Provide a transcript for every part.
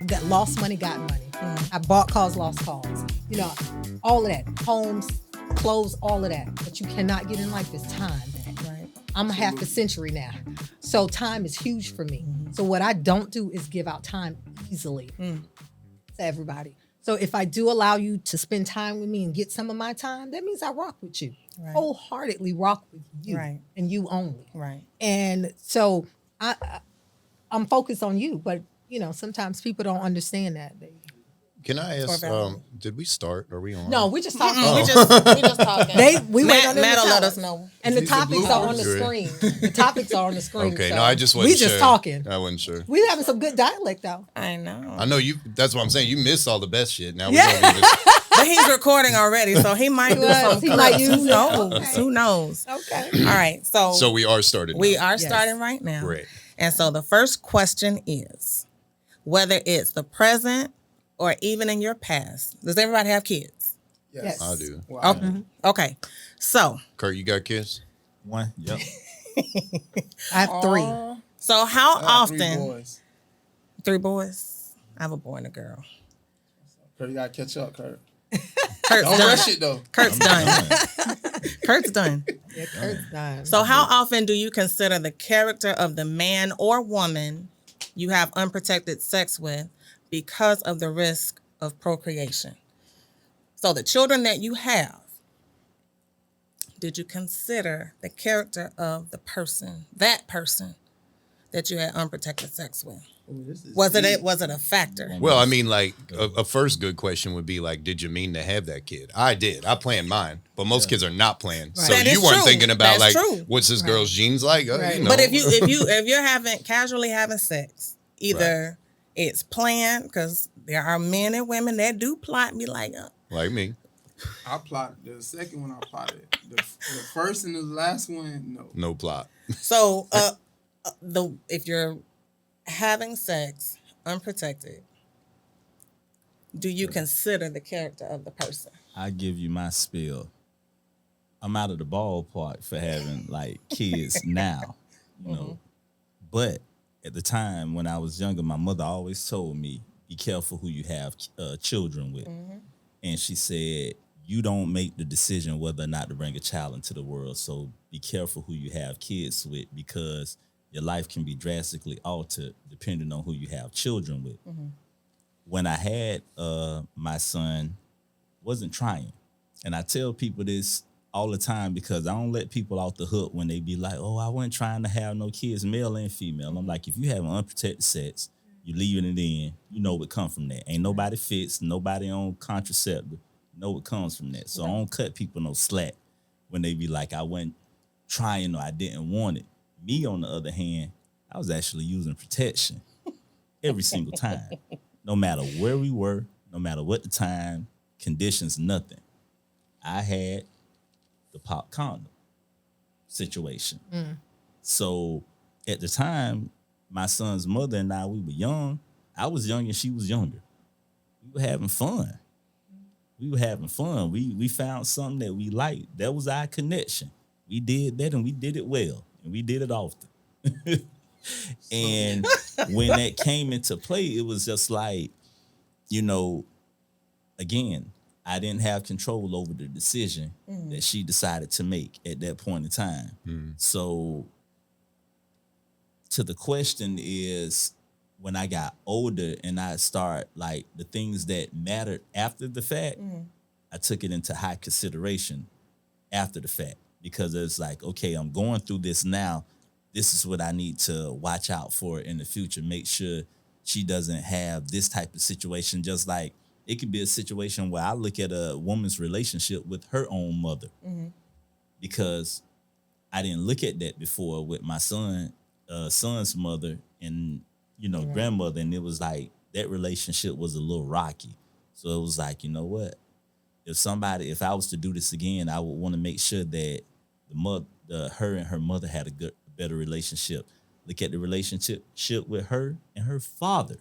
got lost money, got money. I bought cars, lost cars. You know, all of that. Homes, clothes, all of that. But you cannot get in life is time back. Right. I'm half a century now. So time is huge for me. So what I don't do is give out time easily to everybody. So if I do allow you to spend time with me and get some of my time, that means I rock with you. Right. Wholeheartedly rock with you. Right. And you only. Right. And so I'm focused on you, but you know, sometimes people don't understand that. Can I ask, did we start? Are we on? No, we just talking. We just talking. We wait on them Matt to will tell let us. us know. And the topics are on the screen. The topics are on the screen. Okay, so no, I just wasn't we just sure. talking. I wasn't sure. We having some good dialect though. I know. I know you. That's what I'm saying. You missed all the best shit. Now Yeah. we're gonna be just, But he's recording already, so he might do something. He might Who use it. knows? Okay. Who knows? Okay. All right. so we are started. We now. are Yes. starting right now. Great. And so the first question is, whether it's the present or even in your past, does everybody have kids? Yes. I do. Oh, okay. So, Kurt, you got kids? One. Yep. I have three. so how often? Three boys. Three boys? I have a boy and a girl. Kurt, you gotta catch up, Kurt. Kurt's Don't done. rush it though. Kurt's done. Kurt's done. Yeah, Kurt's done. So how often do you consider the character of the man or woman you have unprotected sex with because of the risk of procreation? So the children that you have, did you consider the character of the person, that you had unprotected sex with? Was it a factor? Well, I mean, like a first good question would be like, did you mean to have that kid? I did. I planned mine, but most kids are not planned. So That you is weren't true. thinking about That's like, true. what's this girl's genes like? Right. You know. But if you're casually having sex, either it's planned, because there are men and women that do plot and be like, like me, I plotted the second one. I plotted the first and the last one. No. no plot. so if you're having sex unprotected, do you consider the character of the person? I give you my spiel. I'm out of the ballpark for having like kids now, you know. But at the time when I was younger, my mother always told me, be careful who you have children with. And she said, you don't make the decision whether or not to bring a child into the world. So be careful who you have kids with, because your life can be drastically altered depending on who you have children with. When I had my son, wasn't trying. And I tell people this all the time because I don't let people off the hook when they be like, oh, I wasn't trying to have no kids, male and female. I'm like, if you have an unprotected sex, you leaving it in, you know what come from that. Ain't nobody fits, nobody on contraceptive, know what comes from that. So I don't cut people no slack when they be like, I wasn't trying or I didn't want it. Me, on the other hand, I was actually using protection every single time. No matter where we were, no matter what the time, conditions, nothing. I had the pop condom situation. So at the time, my son's mother and I, we were young. I was young and she was younger. We were having fun. We found something that we liked. That was our connection. We did that and we did it well. And we did it often. And when that came into play, it was just like, you know, again, I didn't have control over the decision that she decided to make at that point in time. So to the question is, when I got older and I start like the things that mattered after the fact, I took it into high consideration after the fact, because it's like, okay, I'm going through this now. This is what I need to watch out for in the future. Make sure she doesn't have this type of situation. Just like it could be a situation where I look at a woman's relationship with her own mother, because I didn't look at that before with my son's mother and, you know, grandmother. And it was like that relationship was a little rocky. So it was like, you know what? If I was to do this again, I would want to make sure that her and her mother had a better relationship. Look at the relationship with her and her father.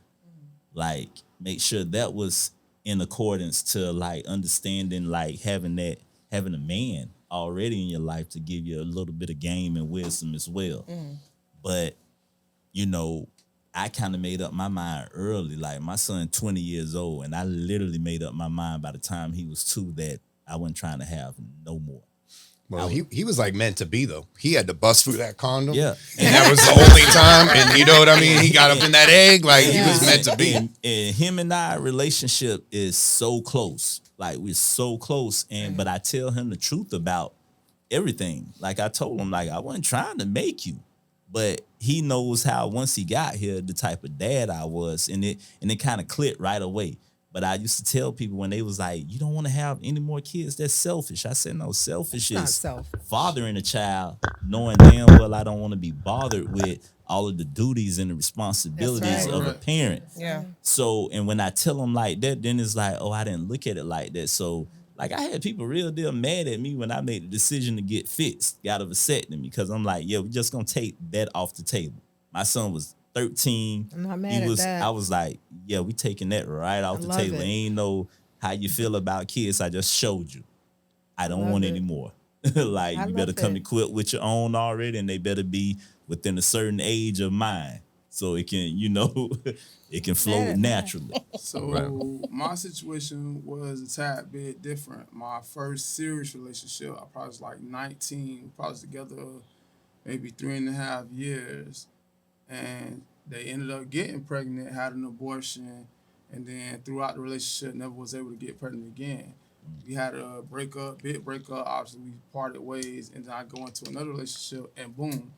Like, make sure that was in accordance to like understanding, like having a man already in your life to give you a little bit of game and wisdom as well. But, you know, I kind of made up my mind early. Like my son, 20 years old, and I literally made up my mind by the time he was 2 that I wasn't trying to have no more. Well, he was like meant to be though. He had to bust through that condom. Yeah. And that was the only time. And you know what I mean? He got up in that egg like he was meant to be. And him and I relationship is so close. Like we're so close. But I tell him the truth about everything. Like I told him, like I wasn't trying to make you. But he knows how once he got here, the type of dad I was. And it kind of clicked right away. But I used to tell people when they was like, you don't want to have any more kids, that's selfish. I said, no, selfish is fathering a child, knowing damn well I don't want to be bothered with all of the duties and the responsibilities of a parent. Yeah. So, and when I tell them like that, then it's like, oh, I didn't look at it like that. So, like I had people real deal mad at me when I made the decision to get fixed, got a vasectomy, because I'm like, yeah, we're just going to take that off the table. My son was 13. I'm not mad at that. I was like, yeah, we taking that right off the table. Ain't no how you feel about kids. I just showed you. I don't want any more. Like you better come equipped with your own already, and they better be within a certain age of mine. So it can, it can flow naturally. So my situation was a tad bit different. My first serious relationship, I probably was like 19, probably together maybe 3.5 years. And they ended up getting pregnant, had an abortion, and then throughout the relationship, never was able to get pregnant again. We had a big breakup. Obviously, we parted ways, and then I go into another relationship, and boom,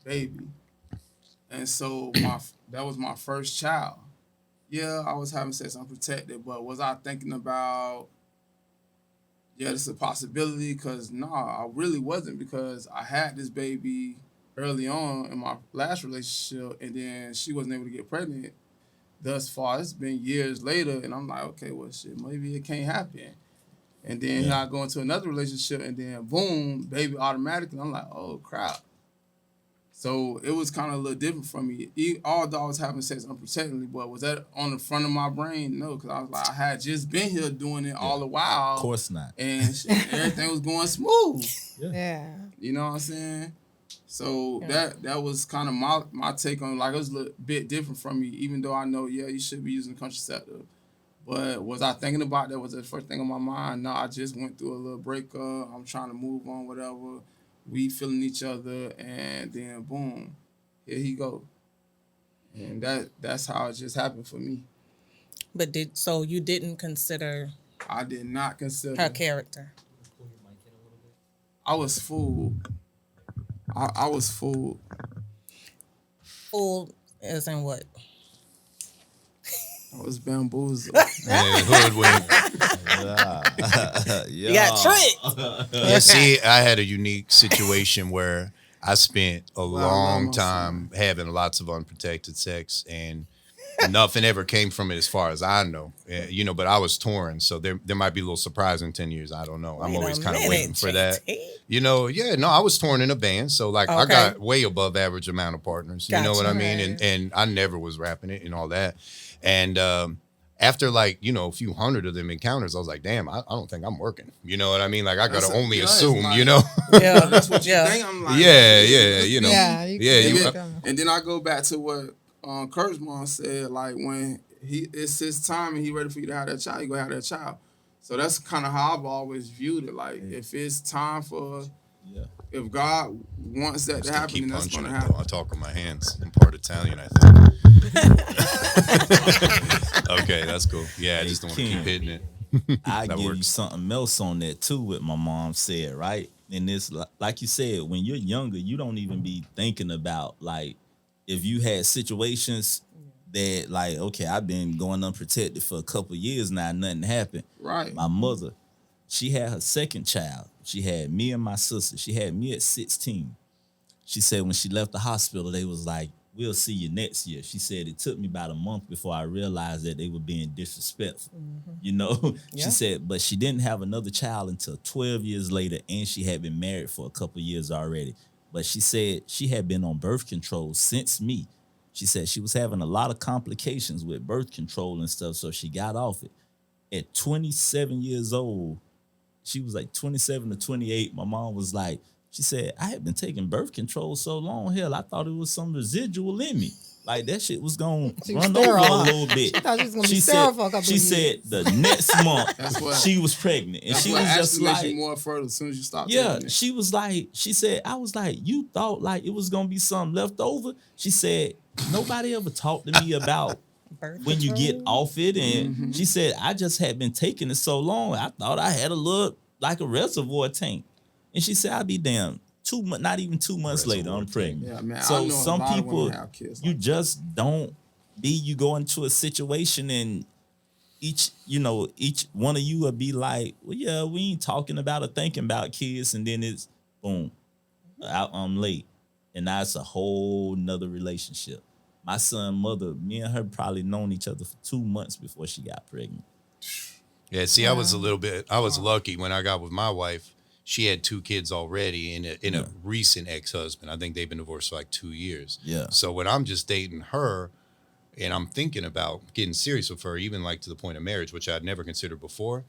baby. And so that was my first child. Yeah, I was having sex unprotected, but was I thinking about, yeah, this is a possibility? Because I really wasn't, because I had this baby early on in my last relationship, and then she wasn't able to get pregnant. Thus far, it's been years later, and I'm like, okay, well, shit, maybe it can't happen. And then I go into another relationship, and then boom, baby automatically. I'm like, oh, crap. So it was kind of a little different for me. Although I was having sex unprotectedly, but was that on the front of my brain? No, because I was like, I had just been here doing it all the while. Of course not. And everything was going smooth. Yeah. You know what I'm saying? So that was kind of my take on it. Like, it was a little bit different from me, even though I know, you should be using contraceptive. But was I thinking about that? Was the first thing on my mind? No, I just went through a little breakup. I'm trying to move on, whatever. We feeling each other, and then boom, here he go. And that's how it just happened for me. But so you didn't consider? I did not consider her character. I was fooled. I was fooled. Fooled as in what? I was bamboozled. Hoodwinked. You got tricked. Yeah, see, I had a unique situation where I spent a long time having lots of unprotected sex, and nothing ever came from it as far as I know. But I was torn, so there might be a little surprise in 10 years. I don't know. I'm always kind of waiting for that. I was torn in a band, so like I got way above average amount of partners. You know what I mean? And I never was rapping it and all that. And after a few hundred of them encounters, I was like, damn, I don't think I'm working. You know what I mean? Like I gotta only assume, like, Yeah, that's what you think. I'm like, and then I go back to what Kurt's mom said, like when it's his time and he ready for you to have that child, you gonna have that child. So that's kind of how I've always viewed it. Like if it's time for, if God wants that to happen, then that's gonna happen. I talk with my hands. I'm part Italian, I think. Okay, that's cool. Yeah, I just don't want to keep hitting it. I give you something else on that too. What my mom said, right? And it's like you said, when you're younger, you don't even be thinking about like if you had situations that like, okay, I've been going unprotected for a couple of years now, nothing happened. Right. My mother, she had her second child. She had me and my sister. She had me at 16. She said when she left the hospital, they was like, we'll see you next year. She said it took me about a month before I realized that they were being disrespectful. She said, but she didn't have another child until 12 years later, and she had been married for a couple of years already. But she said she had been on birth control since me. She said she was having a lot of complications with birth control and stuff, so she got off it. At 27 years old, she was like 27 to 28. My mom was like, She said, I had been taking birth control so long, hell, I thought it was some residual in me. Like that shit was gonna She was run sterile, over a huh? little bit. She thought she was gonna be sterile for a couple She of said years. the next month That's what- she was pregnant. And That's she what was actually just makes like, you more fertile as soon as you stop yeah, taking it. she was like, she said, I was like, you thought like it was gonna be something left over? She said, nobody ever talked to me about Birth when you get control. off it. And she said, I just had been taking it so long, I thought I had a little like a reservoir tank. And she said, I'll be damned. Not even 2 months later, Reservoir I'm tank. pregnant. Yeah, man. I So know some a lot of people, women have kids you like just don't be. You go into a situation and each one of you will be like, well, yeah, we ain't talking about or thinking about kids, and then it's boom, I'm late, and now it's a whole nother relationship. My son, mother, me and her probably known each other for 2 months before she got pregnant. Yeah, see, I was lucky when I got with my wife. She had 2 kids already in a recent ex-husband. I think they've been divorced for like 2 years. Yeah. So when I'm just dating her and I'm thinking about getting serious with her, even like to the point of marriage, which I'd never considered before,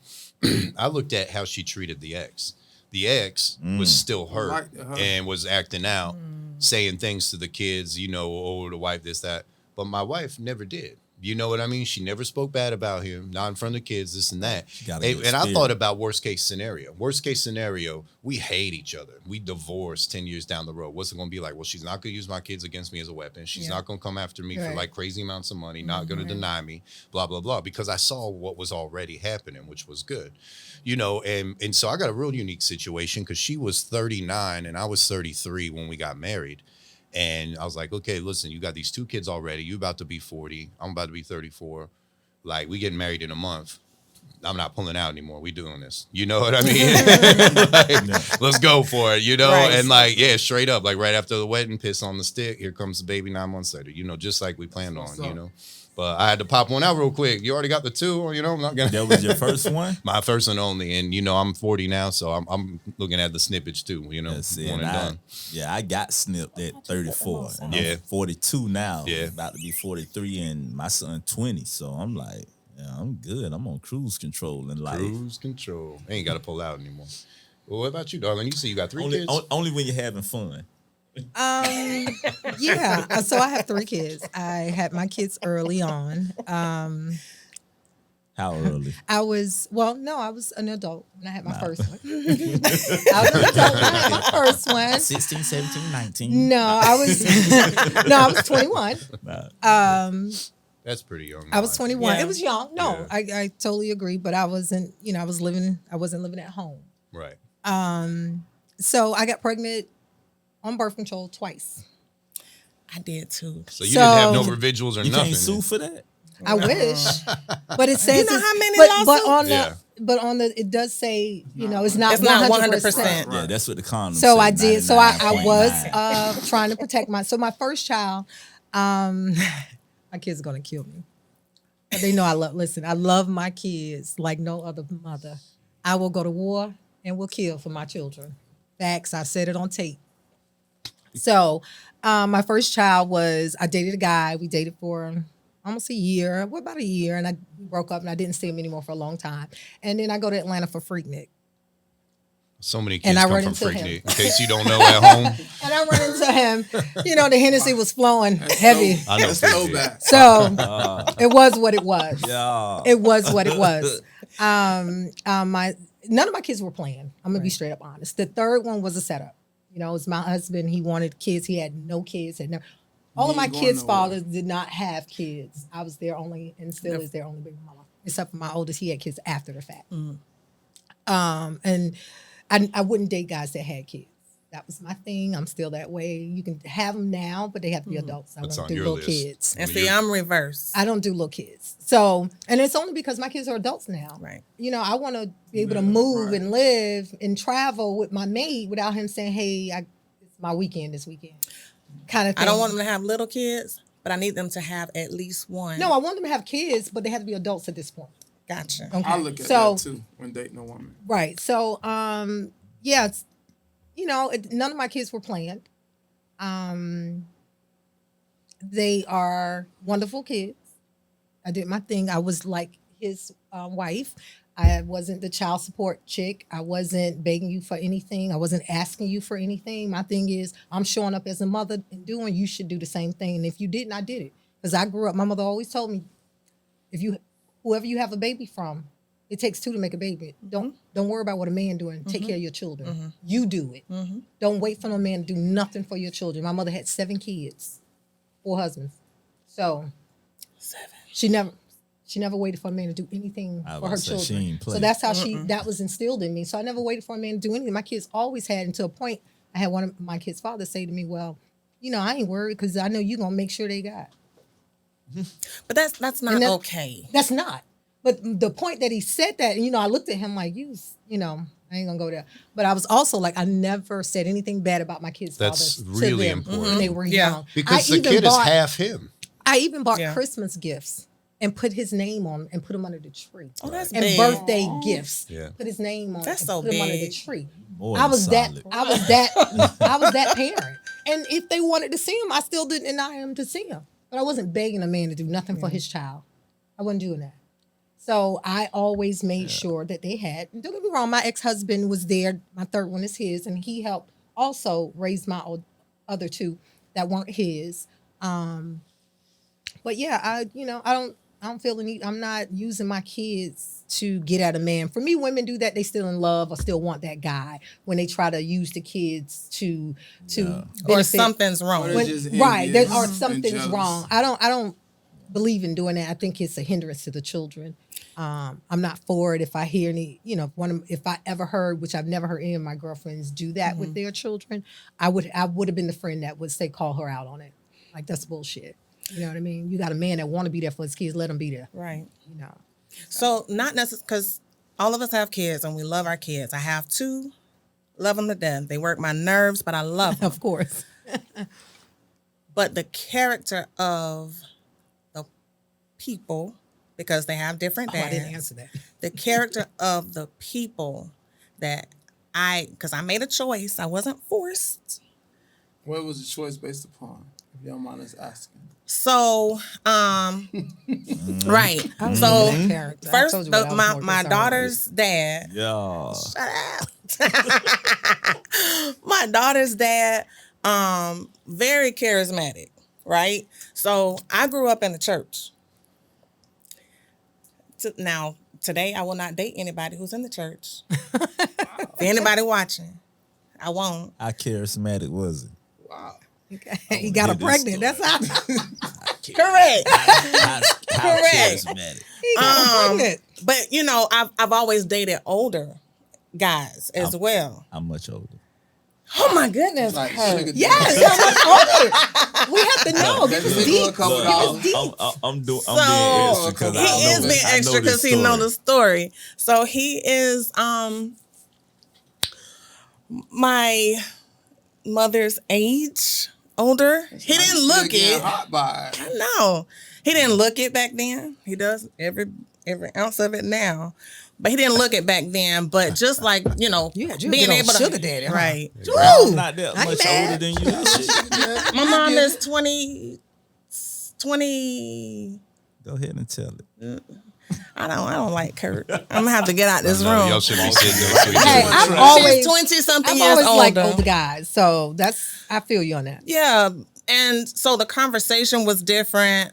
I looked at how she treated the ex. The ex was still hurt liked her. and was acting out, saying things to the kids, oh, the wife, this, that. But my wife never did. You know what I mean? She never spoke bad about him, not in front of the kids, this and that. got a good And I spirit. thought about worst case scenario. Worst case scenario, we hate each other. We divorce 10 years down the road. What's it going to be like? Well, she's not going to use my kids against me as a weapon. She's not going to come after me for Right. like crazy amounts of money, not going to deny me, blah, blah, blah. Because I saw what was already happening, which was good. And so I got a real unique situation because she was 39 and I was 33 when we got married. And I was like, okay, listen, you got these 2 kids already. You about to be 40. I'm about to be 34. Like, we getting married in a month. I'm not pulling out anymore. We doing this. You know what I mean? Like, let's go for it, Right. And like, yeah, straight up, like right after the wedding, piss on the stick. Here comes the baby 9 months later, just like we planned on, What's up? But I had to pop one out real quick. You already got the 2, I'm not going to. That was your first one? My first and only. And, I'm 40 now, so I'm looking at the snippage too, That's it. one and done. Yeah, I got snipped at 34. And Yeah. I'm 42 now. Yeah. About to be 43, and my son 20. So I'm like, yeah, I'm good. I'm on cruise control in life. Cruise control. Ain't got to pull out anymore. Well, what about you, darling? You say you got 3 Only, kids? only when you're having fun. Yeah. So I have 3 kids. I had my kids early on. How early? I was an adult when I had my first one. I was an adult when I had my first one. 16, 17, 19. No, I was 21. That's pretty young. I was 21. Yeah. It was young. No, Yeah. I totally agree. But I wasn't, I wasn't living at home. Right. So I got pregnant on birth control twice. I did too. So you didn't have no So- revisuals or You nothing. can't sue for that? I wish, but it says You know it's- how many but lawsuits? on the Yeah. but on the it does say it's not It's not 100%. 100%. Yeah, that's what the condom So said, I did. So I 99.9. was trying to protect my first child. My kids are gonna kill me. But they know I love my kids like no other mother. I will go to war and will kill for my children. Facts. I said it on tape. So my first child I dated a guy. We dated for almost a year. About a year, and I broke up and I didn't see him anymore for a long time. And then I go to Atlanta for Freaknik. So many And kids I come run from into him. Freaknik. In case you don't know at home. And I run into him. The Hennessy was flowing heavy. I know That's so Freaknik. bad. So it was what it was. Yeah. It was what it was. None of my kids were playing. I'm gonna be straight up honest. The third one was a setup. It was my husband. He wanted kids. He had no kids. All of He my ain't going kids' nowhere. fathers did not have kids. I was their only, and still is their only baby mama. Except for my oldest, he had kids after the fact. And I wouldn't date guys that had kids. That was my thing. I'm still that way. You can have them now, but they have to be adults. I That's don't on do your little list. kids. And Well, see, you're- I'm reversed. I don't do little kids. So, and it's only because my kids are adults now. Right. I want to be able to Yeah, move right. and live and travel with my mate without him saying, hey, it's my weekend this weekend. Kind of thing. I don't want them to have little kids, but I need them to have at least one. No, I want them to have kids, but they have to be adults at this point. Gotcha. Okay. I look at so, that too when dating a woman. Right. So, yeah, it's, none of my kids were planned. They are wonderful kids. I did my thing. I was like his wife. I wasn't the child support chick. I wasn't begging you for anything. I wasn't asking you for anything. My thing is, I'm showing up as a mother and doing, you should do the same thing. And if you didn't, I did it. Because I grew up, my mother always told me, whoever you have a baby from, it takes two to make a baby. Don't worry about what a man doing. Take care of your children. You do it. Don't wait for no man to do nothing for your children. My mother had 7 kids, 4 husbands. So 7. She never waited for a man to do anything for her She children. ain't play. So that's how that was instilled in me. So I never waited for a man to do anything. My kids always had, until a point, I had one of my kids' fathers say to me, well, I ain't worried because I know you're going to make sure they got. But that's not okay. That's not. But the point that he said that, I looked at him like, I ain't going to go there. But I was also like, I never said anything bad about my kids' That's fathers really to them important. when they were young. Because the kid is half him. I even bought Christmas gifts and put his name on and put him under the tree. Oh, that's and big. birthday gifts. Yeah. Put his name on That's and so put him under the big. tree. More I than was that solid. I was that I was that parent. And if they wanted to see him, I still didn't deny him to see him. But I wasn't begging a man to do nothing for his child. I wasn't doing that. So I always made sure that they had, and don't get me wrong, my ex-husband was there. My third one is his, and he helped also raise my other 2 that weren't his. But yeah, I don't feel the need. I'm not using my kids to get at a man. For me, women do that. They still in love or still want that guy when they try to use the kids to Or benefit. something's wrong. Or they're just Right, there envious are and something's jealous. wrong. I don't believe in doing that. I think it's a hindrance to the children. I'm not for it. If I hear any, if I ever heard, which I've never heard any of my girlfriends do that with their children, I would have been the friend that would say, call her out on it. Like, that's bullshit. You know what I mean? You got a man that want to be there for his kids, let him be there. Right. So. So not necessarily, because all of us have kids and we love our kids. I have 2, love them to death. They work my nerves, but I love them. Of course. But the character of the people, because they have different dads. I didn't answer that. The character of the people that because I made a choice. I wasn't forced. What was the choice based upon? If y'all mind us asking. So, right. I was So that character. I first, told you what I was more my concerned daughter's dad. Yeah. My daughter's dad, very charismatic, right? So I grew up in the church. Now, today I will not date anybody who's in the church. If anybody watching, I won't. How charismatic was it? Wow. He got her hear this pregnant. That's how Correct. How Correct. charismatic? he got her pregnant. But I've always dated older guys as well. I'm much older. Oh my goodness. Like Kurt. sugar Yes, daddy. how much older? We have to know. That This is nigga a deep. couple Look, dollars. I'm being So, extra because he is being extra because he know the story. So he is my mother's age, older. He didn't look it. Hot by it. No, he didn't look it back then. He does every ounce of it now, but he didn't look it back then. But just like You had you being good old able to sugar daddy, huh? right. I'm not that I ain't much mad. older than you. Shit. My mom is 20. Go ahead and tell it. I don't like Kurt. I'm gonna have to get out this No, room. y'all should be sitting there. Hey, I've always, She's 20 something I've years always older. liked older guys, so I feel you on that. Yeah, and so the conversation was different.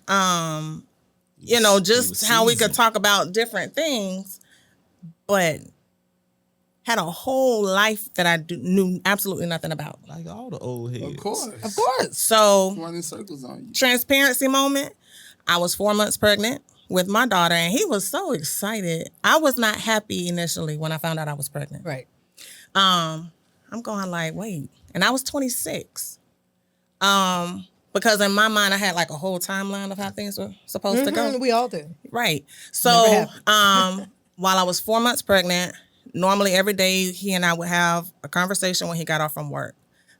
Just how we could talk about different things, but had a whole life that I knew absolutely nothing about. Like all the old heads. Of course. Of course. So, Running circles on you. transparency moment. I was 4 months pregnant with my daughter, and he was so excited. I was not happy initially when I found out I was pregnant. Right. I'm going like, wait, and I was 26. Because in my mind, I had like a whole timeline of how things were supposed to go. We all do. Right. Never So, while I was 4 months pregnant, normally every day he and I would have a conversation when he got off from work.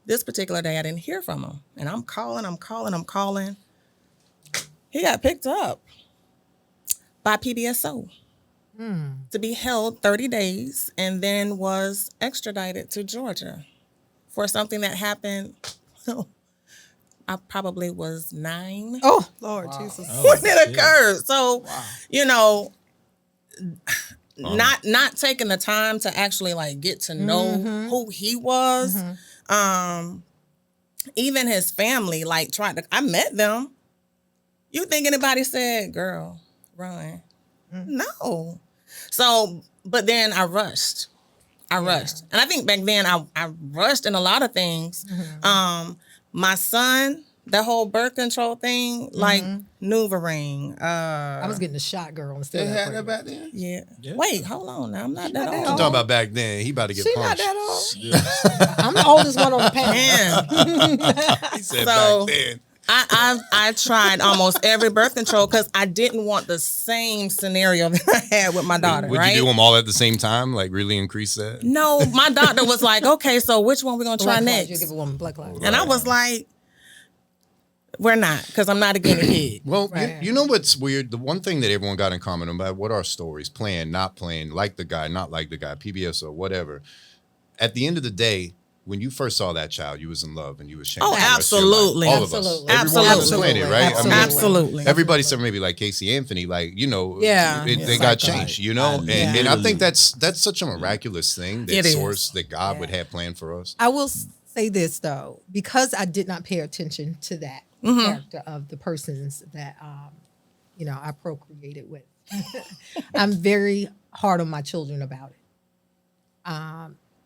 This particular day, I didn't hear from him. And I'm calling. He got picked up by PBSO to be held 30 days and then was extradited to Georgia for something that happened. I probably was 9 Oh, Lord Jesus. when it occurred. So, not taking the time to actually like get to know who he was. Even his family, like I met them. You think anybody said, "Girl, run"? No. So, but then I rushed. And I think back then I rushed in a lot of things. My son, that whole birth control thing, like NuvaRing. I was getting a shot, girl. And still They that had that pregnant. back then? Yeah. Yeah. Wait, hold on. Now I'm not that not that old. I'm talking about back then. He about to get She not punched. that old. I'm the oldest one on the panel. Man. He said So- back then. I tried almost every birth control because I didn't want the same scenario that I had with my daughter. Would right? you do them all at the same time? Like really increase that? No, my doctor was like, "Okay, so which one we gonna try Black lives. You next?" give a woman black lives. And I was like, "We're not, because I'm not a guinea pig." Well, Right. you know what's weird? The one thing that everyone got in common about what are stories, playing, not playing, like the guy, not like the guy, PBS or whatever. At the end of the day, when you first saw that child, you was in love and you was changing. Oh, the rest of your life. absolutely. All of us. Absolutely. Everyone on this Absolutely. planet, right? I mean, Absolutely. Everybody said maybe like Casey Anthony, like, you know, Yeah. they got changed, you know? Yeah. And I think that's such a miraculous thing that It is. source that God would have planned for us. I will say this though, because I did not pay attention to that character of the persons that I procreated with. I'm very hard on my children about it.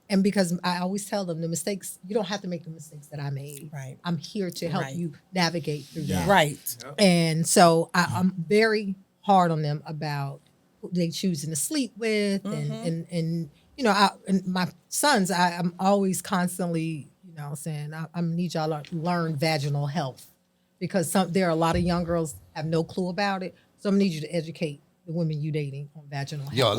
And because I always tell them the mistakes, you don't have to make the mistakes that I made. Right. I'm here to help Right. you navigate through that. Right. And so I'm very hard on them about who they choosing to sleep with, and and my sons, I'm always constantly, saying I need y'all to learn vaginal health, because there are a lot of young girls have no clue about it. So I need you to educate the women you dating on vaginal health. Yo,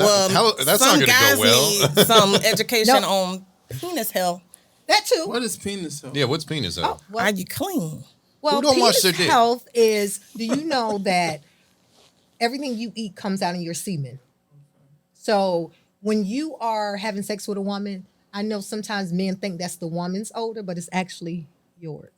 that's some not going to guys go well. need some education No. on penis health. That too. What is penis? Yeah, what's penis though? Are you clean? Well, Who don't wash penis their dick? health is, do you know that everything you eat comes out of your semen? So when you are having sex with a woman, I know sometimes men think that's the woman's odor, but it's actually yours.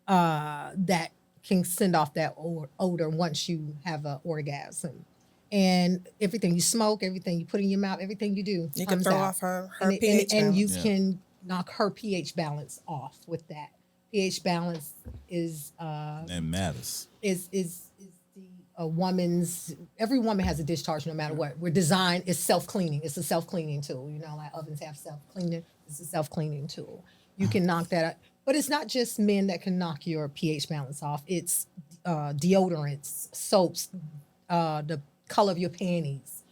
That can send off that odor once you have an orgasm. And everything you smoke, everything you put in your mouth, everything you do, You can comes throw out. off her and, pH and you balance. can knock her pH balance off with that. pH balance is That matters. is a woman's. Every woman has a discharge, no matter what. We're designed. It's self cleaning. It's a self cleaning tool. Like ovens have self cleaning. It's a self cleaning tool. You can knock that out. But it's not just men that can knock your pH balance off. It's deodorants, soaps, the color of your panties,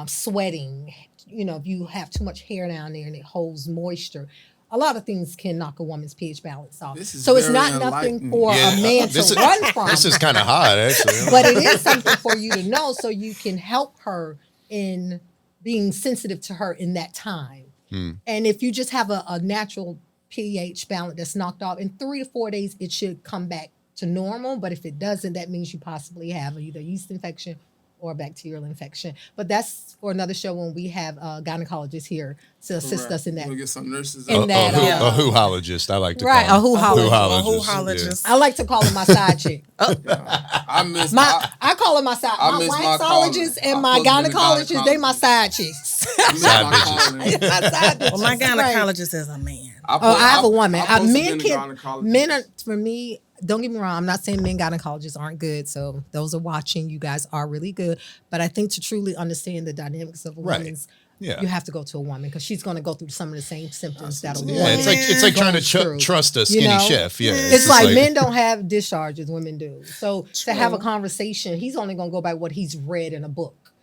sweating. If you have too much hair down there and it holds moisture, a lot of things can knock a woman's pH balance off. This is So it's very not nothing enlightening. for a man to run from. This is kind of hot, actually. But it is something for you to know, so you can help her in being sensitive to her in that time. And if you just have a natural pH balance that's knocked off, in 3 to 4 days, it should come back to normal. But if it doesn't, that means you possibly have either yeast infection or bacterial infection. But that's for another show when we have gynecologists here to assist us in that. We'll get some nurses. In out. that, a who-hologist, I like to Right, call a him. who-hologist. Who-hologist. I like to call her my side chick. I miss I call her my side. I My miss my waxologist calling. and I'm my supposed to be the gynecologist, they my side chicks. I miss Side my bitches. calling. My side bitches. Well, my Right. gynecologist is a man. Oh, I have a woman. I'm supposed to Men be a can. gynecologist. Men are, for me. Don't get me wrong. I'm not saying men gynecologists aren't good. So those are watching. You guys are really good. But I think to truly understand the dynamics of a Right. woman's, Yeah. you have to go to a woman because she's going to go through some of the same symptoms that a Yeah, woman. it's like trying to goes through. trust a skinny You know? chef. Yeah, It's just like men don't have discharges, women do. So to have a True. conversation, he's only going to go by what he's read in a book.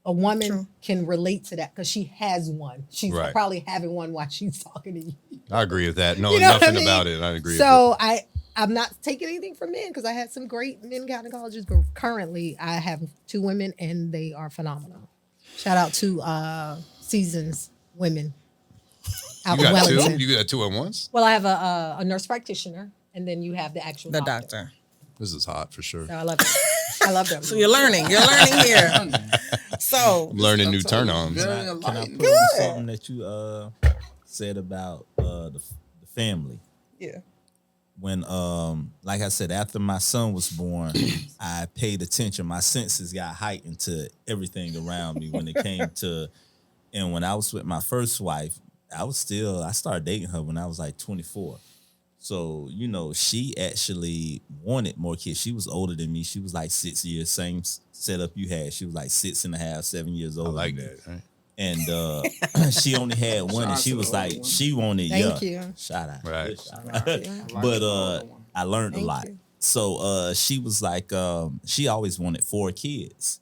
A woman True. can relate to that because she has one. She's Right. probably having one while she's talking to you. I agree with that. No, You know what I nothing mean? about it. I agree. So I'm not taking anything from men because I had some great men gynecologists, but currently I have 2 women and they are phenomenal. Shout out to Seasons Women out you in got Wellington. 2? You got 2 at once? Well, I have a nurse practitioner, and then you have the actual The doctor. doctor. This is hot for sure. So I love it. I love them. So you're learning. You're learning here. So I'm learning new I'm telling you, turn-ons. very Can I enlightening. put on something that you said about the family? yeah. when like I said, after my son was born, I paid attention. My senses got heightened to everything around me when it came to, and when I was with my first wife, I started dating her when I was like 24. So, she actually wanted more kids. She was older than me. She was like 6 years, same setup you had. She was like 6.5, 7 years older. I like than me. that. Right? And she only had one, and she was like, she wanted, Thank you. shout out. Right. But I learned a Thank lot. you. So she was like, she always wanted 4 kids,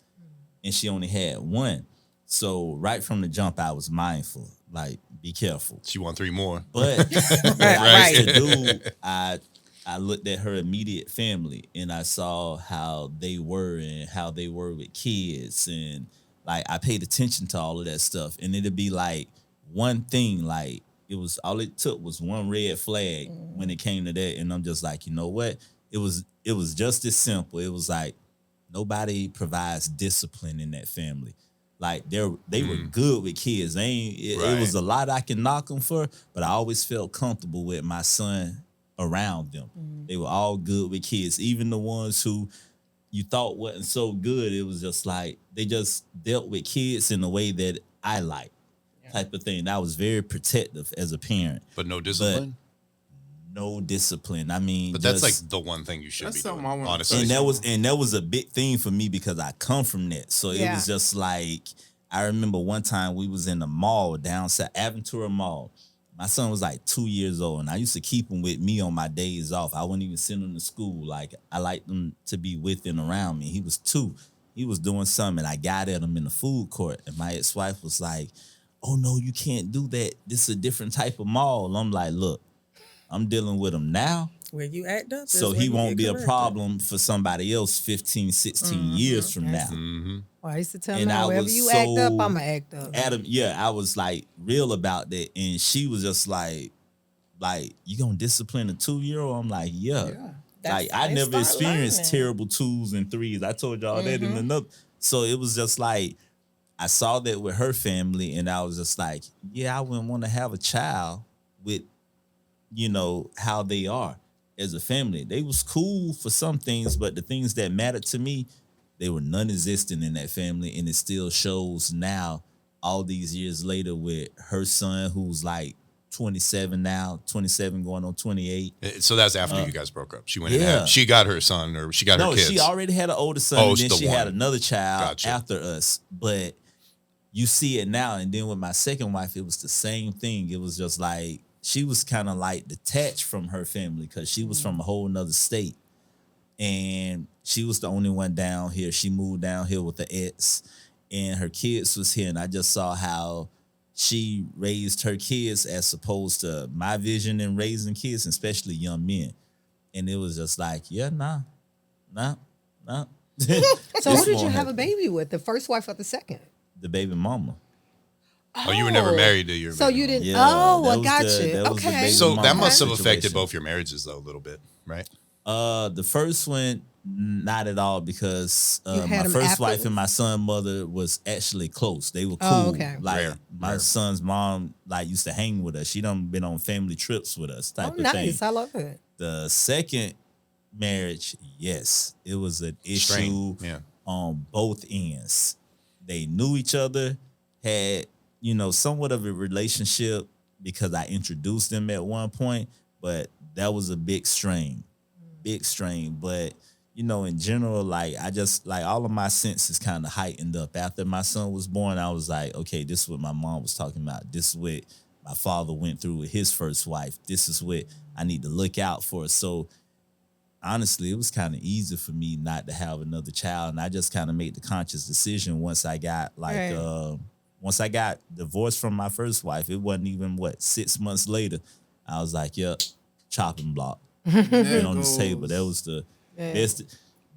and she only had one. So right from the jump, I was mindful, like, be careful. She want 3 more. But what I used to do, I looked at her immediate family, and I saw how they were and how they were with kids, and like I paid attention to all of that stuff. And it'd be like one thing, like all it took was one red flag when it came to that, and I'm just like, you know what? It was just as simple. It was like nobody provides discipline in that family. Like they were good with kids. It was a lot I can knock them for, but I always felt comfortable with my son around them. They were all good with kids, even the ones who you thought wasn't so good. It was just like they just dealt with kids in a way that I like, type of thing. I was very protective as a parent, But no discipline. no discipline. I mean, But that's like the one thing you should That's be something doing, I wanna honestly. and that was a big thing for me because I come from that. So it was just like, I remember one time we was in the mall down South Aventura Mall. My son was like 2 years old, and I used to keep him with me on my days off. I wouldn't even send him to school. Like, I liked him to be with and around me. He was 2. He was doing something, and I got at him in the food court, and my ex-wife was like, oh, no, you can't do that. This is a different type of mall. And I'm like, look, I'm dealing with him now, Where you act up, so he won't be a problem for somebody else 15, 16 years from now. Well, I used to tell And him, I wherever was you act up, so I'ma act up. Adam, I was like real about that, and she was just like, you gonna discipline a 2-year-old? I'm like, yeah. Like, I They never start experienced learning. terrible 2s and 3s. I told y'all that in another. So it was just like, I saw that with her family, and I was just like, I wouldn't want to have a child with, how they are as a family. They was cool for some things, but the things that mattered to me, they were non-existent in that family, and it still shows now, all these years later, with her son, who's like 27 now, 27 going on 28. So that's after you guys broke up. She went and yeah. she got her son, or she got her No, kids. she already had an older son, Oh, and then the she one. had another child Gotcha. after us. But you see it now, and then with my second wife, it was the same thing. It was just like, she was kind of like detached from her family because she was from a whole nother state. And she was the only one down here. She moved down here with the ex, and her kids was here. And I just saw how she raised her kids as opposed to my vision in raising kids, especially young men. And it was just like, nah. So who did you have a baby with? The first wife or the second? The baby mama. Oh, you were never married to your So baby you mama. didn't. Yeah, oh, that I was got the- you. that was the Okay. baby So that mama must have situation. affected both your marriages, though, a little bit, right? The first one, not at all, because You had my them first wife afterwards? and my son mother was actually close. They were cool. Oh, okay. Like, Rare. my son's mom used to hang with us. She done been on family trips with us, type Oh, of thing. nice. I love it. The second marriage, yes, it was an issue Strain, yeah. on both ends. They knew each other, had, somewhat of a relationship because I introduced them at one point, but that was a big strain. But, in general, like, I just, like, all of my senses kind of heightened up. After my son was born, I was like, okay, this is what my mom was talking about. This is what my father went through with his first wife. This is what I need to look out for. So, honestly, it was kind of easy for me not to have another child. And I just kind of made the conscious decision once I got, once I got divorced from my first wife. It wasn't even, 6 months later, I was like, yep, chopping block. Put on the table. That was the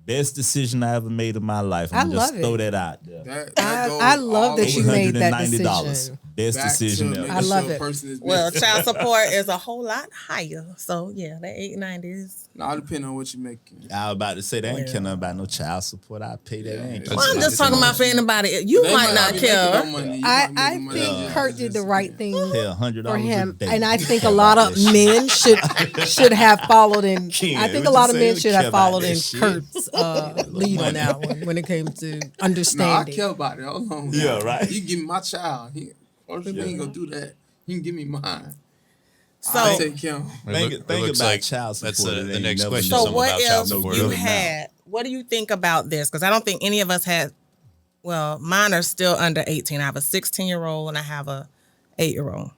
best decision I ever made in my life. I'm I gonna just love throw it. that out there. I love that you made that $890. decision. best back decision to ever. making I love sure a it. person is Well, being- child support is a whole lot higher. So yeah, that $890 is. Nah, it depends on what you're making. I was about to say they ain't Well. care nothing about no child support. I pay that. Yeah, They ain't it's care Well, I'm about just talking that. about for anybody. You They might not be making no care. money. You I might make money think just- Kurt did the just- right thing Pay $100 for him, a day. and I You think a care lot about of that shit. men should have followed in. Ken, I think what a lot you of men say? should Care have about followed that in shit. Kurt's lead on money. that one when it came to Nah, I understanding. care about it. Hold on. Yeah, right. You give me my child. First of all, he ain't gonna do that. He can give me mine. So I take care of him. Think looks about like child that's support. the It ain't next never question. know. So Something what about child if support. you Really now. had? What do you think about this? Because I don't think any of us had. Well, mine are still under 18. I have a 16-year-old and I have a 8-year-old.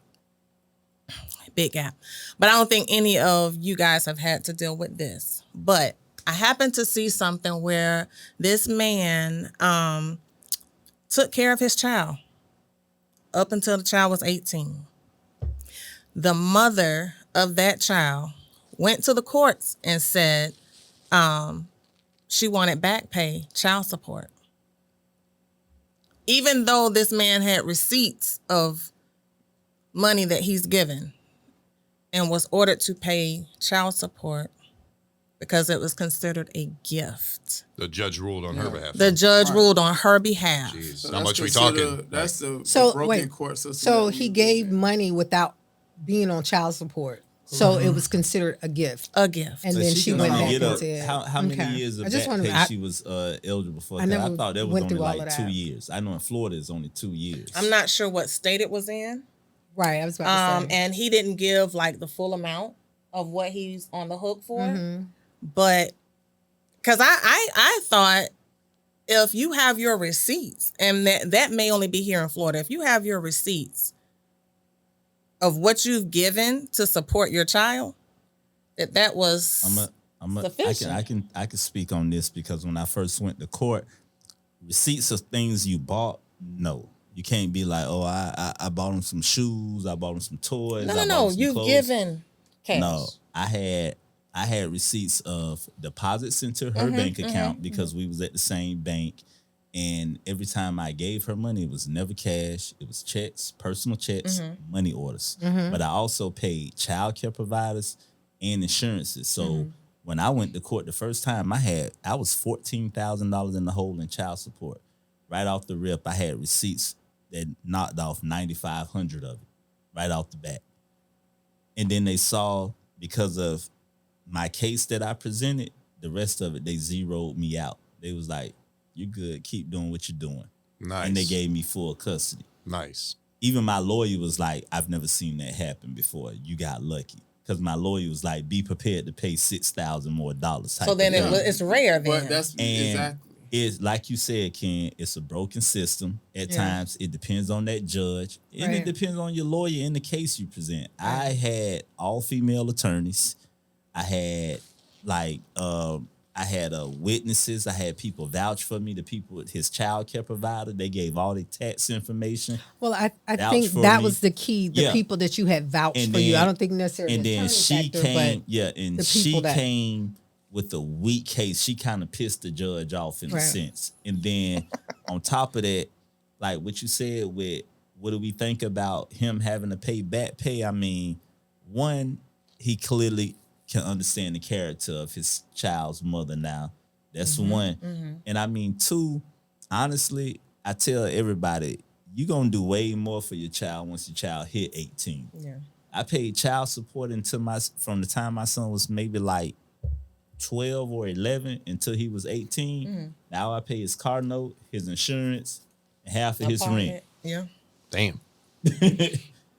Big gap. But I don't think any of you guys have had to deal with this. But I happened to see something where this man took care of his child up until the child was 18. The mother of that child went to the courts and said she wanted back pay, child support. Even though this man had receipts of money that he's given and was ordered to pay child support because it was considered a gift. The judge ruled on her behalf. The judge Right. ruled on her behalf. Jeez, So how that's much we considered- talking? That's the So broken wait, court system. so that he we gave live in. money without being on child support, so it was considered a gift. A gift. And So then she can went only back get and up- said, how many okay. years of I just back wanna- pay I- she was eligible for? I 'Cause never I thought that was went only through all like of 2 that. years. I know in Florida it's only 2 years. I'm not sure what state it was in. Right, I was about to say. And he didn't give like the full amount of what he's on the hook for. Mm-hmm. But because I thought if you have your receipts, and that may only be here in Florida, if you have your receipts of what you've given to support your child, that was I can speak on this because when I first went to court, receipts of things you bought, no. You can't be like, oh, I bought him some shoes, I bought him some toys. I bought no. him some You've clothes. given cash. No, I had receipts of deposits into her bank account because we was at the same bank, and every time I gave her money, it was never cash. It was checks, personal checks, money orders. But I also paid child care providers and insurances. So when I went to court the first time, I was $14,000 in the hole in child support. Right off the rip, I had receipts that knocked off 9,500 of it right off the bat. And then they saw, because of my case that I presented, the rest of it, they zeroed me out. They was like, you good, keep doing what you're doing. Nice. And they gave me full custody. Nice. Even my lawyer was like, I've never seen that happen before. You got lucky. Because my lawyer was like, be prepared to pay $6,000 more dollars. So then it's rare then. But that's And exactly. it's like you said, Ken, it's a broken system. At times, it depends on that judge. And Right. it depends on your lawyer in the case you present. I had all female attorneys. I had witnesses. I had people vouch for me. The people with his child care provider, they gave all the tax information. Well, I vouch think for that me. was the key. The Yeah. people that you had vouched And for you. then- I don't think necessarily. And then attorney she factor, came, but and the she people that- came with a weak case. She kind of pissed the judge off in a Right. sense. And then on top of that, like what you said with what do we think about him having to pay back pay? I mean, one, he clearly can understand the character of his child's mother now. That's one. And I mean, two, honestly, I tell everybody, you're going to do way more for your child once your child hit 18. Yeah. I paid child support from the time my son was maybe like 12 or 11 until he was 18. Now I pay his car note, his insurance, and half of his rent. Yeah. Damn.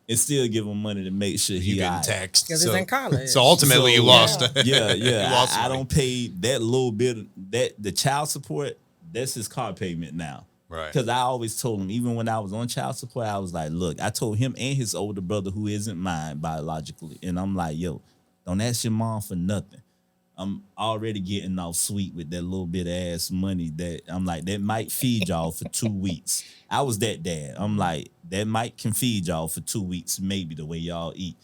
And still give him money to make sure You he getting all right. taxed. 'Cause he's in college. So ultimately, you So, lost. Yeah, You yeah. lost I money. don't pay that little bit. The child support, that's his car payment now. Right. Because I always told him, even when I was on child support, I was like, look, I told him and his older brother, who isn't mine biologically, and I'm like, yo, don't ask your mom for nothing. I'm already getting off sweet with that little bit of ass money that I'm like, that might feed y'all for 2 weeks. I was that dad. I'm like, that might can feed y'all for 2 weeks, maybe the way y'all eat.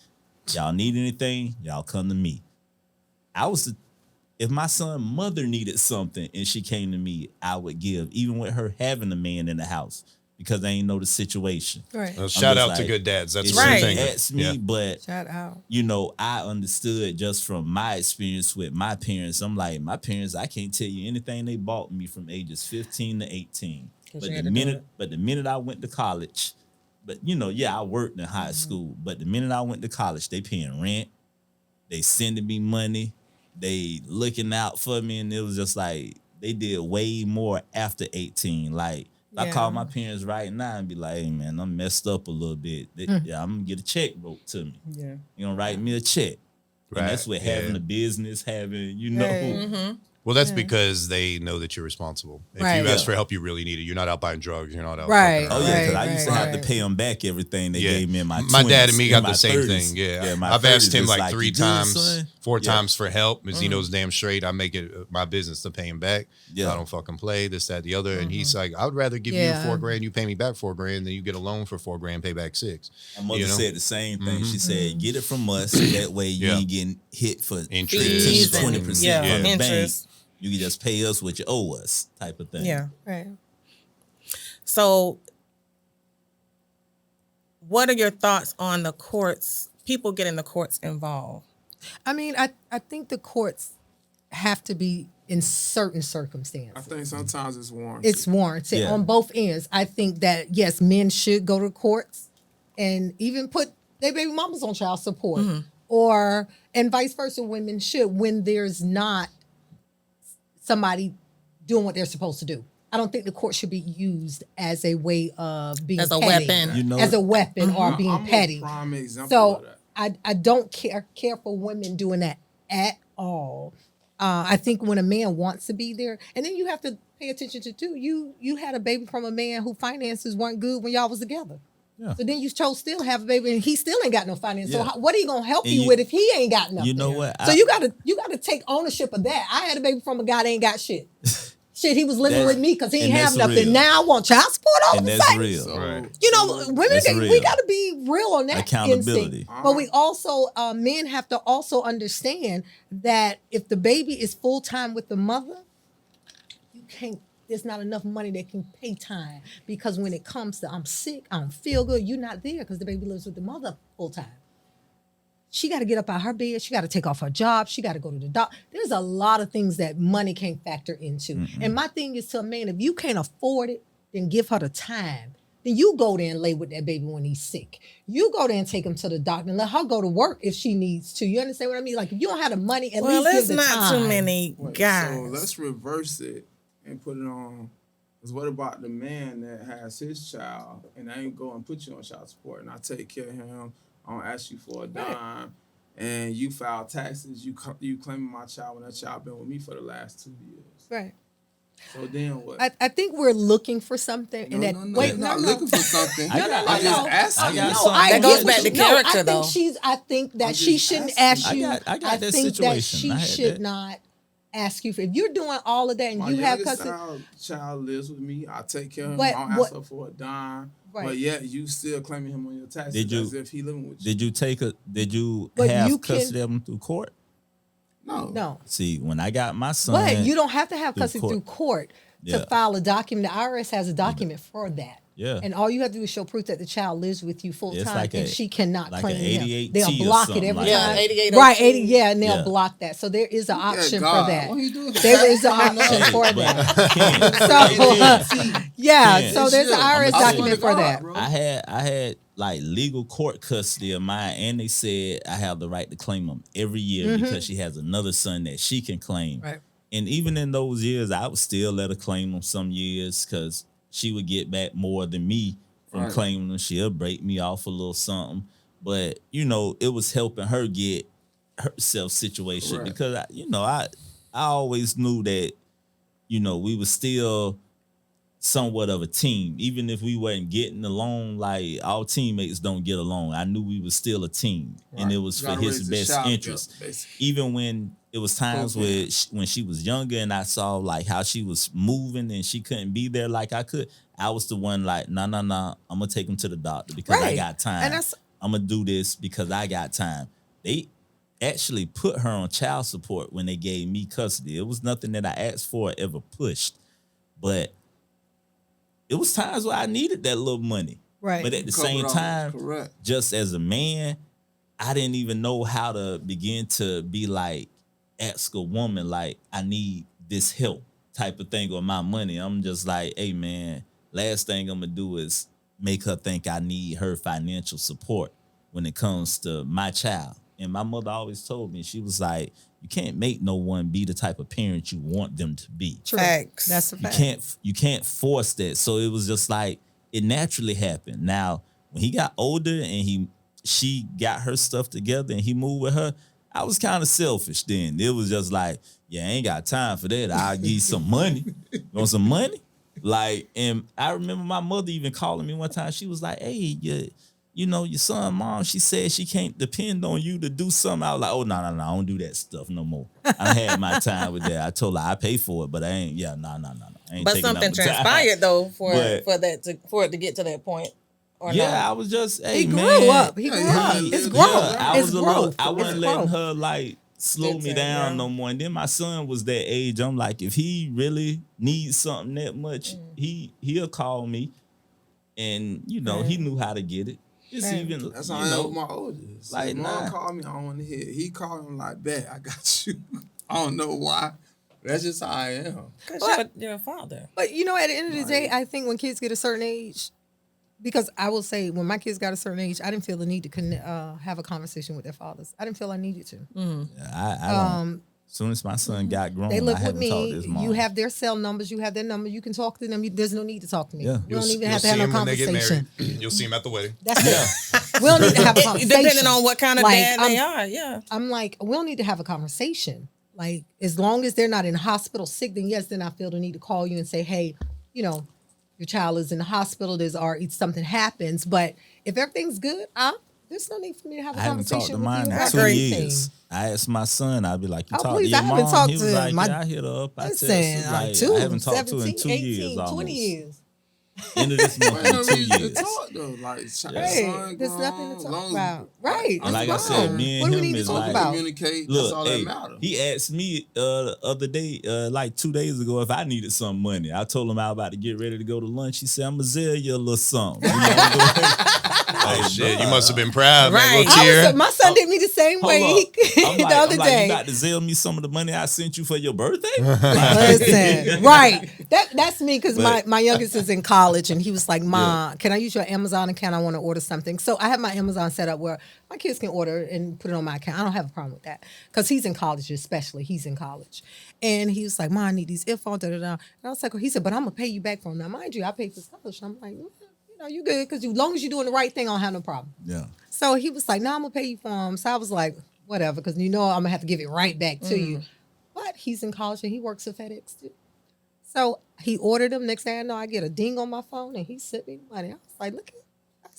Y'all need anything, y'all come to me. If my son's mother needed something and she came to me, I would give, even with her having a man in the house. because they ain't know the situation. Right. Well, shout just out to like, good dads. That's If what Right. I'm she thinking. asked me, Yeah. but Shout out. I understood just from my experience with my parents. I'm like, my parents, I can't tell you anything they bought me from ages 15 to 18. 'Cause But you the had to do minute, it. but the minute I went to college, but I worked in high school. But the minute I went to college, they paying rent, they sending me money, they looking out for me, and it was just like they did way more after 18. Like if I call my parents right now and be like, "Hey man, I'm messed up a little bit. Yeah, I'm gonna get a check wrote to me. Yeah. You gonna write me a check." And that's Right, what having yeah. a business, having Right. Well, that's because they know that you're responsible. If Right. you ask Yeah. for help, you really need it. You're not out buying drugs. You're not out. Right. fucking Oh around. yeah, because Right, I used to have right. to pay them back everything they Yeah. gave me in my 20s. My dad and me in got my the same 30s. thing. Yeah, my I've asked 30s, him it's like 3 "You good, times, son?" 4 Yeah. times for help, because he knows damn straight I make it my business to pay him back. Yeah. I don't fucking play this, that, the other. And he's like, I would rather give you Yeah. $4,000, you pay me back $4,000, than you get a loan for $4,000, pay back 6. My mother You know? said the same thing. She said, "Get it from us. That way you Yeah. ain't getting hit for Interest. 15, and- 20% yeah, from the bank. interest. You can just pay us what you owe us," type of thing. Yeah. Right. So, what are your thoughts on the courts? People getting the courts involved. I mean, I think the courts have to be in certain I circumstances. think sometimes it's warranted. It's warranted Yeah. on both ends. I think that yes, men should go to courts and even put their baby mamas on child support, and vice versa. Women should when there's not somebody doing what they're supposed to do. I don't think the court should be used as a way of being As a petty, weapon. as a weapon or being I'm petty. a prime example So of that. I don't care for women doing that at all. I think when a man wants to be there, and then you have to pay attention to too. You had a baby from a man who finances weren't good when y'all was together. Yeah. So then you chose still to have a baby, and he still ain't got no finance. So Yeah. what are you gonna help And you you- with if he ain't got nothing? You know what? So you gotta take ownership of that. I had a baby from a guy that ain't got shit. Shit, he was living That- with me because he ain't and have that's nothing. real. Now I want child support all And the that's time. real. So, Right. You know, women, That's we real. got to be real on that Accountability. instinct. But we also, men have to also understand that if the baby is full time with the mother, you can't. There's not enough money that can pay time because when it comes to I'm sick, I don't feel good, you're not there because the baby lives with the mother full time. She got to get up out her bed. She got to take off her job. She got to go to the doctor. There's a lot of things that money can't factor into. And my thing is to a man, if you can't afford it, then give her the time. Then you go there and lay with that baby when he's sick. You go there and take him to the doctor and let her go to work if she needs to. You understand what I mean? Like if you don't have the money, at Well, least there's give the not time. too many Wait, guys. So let's reverse it and put it on. Because what about the man that has his child and I ain't go and put you on child support and I take care of him, I don't ask you for a dime, and you file taxes, you claiming my child when that child been with me for the last 2 years. Right. So then what? I think we're looking for something. no, and that, no, no, wait, you're no, not no. looking for something. I got- I'm just asking. I got you. something. I That get goes what back you- to no, character, I though. think that I'm she just shouldn't asking. ask you. I got that think that situation. she I had should that. not ask you for. If you're doing all of that and My you have youngest custody, child lives with me. I take care of him. But I don't what- ask her for a dime. Right. But yet you still claiming him on your taxes Did you- as if he living with you. Did you But have you can- custody of them through court? no. See, when I got my son, But you don't have to have through custody court. through court to Yeah. file a document. The IRS has a document for that. Yeah. And all you have to do is show proof that the child lives with you full It's time, like and a- she cannot like claim a him. 88T They'll or block it something every like time. that. Yeah, 8802. Right, 80, yeah, and they'll Yeah. block that. So there is an option for God, that. what he do? There is an option Hey, for but that. Ken, Yeah, Ken, so there's an Shit, IRS I swear document to for God, that. bro. I had like legal court custody of mine, and they said I have the right to claim them every year because she has another son that she can claim. Right. And even in those years, I would still let her claim them some years because she would get back more than me from Right. claiming them. She'll break me off a little something. But, it was helping her get herself situation Correct. because, I always knew that, we were still somewhat of a team. Even if we weren't getting along, like our teammates don't get along. I knew we were still a team. And Right. it was for Gotta his raise the best child interest. together, basically. Even when it was times Okay. when she was younger and I saw like how she was moving and she couldn't be there like I could, I was the one like, no, I'm gonna take him to the doctor because I Right. got time. And that's- I'm gonna do this because I got time. They actually put her on child support when they gave me custody. It was nothing that I asked for or ever pushed, but it was times where I needed that little money. Right. But at the Cover same it all. time, Correct. just as a man, I didn't even know how to begin to be like, ask a woman, like, I need this help type of thing on my money. I'm just like, hey, man, last thing I'm going to do is make her think I need her financial support when it comes to my child. And my mother always told me, she was like, you can't make no one be the type of parent you want them to be. True. Facts. That's a You fact. can't force that. So it was just like it naturally happened. Now, when he got older and she got her stuff together and he moved with her, I was kind of selfish then. It was just like, yeah, I ain't got time for that. I'll give you some money. You want some money? Like, and I remember my mother even calling me one time. She was like, hey, your son, mom, she said she can't depend on you to do something. I was like, oh, no, I don't do that stuff no more. I had my time with that. I told her I pay for it, but I ain't, no. I ain't But taking something up my time. transpired though for But- it to get to that point. Or Yeah, not. I was just, hey, He grew man. up. He grew up. It's growth. I It's was a little, growth. I It's wasn't letting growth. her like slow me Listen, down yeah. no more. And then my son was that age. I'm like, if he really needs something that much, he'll call me. And he knew how to get it. It's Right. even That's how I am with my oldest. like, His mom nah. called me, I don't want to hear it. He called him like, bet, I got you. I don't know why. That's just how I am. Because you're a father. But at the end of the day, I think when kids get a certain age, because I will say when my kids got a certain age, I didn't feel the need to have a conversation with their fathers. I didn't feel I needed to. I don't. As soon as my son got grown, They live I with haven't talked to his me. mom. You have their cell numbers. You have their number. You can talk to them. There's no need to talk to me. Yeah. We don't even You'll have to see have no him when they get conversation. married. You'll see him at the wedding. That's it. We don't need to have a conversation. Depending on what kind of Like, dad they are, yeah. I'm like, we don't need to have a conversation. Like, as long as they're not in hospital sick, then yes, then I feel the need to call you and say, hey, your child is in the hospital. Something happens. But if everything's good, there's no need for me to have a I haven't talked conversation to with mine you in about 2 anything. years. I asked my son, I'd be like, you Oh, talk please, to I your haven't mom? talked He was to like, my- yeah, I hit her up. I Listen, texted, like, two, I haven't talked to her in 17, 2 years 18, almost. 20 years. End of this month, Ain't no in 2 reason to years. talk though. Like, Right. son There's grown, nothing to talk long as- about. Right. And like I That's said, wrong. me and What do we him need to is talk like, about? communicate. That's Look, all hey, that matters. he asked me the other day, like 2 days ago, if I needed some money. I told him I was about to get ready to go to lunch. He said, I'm going to sell you a little something. You know what I'm doing? Oh shit! You must have been proud, man. Right. Little tear. My son did me the same Hold way up. I'm the like, other you day. about to sell me some of the money I sent you for your birthday? Listen, right. That's me because But- my youngest is in college and he was like, Ma, can I use your Amazon account? I want to order something. So I have my Amazon set up where my kids can order and put it on my account. I don't have a problem with that because he's in college, especially. He's in college. And he was like, Ma, I need these earphones, da da da. And I was like, he said, but I'm going to pay you back for them. Now, mind you, I paid for scholarship. I'm like, you good because as long as you're doing the right thing, I don't have no problem. Yeah. So he was like, no, I'm going to pay you for them. So I was like, whatever, because I'm going to have to give it right back to you. But he's in college and he works at FedEx too. So he ordered them. Next thing I know, I get a ding on my phone and he sent me the money. I was like, look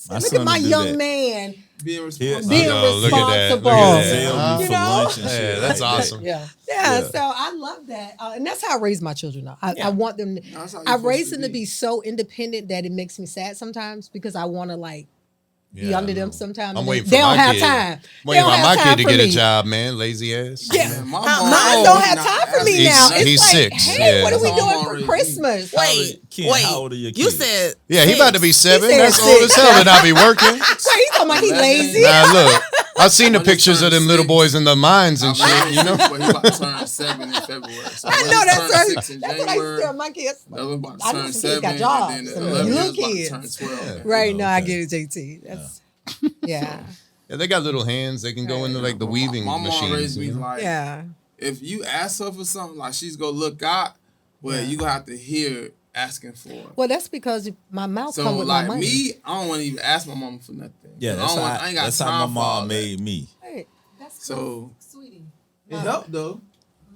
My at son my will do young that. man Being responsible. being know, look at that. responsible. Look at that. Sell me You for know? lunch and Yeah, shit that's like that. awesome. Yeah. Yeah, Yeah. so I love that. And that's how I raise my children now. I want them That's how you're I supposed raise to them to be. be so independent that it makes me sad sometimes because I want to be Yeah, under I them know. sometimes. I'm and waiting for they don't my have kid. time. They Waiting don't for have my time kid to for get a me. job, man. Lazy ass. Yeah. Man, my Mine Mine mom don't have not time for asking me now. It's he's like, 6, hey, yeah. what are we That's how doing I'm for already Christmas? Wait, Ken, wait. how old are your You kids? said Yeah, he about to be 7. said That's old as 6. hell, and I be working. Wait, he's talking about he 11. lazy? Now look, I've seen the When it's pictures of them turned little 6, boys in the mines and I'm shit. You know. But he about to turn 7 in February. So I when know he that's turn right. 6 in That's what I used to January, tell my kids. the other about to I know turn some 7, kids got jobs, and then some the 11 young years about to kids. turn 12. Right, no, I Okay. get it, JT. That's, yeah. Yeah, they got little hands. They can go into like the weaving My mom machines. raised me you know? like, Yeah. if you ask her for something, like she's gonna look out, but you gonna have to hear asking for it. Well, that's because my mouth So come with like my money. me, I don't want to even ask my mama for nothing. Yeah, I that's don't how, want, I ain't got that's time how my for all mom that. made me. Hey, that's So cool, sweetie. it helped though.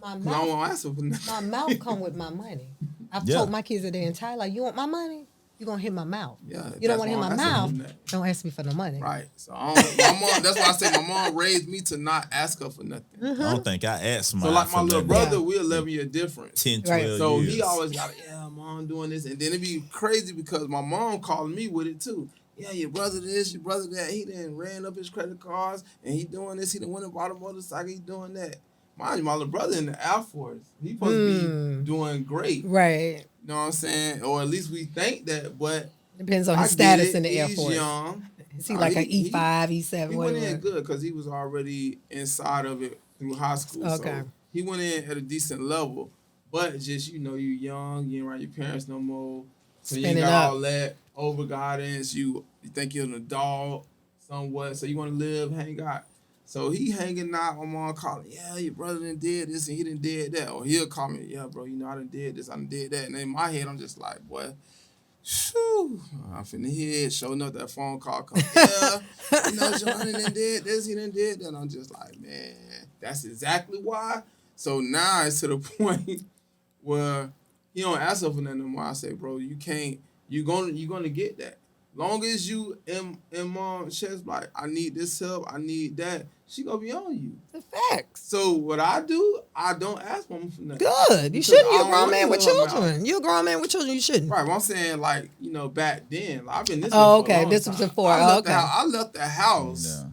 My 'Cause I don't mouth, want to ask her for nothing. my mouth come with my money. I've Yeah. told my kids that their entire life, you want my money? You're going to hit my mouth. Yeah, You don't that's want to hit why my I ask her mouth? for nothing. Don't ask me for no money. Right. So I don't, my mom. That's why I say my mom raised me to not ask her for nothing. I don't think I asked my So like my little for brother, nothing. we 11 year difference. 10, Right. 12 So years. he always got, mom doing this. And then it'd be crazy because my mom calling me with it too. Yeah, your brother this, your brother that. He done ran up his credit cards and he doing this. He done went and bought a motorcycle. He doing that. Mind you, my little brother in the Air Force. He supposed to be doing great. Right. You know what I'm saying? Or at least we think that, but Depends on I his get status it. in the Air He's Force. young. Is he like an E5, E7? He went in good because he was already inside of it through high school. Okay. So he went in at a decent level. But just, you young, you ain't around your parents no more. So you ain't Spinning got up. all that over guidance. You think you're an adult somewhat. So you want to live, hang out. So he hanging out. My mom calling, yeah, your brother done did this and he done did that. Or he'll call me, yeah, bro, I done did this, I done did that. And in my head, I'm just like, boy, shoo. I'm finna hear, showing up that phone call come, yeah, Johnny done did this, he done did that. And I'm just like, man, that's exactly why. So now it's to the point where he don't ask her for nothing no more. I say, bro, you can't, you're gonna get that. Long as you in mom chest like, I need this help, I need that, she gonna be on you. The facts. So what I do, I don't ask mama for nothing. Good. You Because shouldn't. I You're a don't grown want man to with let her children. You're a grown man with children. You shouldn't. Right, but I'm saying like, back then, like, I've been this Oh, way for a okay. long This was time. before. Okay. I left the house. Yeah.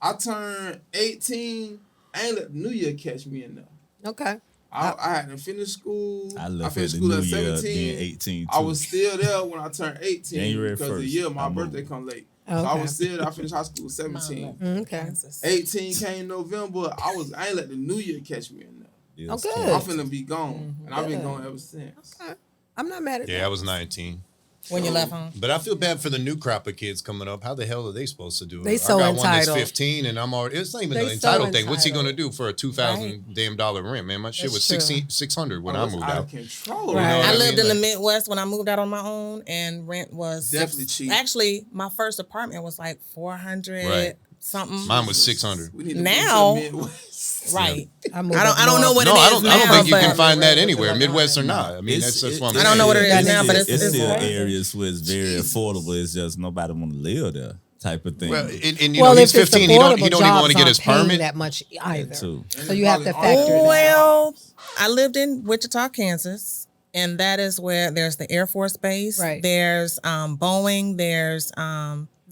I turned 18. I ain't let the New Year catch me in there. Okay. I hadn't finished school. I left finished at the school New at Year 17. being 18 I too. was still there when I turned 18 January because the 1st, year my I moved. birthday come late. Okay. So I was still there. I finished high school at 17. Okay. 18 came November. I ain't let the New Year catch me in there. It was Okay. cool. I'm finna be gone. And I've been Good. gone ever since. Okay. I'm not mad at Yeah, that. I was 19. When you left home. But I feel bad for the new crop of kids coming up. How the hell are they supposed to do it? They so I got one that's entitled. 15 and I'm already, it's not even They an so entitled thing. What's he entitled. going to do for a $2,000 damn dollar rent, man? My shit That's was true. 600 when Oh, I it's moved out out. of control. Right. You know what I I lived mean? in the Like, Midwest when I moved out on my own, and rent was Definitely cheap. Actually, my first apartment was like 400 Right. something. mine was 600. We need to Now- move to the Midwest. Right. I moved I up don't know north. what No, it is I don't now, think you but can find that Right. anywhere, Midwest or not. I mean, that's what I'm I don't know what it is it's now, still- but it's still crazy. areas where it's very affordable. It's just nobody want to live there, type of thing. Well, and you Well, know, he's if it's 15. He don't affordable, even jobs want to get his aren't paying permit. that much either. That too. So you have to probably factor that. Well, I lived in Wichita, Kansas, and that is where there's the Air Force Base. Right. There's Boeing. There's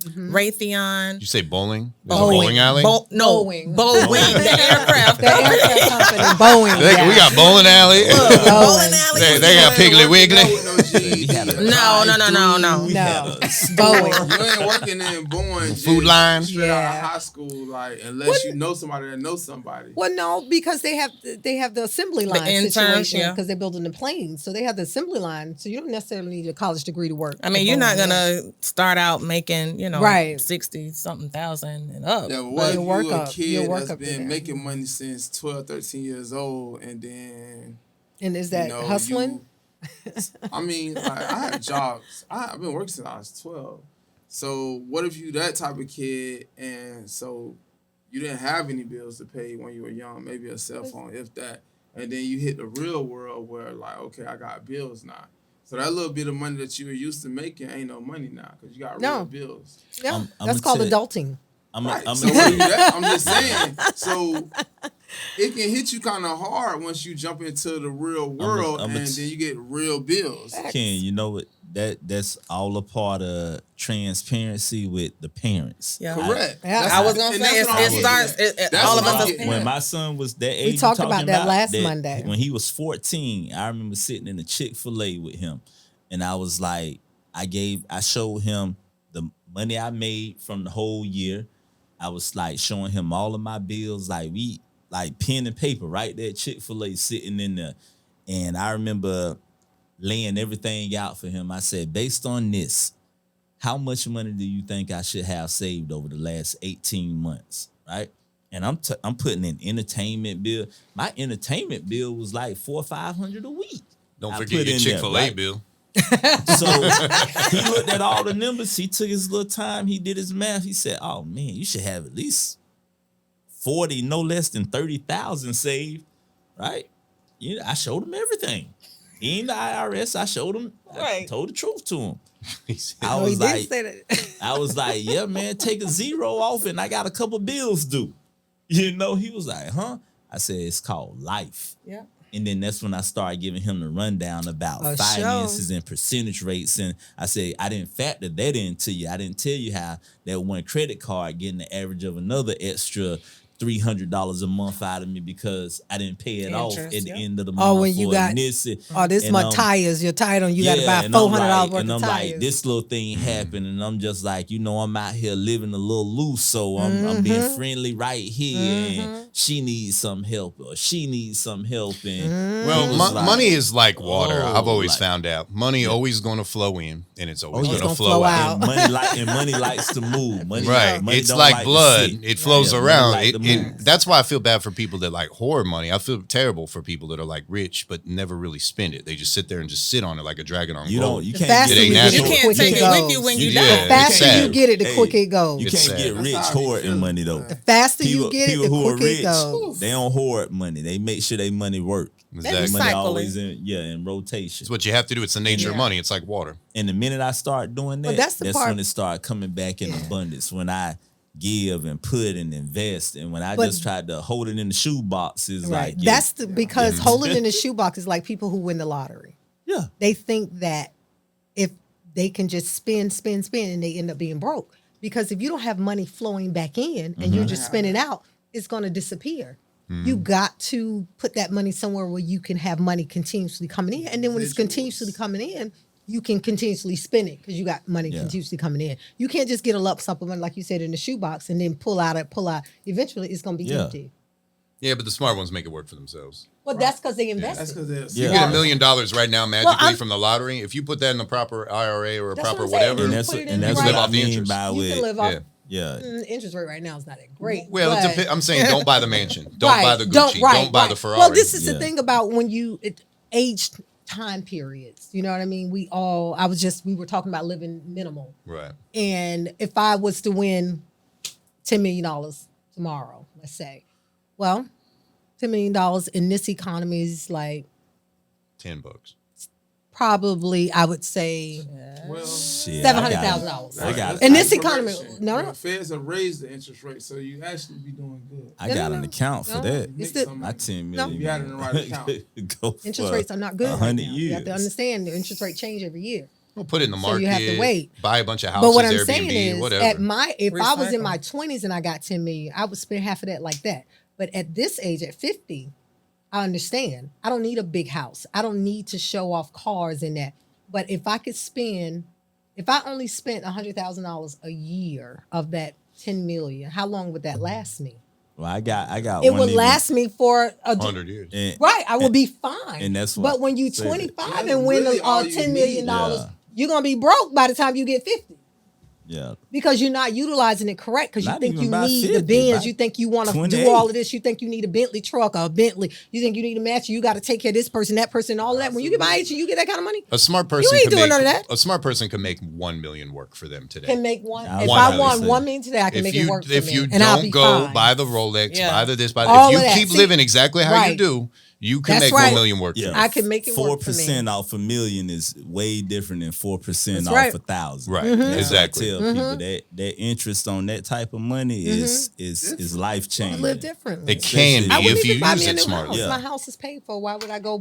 Raytheon. You say bowling? There's a Boeing. bowling alley? No, Boeing. Boeing, the aircraft. The aircraft company, Boeing. We got bowling alley. Bowling alley. They got Piggly Wiggly. We had a No. We No. had a Boeing. You ain't working in Boeing. Food line. Straight out Yeah. of high school, like, unless you know somebody that knows somebody. Well, no, because they have the assembly line interns, situation yeah. because they're building the planes, so they have the assembly line. So you don't necessarily need a college degree to work. I mean, at you're not Boeing. gonna start out making, Right. 60-something thousand and up. Yeah, but what if You'll work you a up- you'll kid work that's up to been that. making money since 12, 13 years old, and then And is that hustling? I mean, like, I had jobs. I've been working since I was 12. So what if you that type of kid, and so you didn't have any bills to pay when you were young, maybe a cell phone, if that, and then you hit the real world where, like, okay, I got bills now. So that little bit of money that you were used to making ain't no money now because you got real No. bills. Yeah, I'm that's called adulting. Right. I'm So gonna what you that, I'm just saying. So it can hit you kind of hard once you jump into the real world, I'm and then you get real bills. Ken, you know what? That's all a part of transparency with the parents. Yeah. Correct. Yeah. That's- I was gonna and say that's what I'm it getting starts. at. That's All what of I'm us. getting As, at. When my son was that age, We talked you're about talking that last Monday. When he was 14, I remember sitting in a Chick-fil-A with him, and I was like, I showed him the money I made from the whole year. I was like showing him all of my bills, like pen and paper right there at Chick-fil-A sitting in there. And I remember laying everything out for him. I said, based on this, how much money do you think I should have saved over the last 18 months, right? And I'm putting in entertainment bill. My entertainment bill was like $400 or $500 a week. Don't I forget put your in there, Chick-fil-A right? bill. So he looked at all the numbers. He took his little time. He did his math. He said, "Oh man, you should have at least 40, no less than 30,000 saved, right?" I showed him everything. He ain't the IRS. I showed him. I Right. told the truth to him. He said, I Oh, he was did like, say that. I was like, yeah, man, take a zero off, and I got a couple bills due. He was like, huh? I said, it's called life. yeah. And then that's when I started giving him the rundown about A finances and percentage rates. And I said, I didn't factor that into you. I didn't tell you how that one credit card getting the average of another extra $300 a month out of me because I didn't pay it off Interest, at the yeah. end of the month. when you got this this much tires, your tire on, you got to buy and $400 I'm worth of tires. like, this little thing happened, and I'm just like, I'm out here living a little loose, so I'm being friendly right here, and she needs some help, or she needs some help, and Well, money is like water. Oh, I've always like- found out. Money always going to flow in, and it's always yeah. going to It's gonna flow flow out. out. and money likes to move. Money, Right. money It's don't like to blood. sit. It flows Yeah, money around. like to move. That's why I feel bad for people that like hoard money. I feel terrible for people that are like rich but never really spend it. They just sit there and just sit on it like a dragon on You gold. don't. You The can't faster get you rich. get it, You the can't quicker take it it with goes. you when you Yeah. die. The it's faster sad. you get it, the Hey, quicker it goes. You It's can't sad. get That's rich how I be hoarding feeling, money though. man. The faster you get it, people the who are quicker it rich, goes. they don't hoard money. They make sure they money work. Exactly. Money Recycle always it. in rotation. It's what you have to do. It's the nature of Yeah. money. It's like water. And the minute I start doing that, Well, that's the part- when it started coming back in abundance. When I give and put and invest, and when I But- just tried to hold it in the shoebox, is Right. like That's because holding in the shoebox is like people who win the lottery. yeah. They think that if they can just spend, and they end up being broke. Because if you don't have money flowing back in and you're just spending out, it's going to disappear. You got to put that money somewhere where you can have money continuously coming in. And then when it's continuously coming in, you can continuously spend it because you got money continuously coming in. You can't just get a lump sum of money, like you said, in the shoebox and then pull out. Eventually, it's going to be Yeah. empty. Yeah, but the smart ones make it work for themselves. Well, that's because they That's invested. because You Yeah. get $1 million right now magically I'm- from the lottery. If you put that in the proper IRA or a That's proper what I'm saying. whatever, And that's Put it and in that's the what right- I Live off the mean interest. by You with can live off. yeah. yeah. Interest rate right now is not that great. Well, but- I'm saying don't buy the mansion. Don't buy the Gucci. Don't buy the Ferrari. Well, this is Yeah. the thing about when you age time periods. You know what I mean? We were talking about living minimal. right. And if I was to win $10 million tomorrow, let's say, well, $10 million in this economy is like $10. probably, I would say, Well, Shit, $700,000. I got In that's this economy, correction. no. The Feds have raised the interest rate, so you actually be doing good. I No, got no, an no. account for No. that. It's Make the- some My money. 10 No. million. You had it in the right account. Go Interest for rates are not good right 100 now. years. You have to understand the interest rate change every year. We'll put it in the So market. you have to wait. Buy a bunch of houses, But what I'm Airbnb, saying is, whatever. if I was in Recycle. my 20s and I got 10 million, I would spend half of that like that. But at this age, at 50, I understand. I don't need a big house. I don't need to show off cars and that. But if I only spent $100,000 a year of that 10 million, how long would that last me? Well, I got. It one would even- last me for 100 years. and- right. I will be fine. and that's what But when you I said. 25 Yeah, and win really all you $10 million, need. Yeah. you're gonna be broke by the time you get 50. Yeah. Because you're not utilizing it correct. Because you Not think even you by need 50, the Benz. by You think you want to 28. do all of this. You think you need a Bentley truck or a Bentley. You think you need a match. You got to take care of this person, that person, all of that. When you get my age and you get that kind of money, A smart person ain't can doing make none of that. a smart person can make 1 million work for them today. can make one. I If was I gonna won say. 1 million today, I can make it work for if me. you and I'll be don't go fine. buy the Rolex, Yeah. buy the this, buy All if of you that. keep See, living exactly how you right. do, you can That's make right. 1 million work. Yeah. for you. I can make it work for me. 4% off a million is way different than 4% That's off right. 1,000. Right. Mm-hmm. That's what I Exactly. tell people that interest on that type of money is life I changing. live differently. It can I be I wouldn't if you even buy use me a it new smartly. house. Yeah. My house is paid for. Why would I go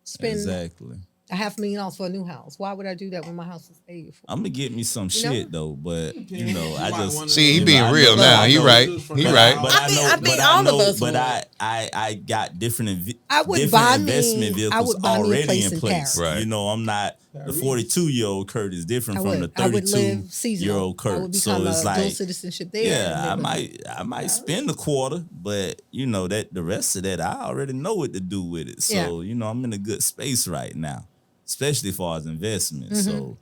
spend Exactly. $500,000 for a new house? Why would I do that when my house is paid for? I'm gonna get me some know? shit though, but you know, I might just wanna- See, he you being know, I real know- now. I He know- right. He But right. But I think all of us but would. I got different I would different buy me- investment I vehicles would buy me a already place in in place. Paris. Right. You know, I'm not the 42-year-old Kurt is different I from would. the I would live 32-year-old seasonal. I would Kurt. So become it's a dual like, citizenship there. yeah, and I live might spend a quarter, but you know that the rest of that I already know what to do with it. So Yeah. you know I'm in a good space right now, especially as far as investment. Mm-hmm. So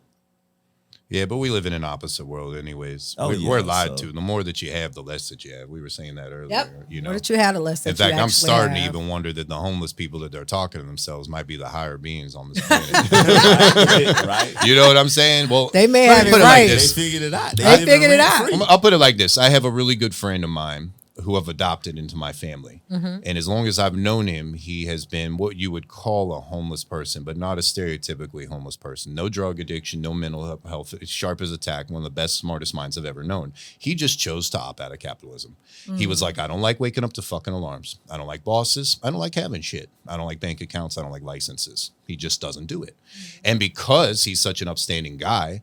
Yeah, but we live in an opposite world, anyways. Oh, We're yeah, lied so- to. The more that you have, the less that you have. We were saying that earlier. Yep. You know. What did you have to less that In fact, you I'm actually starting to have? even wonder that the homeless people that they're talking to themselves might be the higher beings on this planet. right, You know what I'm saying? Well, They may let have me it put right. like they this. figured it out. They living figured it out. rent-free. I'll put it like this. I have a really good friend of mine who I've adopted into my family. Mm-hmm. And as long as I've known him, he has been what you would call a homeless person, but not a stereotypically homeless person. No drug addiction, no mental health, sharp as a tack, one of the best, smartest minds I've ever known. He just chose to opt out of capitalism. He was like, I don't like waking up to fucking alarms. I don't like bosses. I don't like having shit. I don't like bank accounts. I don't like licenses. He just doesn't do it. And because he's such an upstanding guy,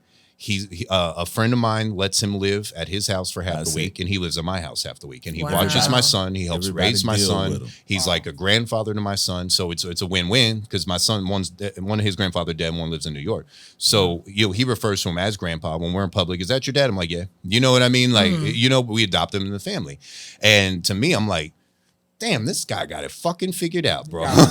A friend of mine lets him live at his house for half I the see. week, and he lives at my house half the week. And he Wow. watches my son. He helps Everybody raise my deal son. with him. He's like a grandfather to my son. So it's a win-win because my son, one of his grandfather dead, one lives in New York. So he refers to him as grandpa when we're in public. Is that your dad? I'm like, yeah. You know what I mean? Like, we adopt him in the family. And to me, I'm like, damn, this guy got it fucking figured out, bro. He's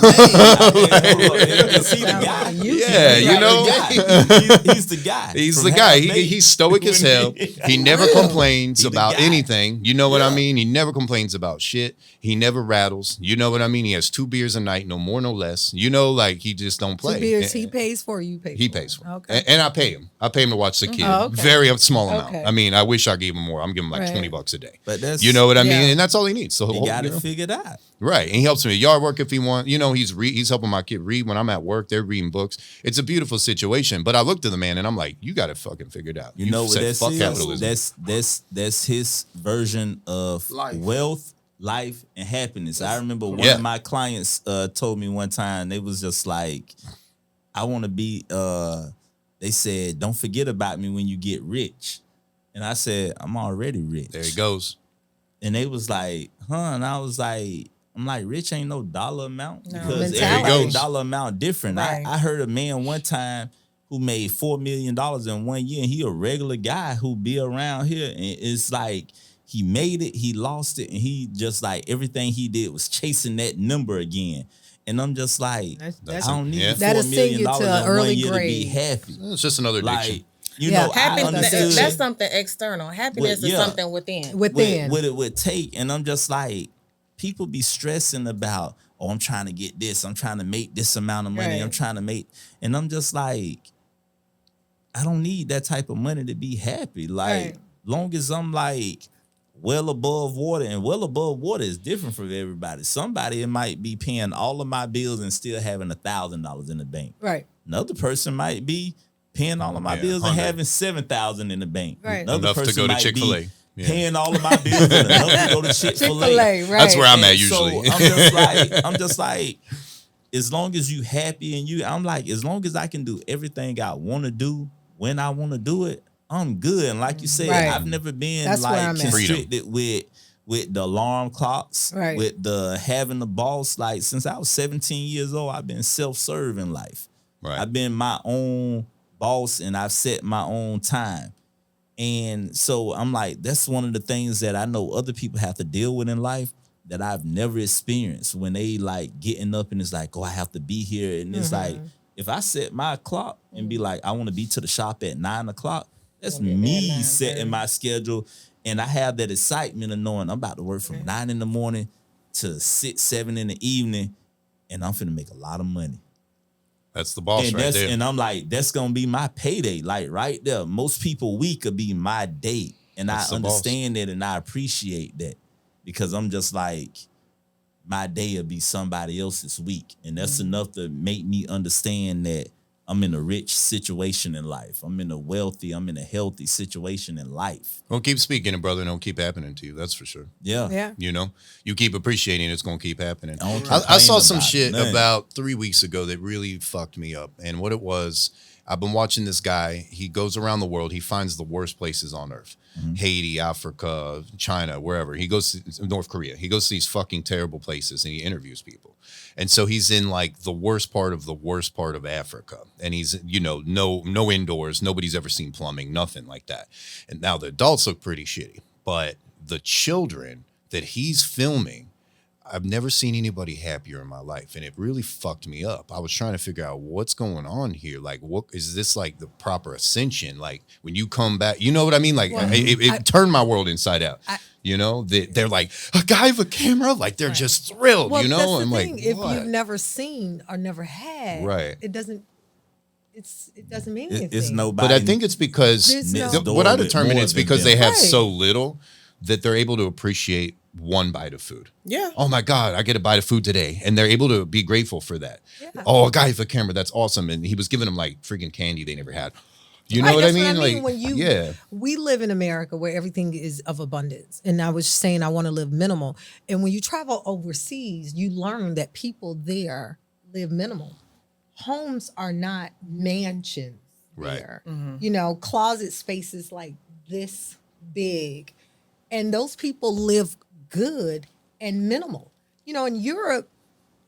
the guy. Yeah, He's the guy. He's the guy. He's stoic as hell. He never complains about anything. You know what I mean? He never complains about shit. He never rattles. You know what I mean? He has 2 beers a night, no more, no less. You know, like he just don't play. 2 beers he pays for, you pay for. He pays for it. Okay. And I pay him. I pay him to watch the kid. Oh, okay. Very small amount. Okay. I mean, I wish I gave him more. I'm giving him like Right. $20 a day. But that's, You know what I mean? Yeah. And that's all he needs. So he got you it know? figured out. Right. And he helps me with yard work if he wants. You know, he's helping my kid read when I'm at work. They're reading books. It's a beautiful situation. But I looked at the man and I'm like, you got it fucking figured out. You know what said, that's fuck capitalism. That's his version of Life. wealth, life, and happiness. I remember one Yeah. of my clients told me one time, they was just like, I want to be they said, don't forget about me when you get rich. And I said, I'm already rich. There he goes. And they was like, and I was like, I'm like, rich ain't no dollar amount No. because Mentality. everybody's dollar amount different. Right. I heard a man one time who made $4 million in 1 year, and he a regular guy who be around here, and it's like he made it, he lost it, and he just like everything he did was chasing that number again. And I'm just like, That's- I don't need Yeah. That'll $4 send million you to an in early 1 year to be grade. happy. It's just another addiction. Like, you Yeah. know, I Happiness, understood that's something external. Happiness is yeah. something within. Within. what it would take. And I'm just like, people be stressing about, oh, I'm trying to get this. I'm trying to make this amount of money. Right. I'm trying to make, and I'm just like, I don't need that type of money to be happy. Like, Right. long as I'm like well above water, and well above water is different for everybody. Somebody it might be paying all of my bills and still having $1,000 in the bank. Right. Another person might be paying all of my Yeah, bills 100. and having $7,000 in the bank. Right. Another Enough to person go to might be Chick-fil-A. Yeah. paying all of my bills and enough to go to Chick-fil-A. Chick-fil-A, right. That's where I'm at And usually. So I'm just like, as long as you happy and I'm like, as long as I can do everything I want to do when I want to do it, I'm good. And like you said, Right. I've never been That's where like I'm at. constricted with the alarm clocks, Right. with the having the boss. Like since I was 17 years old, I've been self-serving life. Right. I've been my own boss and I've set my own time. And so I'm like, that's one of the things that I know other people have to deal with in life that I've never experienced when they like getting up and it's like, oh, I have to be here. And it's like, if I set my clock and be like, I want to be to the shop at 9 o'clock, that's Gonna be there me at 9:30. setting my schedule. And I have that excitement of knowing I'm about to work from 9 in the morning to 6, 7 in the evening. And I'm finna make a lot of money. That's the boss And right there. and I'm like, that's gonna be my payday. Like right there. Most people week could be my day. And That's I the boss. understand that and I appreciate that. Because I'm just like, my day will be somebody else's week. And that's enough to make me understand that I'm in a rich situation in life. I'm in a healthy situation in life. Don't keep speaking it, brother. Don't keep happening to you. That's for sure. Yeah. Yeah. You know, you keep appreciating it, it's going to keep happening. I don't I complain saw some about shit nothing. about 3 weeks ago that really fucked me up. And what it was, I've been watching this guy. He goes around the world. He finds the worst places on earth. Haiti, Africa, China, wherever. He goes to North Korea. He goes to these fucking terrible places and he interviews people. And so he's in like the worst part of Africa. And he's, you know, no indoors. Nobody's ever seen plumbing, nothing like that. And now the adults look pretty shitty. But the children that he's filming, I've never seen anybody happier in my life, and it really fucked me up. I was trying to figure out what's going on here. Like, what is this like the proper ascension? Like when you come back, you know what I mean? Like Well, it turned my world inside out. You know, they're like a guy with a camera, like they're just thrilled. Well, you know, that's the I'm thing. like, If what? you've never seen or never had, Right. it doesn't mean anything. It's nobody. But I think it's because There's no- what I with determine more is than because them. they have Right. so little that they're able to appreciate one bite of food. Yeah. Oh my God, I get a bite of food today. And they're able to be grateful for that. Yeah. Oh, a guy with a camera, that's awesome. And he was giving them like freaking candy they never had. You know Right, what I that's mean? Like, when we live in America where everything is of abundance. And I was saying I want to live minimal. And when you travel overseas, you learn that people there live minimal. Homes are not mansions. Right. there. You know, closet spaces like this big. And those people live good and minimal. You know, in Europe,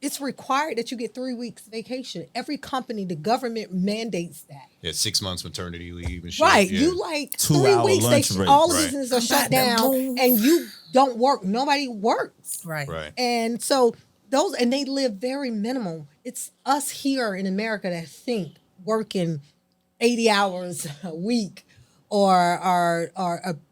it's required that you get 3 weeks vacation. Every company, the government mandates that. Yeah, 6 months maternity leave and shit. Right. Yeah. You like 2 3 hour weeks, lunch break. all the Right. businesses are I'm shut about to down move. and you don't work. Nobody works. Right. Right. And so and they live very minimal. It's us here in America that think working 80 hours a week or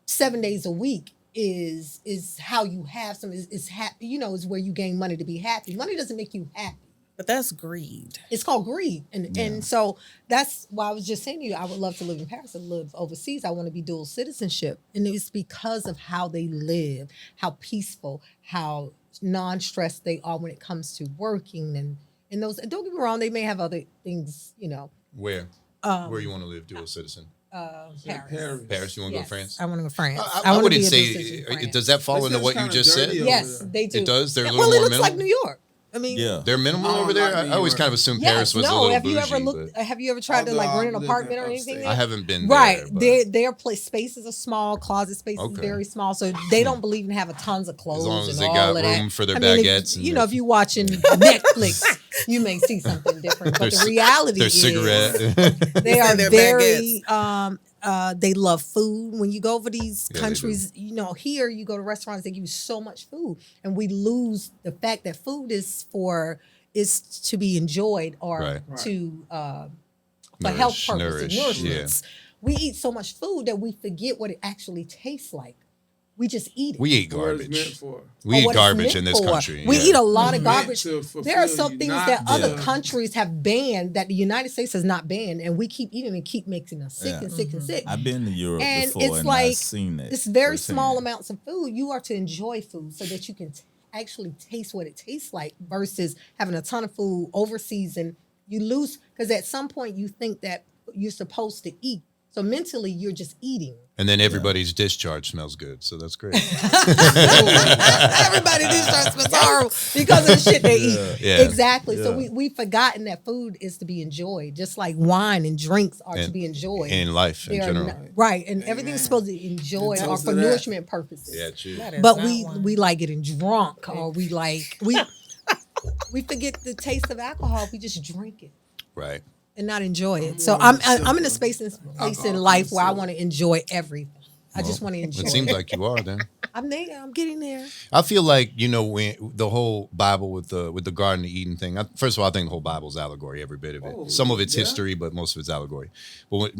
7 days a week is how you have some is where you gain money to be happy. Money doesn't make you happy. But that's greed. It's called greed. And so that's why I was just saying to you, I would love to live in Paris and live overseas. I want to be dual citizenship. And it's because of how they live, how peaceful, how non-stressed they are when it comes to working and those. And don't get me wrong, they may have other things, Where you want to live, dual citizen? Paris. Paris. You want to go Yes, to France? I want to go to France. I wanna wouldn't be a dual say. citizen in France. Does that fall It into seems what you kinda just said? dirty over Yes, there. they do. It does? They're a little well, more it looks like minimal? New York. I mean, Yeah. They're minimal I don't over there. like I New always York. kind of assumed yes, Paris was a no. little Have you bougie. ever looked? Have you ever tried to Although like rent an I've lived apartment in or anything? upstate. There? I haven't been Right. there. But Their place spaces are small, closet spaces Okay. very small. So they don't believe in having tons of clothes. as long as and they all got of that. room for their I mean, baguettes. if you're watching Netflix, you may see something different. But the reality their is cigarette. they are their very they love food. When you go over these Yeah, they countries, here you go to restaurants, they give you so much food. And we lose the fact that food is to be enjoyed or Right. to for health purposes, nourish, nourishments. We eat so much food that we forget what it actually tastes like. We just eat it. We eat What it's meant garbage. for. We or eat what it's garbage meant in this for. country. We yeah. eat a lot of It's meant garbage. to fulfill There are some you, things not that other to- countries have banned that the United States has not banned, and we keep eating and keep making us sick Yeah. and sick and sick. I've been to Europe And before it's and like I've seen that. it's very firsthand. small amounts of food. You are to enjoy food so that you can actually taste what it tastes like versus having a ton of food overseas and you lose because at some point you think that you're supposed to eat. So mentally you're just eating. And then everybody's discharge smells good, so that's great. Everybody these smells horrible because of the shit they eat. Yeah. Exactly. So Yeah. we've forgotten that food is to be enjoyed, just like wine and drinks are to be enjoyed. in life in They are general. not- right, and Amen. everything's supposed to be enjoyed And or toast for to that. nourishment purposes. Yeah, true. That is But not we one. we like getting drunk or we forget the taste of alcohol. We just drink it Right. and not enjoy it. So I'm in a place in life where I want to enjoy everything. I just want to enjoy It seems like you are then. I'm there. I'm getting there. I feel like when the whole Bible with the Garden of Eden thing. First of all, I think the whole Bible's allegory, every bit of it. Oh, Some of it's yeah? history, but most of it's allegory. But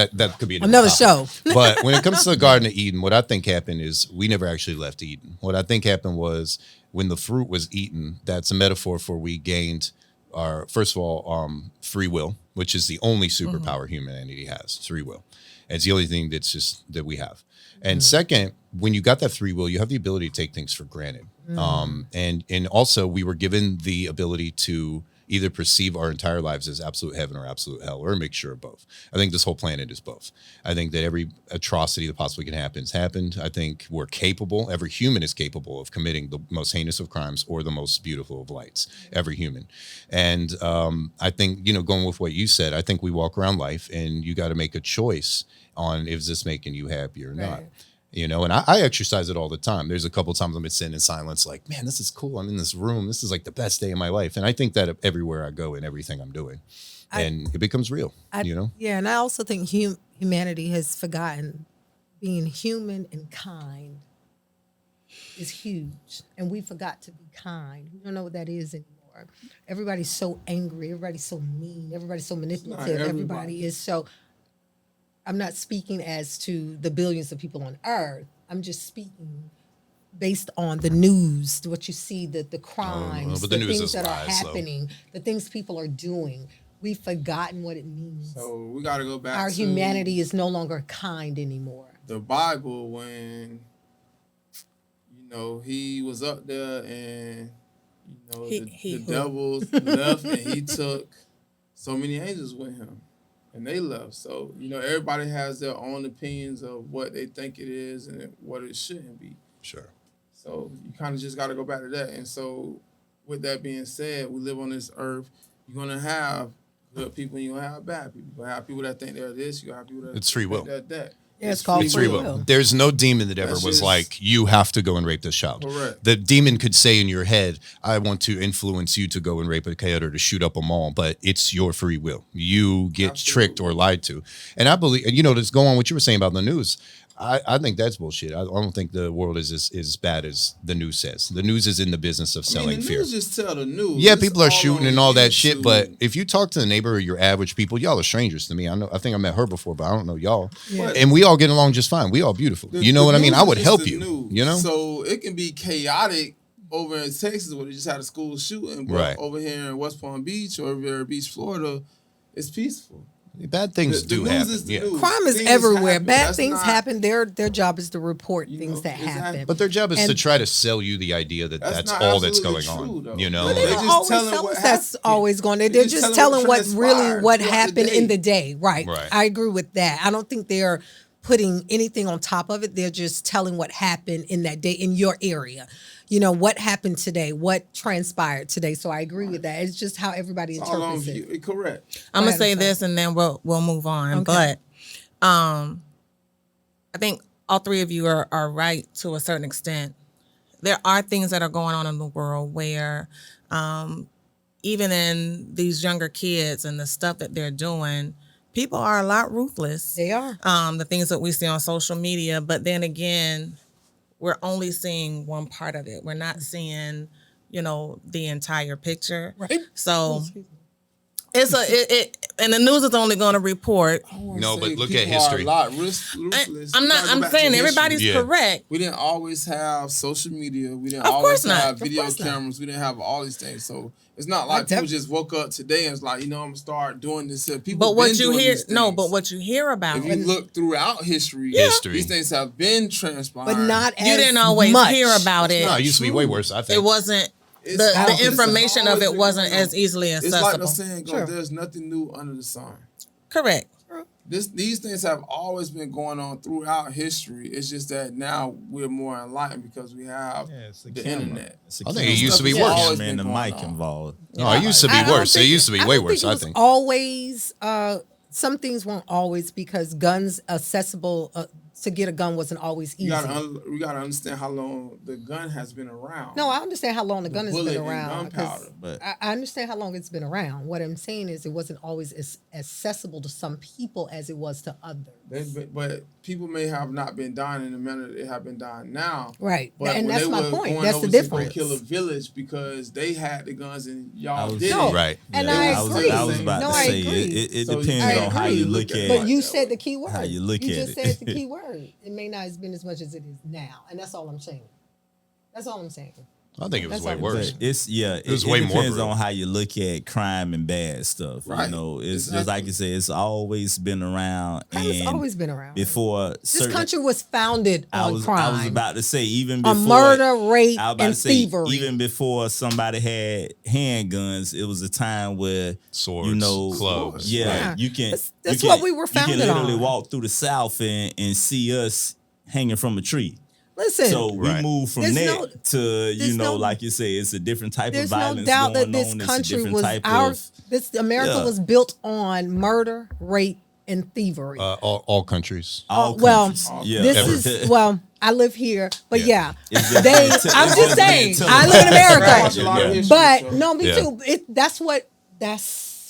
that could be Another topic. show. But when it comes to the Garden of Eden, what I think happened is we never actually left Eden. What I think happened was when the fruit was eaten. That's a metaphor for we gained our first of all free will, which is the only superpower humanity has. Free will. It's the only thing that we have. And second, when you got that free will, you have the ability to take things for granted. And also we were given the ability to either perceive our entire lives as absolute heaven or absolute hell, or a mixture of both. I think this whole planet is both. I think that every atrocity that possibly can happen has happened. I think we're capable, every human is capable of committing the most heinous of crimes or the most beautiful of lights, every human. And I think, going with what you said, I think we walk around life and you got to make a choice on is this making you happy or not. And I exercise it all the time. There's a couple of times I'm sitting in silence like, man, this is cool. I'm in this room. This is like the best day of my life. And I think that everywhere I go in everything I'm doing. And it becomes real, Yeah, and I also think humanity has forgotten being human and kind is huge. And we forgot to be kind. We don't know what that is anymore. Everybody's so angry. Everybody's so mean. Everybody's so manipulative. Everybody is so... I'm not speaking as to the billions of people on earth. I'm just speaking based on the news, what you see, the crimes, but the the news things is that are lies, though. happening, the things people are doing. We've forgotten what it means. So we got to go back Our to humanity is no longer kind anymore. the Bible when, he was up there and, the devil left and he took so many angels with him. And they left. So, everybody has their own opinions of what they think it is and what it shouldn't be. Sure. So you kind of just got to go back to that. And so with that being said, we live on this earth. You're going to have good people and you gonna have bad people. You gonna have people that think they're this. You gonna have people that It's free will. think they're that. Yeah, it's called It's free will. There's no demon that ever That's was just- like, you have to go and rape this child. Correct. The demon could say in your head, I want to influence you to go and rape a kid or to shoot up a mall, but it's your free will. You get tricked or lied to. And I believe, and to go on what you were saying about the news, I think that's bullshit. I don't think the world is as bad as the news says. The news is in the business of selling the fear. news just tell the news. Yeah, It's people are all shooting on and all that shit, YouTube. but if you talk to the neighbor or your average people, y'all are strangers to me. I think I met her before, but I don't know y'all. Yeah. And we all get along just fine. We all beautiful. The- You know the what I mean? news I would is help just you. the news. You know? So it can be chaotic over in Texas where they just had a school shooting, but Right. over here in West Palm Beach or Riviera Beach, Florida, it's peaceful. Bad things The do news happen. is the Yeah. news. Crime is Things everywhere. happen. Bad That's things not- happen. Their job is to report You things know, that exactly. happen. But their job is to And- try to sell you the idea that that's not all that's going absolutely on. true, though. You know? But they They're don't just always telling tell what us that's happened. always going there. They're They're just just telling telling what what really transpired what throughout the happened in day. the day. Right. Right. I agree with that. I don't think they're putting anything on top of it. They're just telling what happened in that day in your area. What happened today, what transpired today. So I agree with that. It's just how everybody It's all on interprets view. it. Correct. I'm Go gonna say ahead, I'm this and then we'll move on. Okay. But I think all three of you are right to a certain extent. There are things that are going on in the world where even in these younger kids and the stuff that they're doing, people are a lot ruthless. They are. The things that we see on social media, but then again, we're only seeing one part of it. We're not seeing, the entire picture. Right. So it's and the news is only going to report. No, but look People at history. Are a lot ruthless. I'm You not. gotta go I'm back to saying history. everybody's Yeah. correct. We didn't always have social media. We didn't Of always course not. have Of video course not. cameras. We didn't have all these things. So it's not like people just woke up today and it's like, I'm gonna start doing this. People But what been you doing hear, these no, things. but what you hear about, if you look throughout history, History. these things have been transpired. But not as you didn't always much. hear about it. No, it used to be way worse, I think. It wasn't. It's The always- information of it's it always wasn't been as easily It's accessible. like the saying goes, Sure. there's nothing new under the sun. Correct. These things have always been going on throughout history. It's just that now we're more enlightened because we have the internet. I think it used to be Stuff has worse. always And the been going mic on. involved. No, it used to be I don't worse. It think- used to be I way don't worse, it I was think. Always, some things weren't always because guns accessible to get a gun wasn't always easy. We gotta understand how long the gun has been around. No, I understand how long the gun has bullet been and around. 'Cause gunpowder. But I understand how long it's been around. What I'm saying is it wasn't always as accessible to some people as it was to others. But people may have not been dying in the manner they have been dying now. Right. But And when that's they my were point. going That's the overseas to go difference. kill a village because they had the guns and I y'all was- didn't. No. Right. And yeah, I agree. I was about No, to I say agree. it So depends I on how agree. you look at But But it. you said the key word. How you look you at just it. said the key word. It may not have been as much as it is now. And that's all I'm saying. That's all I'm saying. I think it was That's way all. worse. But it was way more depends brutal. on how you look at crime and bad stuff. Right. It's just Exactly. like you said, it's always been around. Crime has and always been around. before This certain, country was founded on crime. I was about to say even before on murder, rape, I was about and to say thievery. even before somebody had handguns, it was a time where Swords, clubs. yeah, Yeah. you can. That's you what can- we were founded You can literally on. walk through the South and see us hanging from a tree. Listen, So we Right. moved from There's that no- to there's no- like you say, it's a different type of there's no violence doubt going that this on. It's a country different was type our. of This America Yeah. was built on murder, rape, and thievery. All countries. all well, countries. yeah. this Ever. is well. I live here, but yeah, It's just they. been I'm it's just been saying. televised. I live in I watch a America, lot of Yeah. history, but so- no, me Yeah. too. That's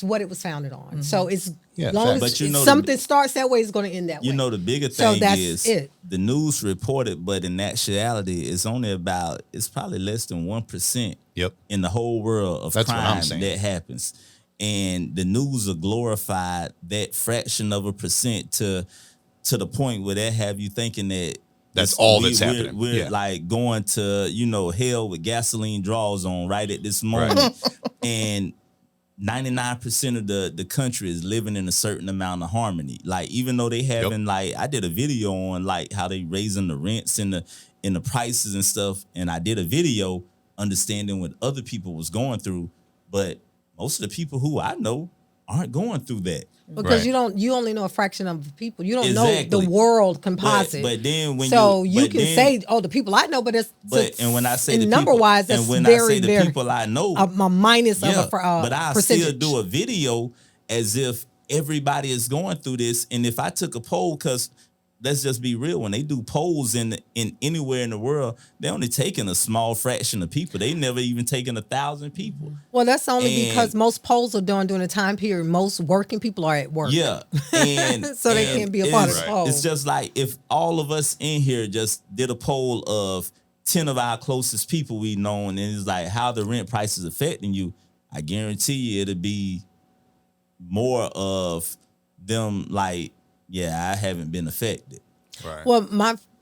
what it was founded on. So it's Yeah, long facts. as But you know something starts that way, it's going to end that way. You know, the bigger So thing that's is it. the news reported, but in actuality, it's probably less than 1% Yep. in the whole world of That's what I'm crime saying. that happens. And the news will glorify that fraction of a percent to the point where they have you thinking that That's all that's we're- happening. We're Yeah. like going to, hell with gasoline draws on right at this moment. And 99% of the country is living in a certain amount of harmony. Like, even though they having I did a video on like how they raising the rents and the prices and stuff. And I did a video understanding what other people was going through. But most of the people who I know aren't going through that. because Right. you only know a fraction of the people. You don't Exactly. know the world composite. But then when so you you but can then- say, oh, the people I know, but it's and when I say in the number people, wise, that's and when very I say the very people I know, a minus yeah, of a but I percentage. still do a video as if everybody is going through this. And if I took a poll, because let's just be real, when they do polls in anywhere in the world, they're only taking a small fraction of people. They never even taken 1,000 people. Well, that's only And- because most polls are done during a time period. Most working people are at work. Yeah. And So they can't be a part of the it's- poll. It's just like if all of us in here just did a poll of 10 of our closest people we know, and it's like how the rent prices affecting you, I guarantee you it'll be more of them like, yeah, I haven't been affected. Right. Well,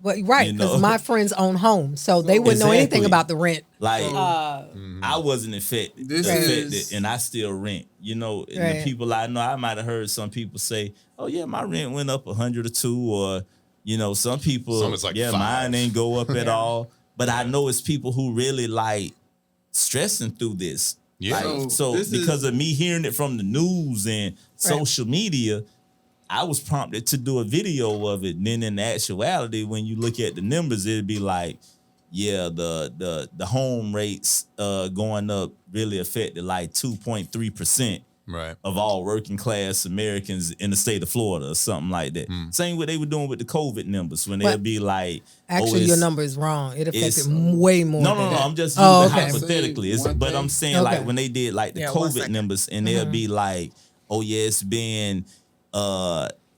right, You because know? my friends own homes, so they wouldn't know anything Exactly. about the rent. Like Mm-hmm. I wasn't affected, This affected is- and I still rent. You know, and Right. the people I know, I might have heard some people say, "Oh yeah, my rent went up 100 or 2," or you know, some people, Some it's like yeah, 5. mine ain't go up at Yeah. all. But I know it's people who really like stressing through this. Yeah. Like, So so this because is- of me hearing it from the news and social media, I was prompted to do a video of it. And then in actuality, when you look at the numbers, it'd be like, yeah, the home rates going up really affected like 2.3% Right. of all working class Americans in the state of Florida or something like that. Same what they were doing with the COVID numbers when they'd But be like, Actually, your it's- number is wrong. It it's- affected way more. no, than no, no. that. I'm just using Oh, it okay. hypothetically. Say one But thing. I'm saying Okay. like when they did like the Yeah, 1 COVID second. numbers and they'll be like, oh yeah, it's been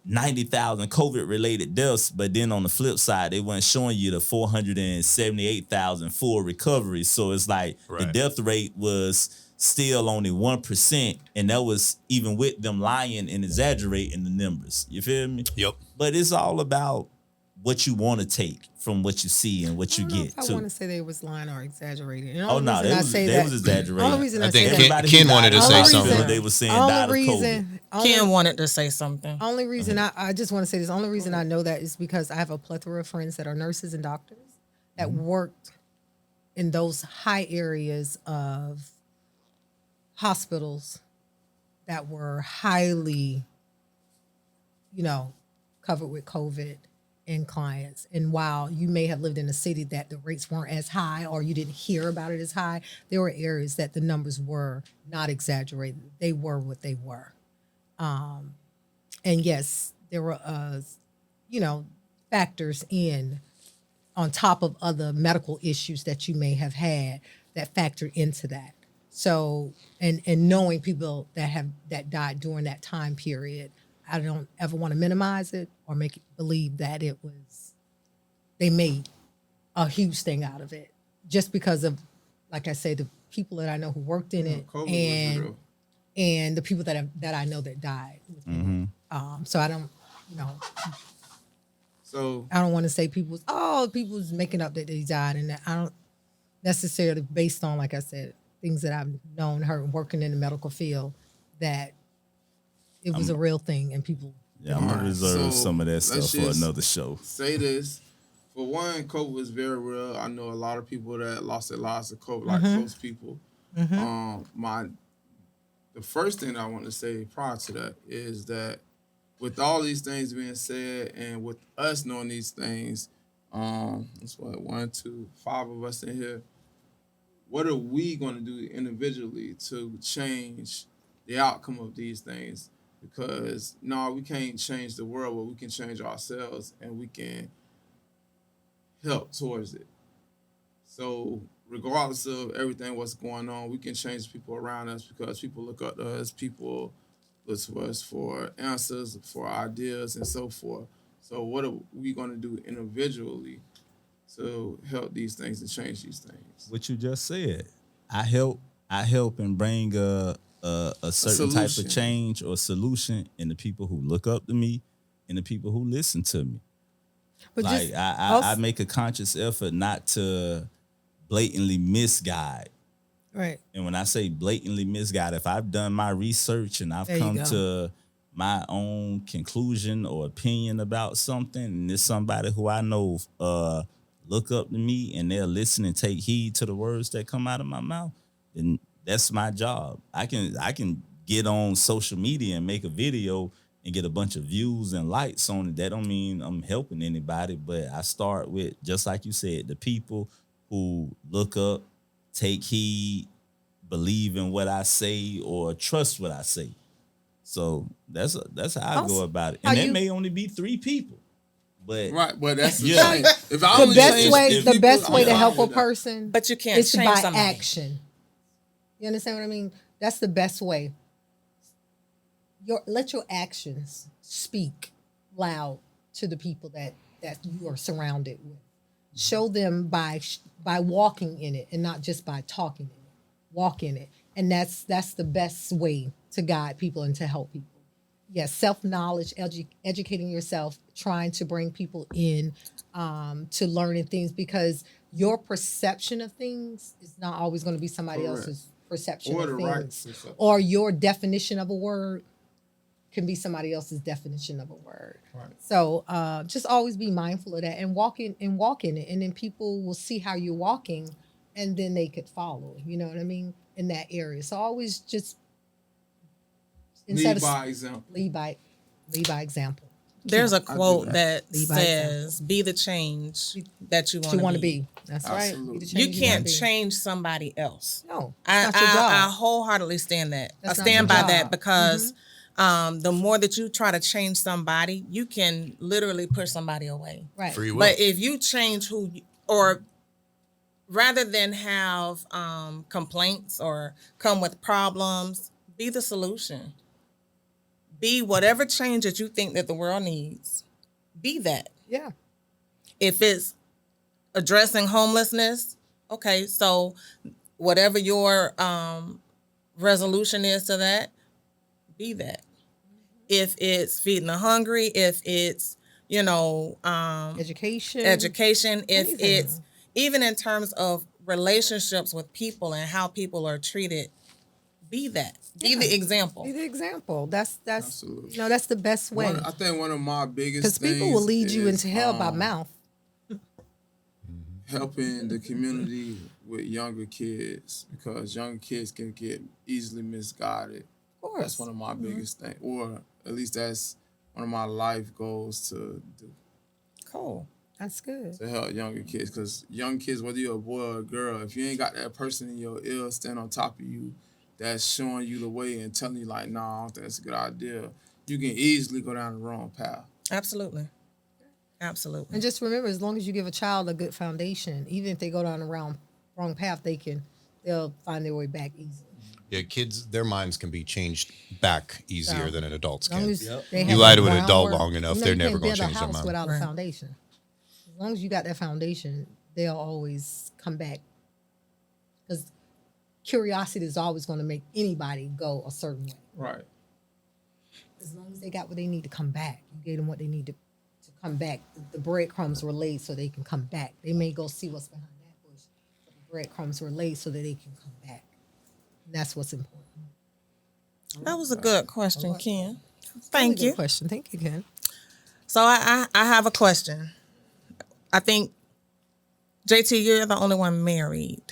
90,000 COVID related deaths, but then on the flip side, they weren't showing you the 478,000 full recovery. So it's like the Right. death rate was still only 1%, and that was even with them lying and exaggerating the numbers. You feel me? Yep. But it's all about what you want to take from what you see and what you I don't know get if I too. want to say they was lying or exaggerating. And the Oh only no, reason they I was, say they that, was exaggerating. only reason I think say Ken- that, Ken wanted to only say reason- something. They were saying died of COVID. Ken wanted to say something. Only reason I just want to say this. Only reason I know that is because I have a plethora of friends that are nurses and doctors that worked in those high areas of hospitals that were highly, covered with COVID and clients. And while you may have lived in a city that the rates weren't as high or you didn't hear about it as high, there were areas that the numbers were not exaggerated. They were what they were. And yes, there were, factors on top of other medical issues that you may have had that factored into that. So, and knowing people that died during that time period, I don't ever want to minimize it or make it believe that they made a huge thing out of it just because of, like I say, the people that I know who worked in it COVID was real. and the people that I know that died. So I don't, So I don't want to say people's making up that they died, and I don't necessarily based on, like I said, things that I've known, heard, working in the medical field, that it was a real thing, and people. Yeah, I'm gonna Alright, reserve so some of that stuff let's for just- another show. say this. For one, COVID was very real. I know a lot of people that lost their lives to COVID, like close people. The first thing I want to say prior to that is that with all these things being said and with us knowing these things, that's what 1, 2, 5 of us in here. What are we going to do individually to change the outcome of these things? Because no, we can't change the world, but we can change ourselves and we can help towards it. So regardless of everything what's going on, we can change people around us because people look up to us, people look to us for answers, for ideas, and so forth. So what are we going to do individually to help these things and change these things? What you just said, I help and bring a certain type solution. of change or solution in the people who look up to me and the people who listen to me. But Like just I make a conscious effort not to blatantly misguide. right. And when I say blatantly misguide, if I've done my research and I've There you come go. to my own conclusion or opinion about something, and it's somebody who I know look up to me and they'll listen and take heed to the words that come out of my mouth, then that's my job. I can get on social media and make a video and get a bunch of views and likes on it. That don't mean I'm helping anybody, but I start with, just like you said, the people who look up, take heed, believe in what I say, or trust what I say. So that's how I go about it. How And it you- may only be 3 people. But Right, but that's the Yeah. thing. If I The only best change way, if the people- best way I'm to fine help a with that. person But you can't is change by somebody. action. You understand what I mean? That's the best way. Let your actions speak loud to the people that you are surrounded with. Show them by walking in it and not just by talking in it. Walk in it, and that's the best way to guide people and to help people. Yes, self-knowledge, educating yourself, trying to bring people in to learning things, because your perception of things is not always going to be somebody Correct. else's perception Or of the things. right perception. Or your definition of a word can be somebody else's definition of a word. Right. So just always be mindful of that and walk in it. And then people will see how you're walking, and then they could follow, you know what I mean, in that area. So always just Lead by example. lead by example. There's a do quote that. that Lead by says, "Be the change that you What you want want to to be." be. That's Absolutely. right. Be the You change can't wanna be. change somebody else. No, I, it's not your job. I wholeheartedly stand that. That's I not stand your by job. that because the more that you try to change somebody, you can literally push somebody away. Right. Free will. But if you change or rather than have complaints or come with problems, be the solution. Be whatever change that you think that the world needs. Be that. Yeah. If it's addressing homelessness, okay, so whatever your resolution is to that, be that. If it's feeding the hungry, if it's, Education. education, if Anything. it's even in terms of relationships with people and how people are treated, be that. Be the example. Be the example. That's Absolutely. that's the best way. I think one of my biggest Because things people will lead you is, into hell by mouth. helping the community with younger kids, because younger kids can get easily misguided. Of course. That's one of my biggest things, or at least that's one of my life goals to do, Cool. That's good. to help younger kids. Because young kids, whether you're a boy or a girl, if you ain't got that person in your ear stand on top of you that's showing you the way and telling you like, nah, I don't think that's a good idea, you can easily go down the wrong path. Absolutely. Absolutely. And just remember, as long as you give a child a good foundation, even if they go down the wrong path, they'll find their way back easily. Yeah, kids, their minds can be changed back easier So, than an adult's As long can. as they You have lie a to an adult groundwork, long enough, you they're you never can't gonna build a change their house mind. without Right. a foundation. As long as you got that foundation, they'll always come back. Because curiosity is always going to make anybody go a certain way. Right. As long as they got what they need to come back, you gave them what they need to come back. The breadcrumbs were laid so they can come back. They may go see what's behind that bush, but the breadcrumbs were laid so that they can come back. And that's what's important. That was a good question, Ken. Really Thank good you. question. Thank you, Ken. So I have a question. I think, JT, you're the only one married.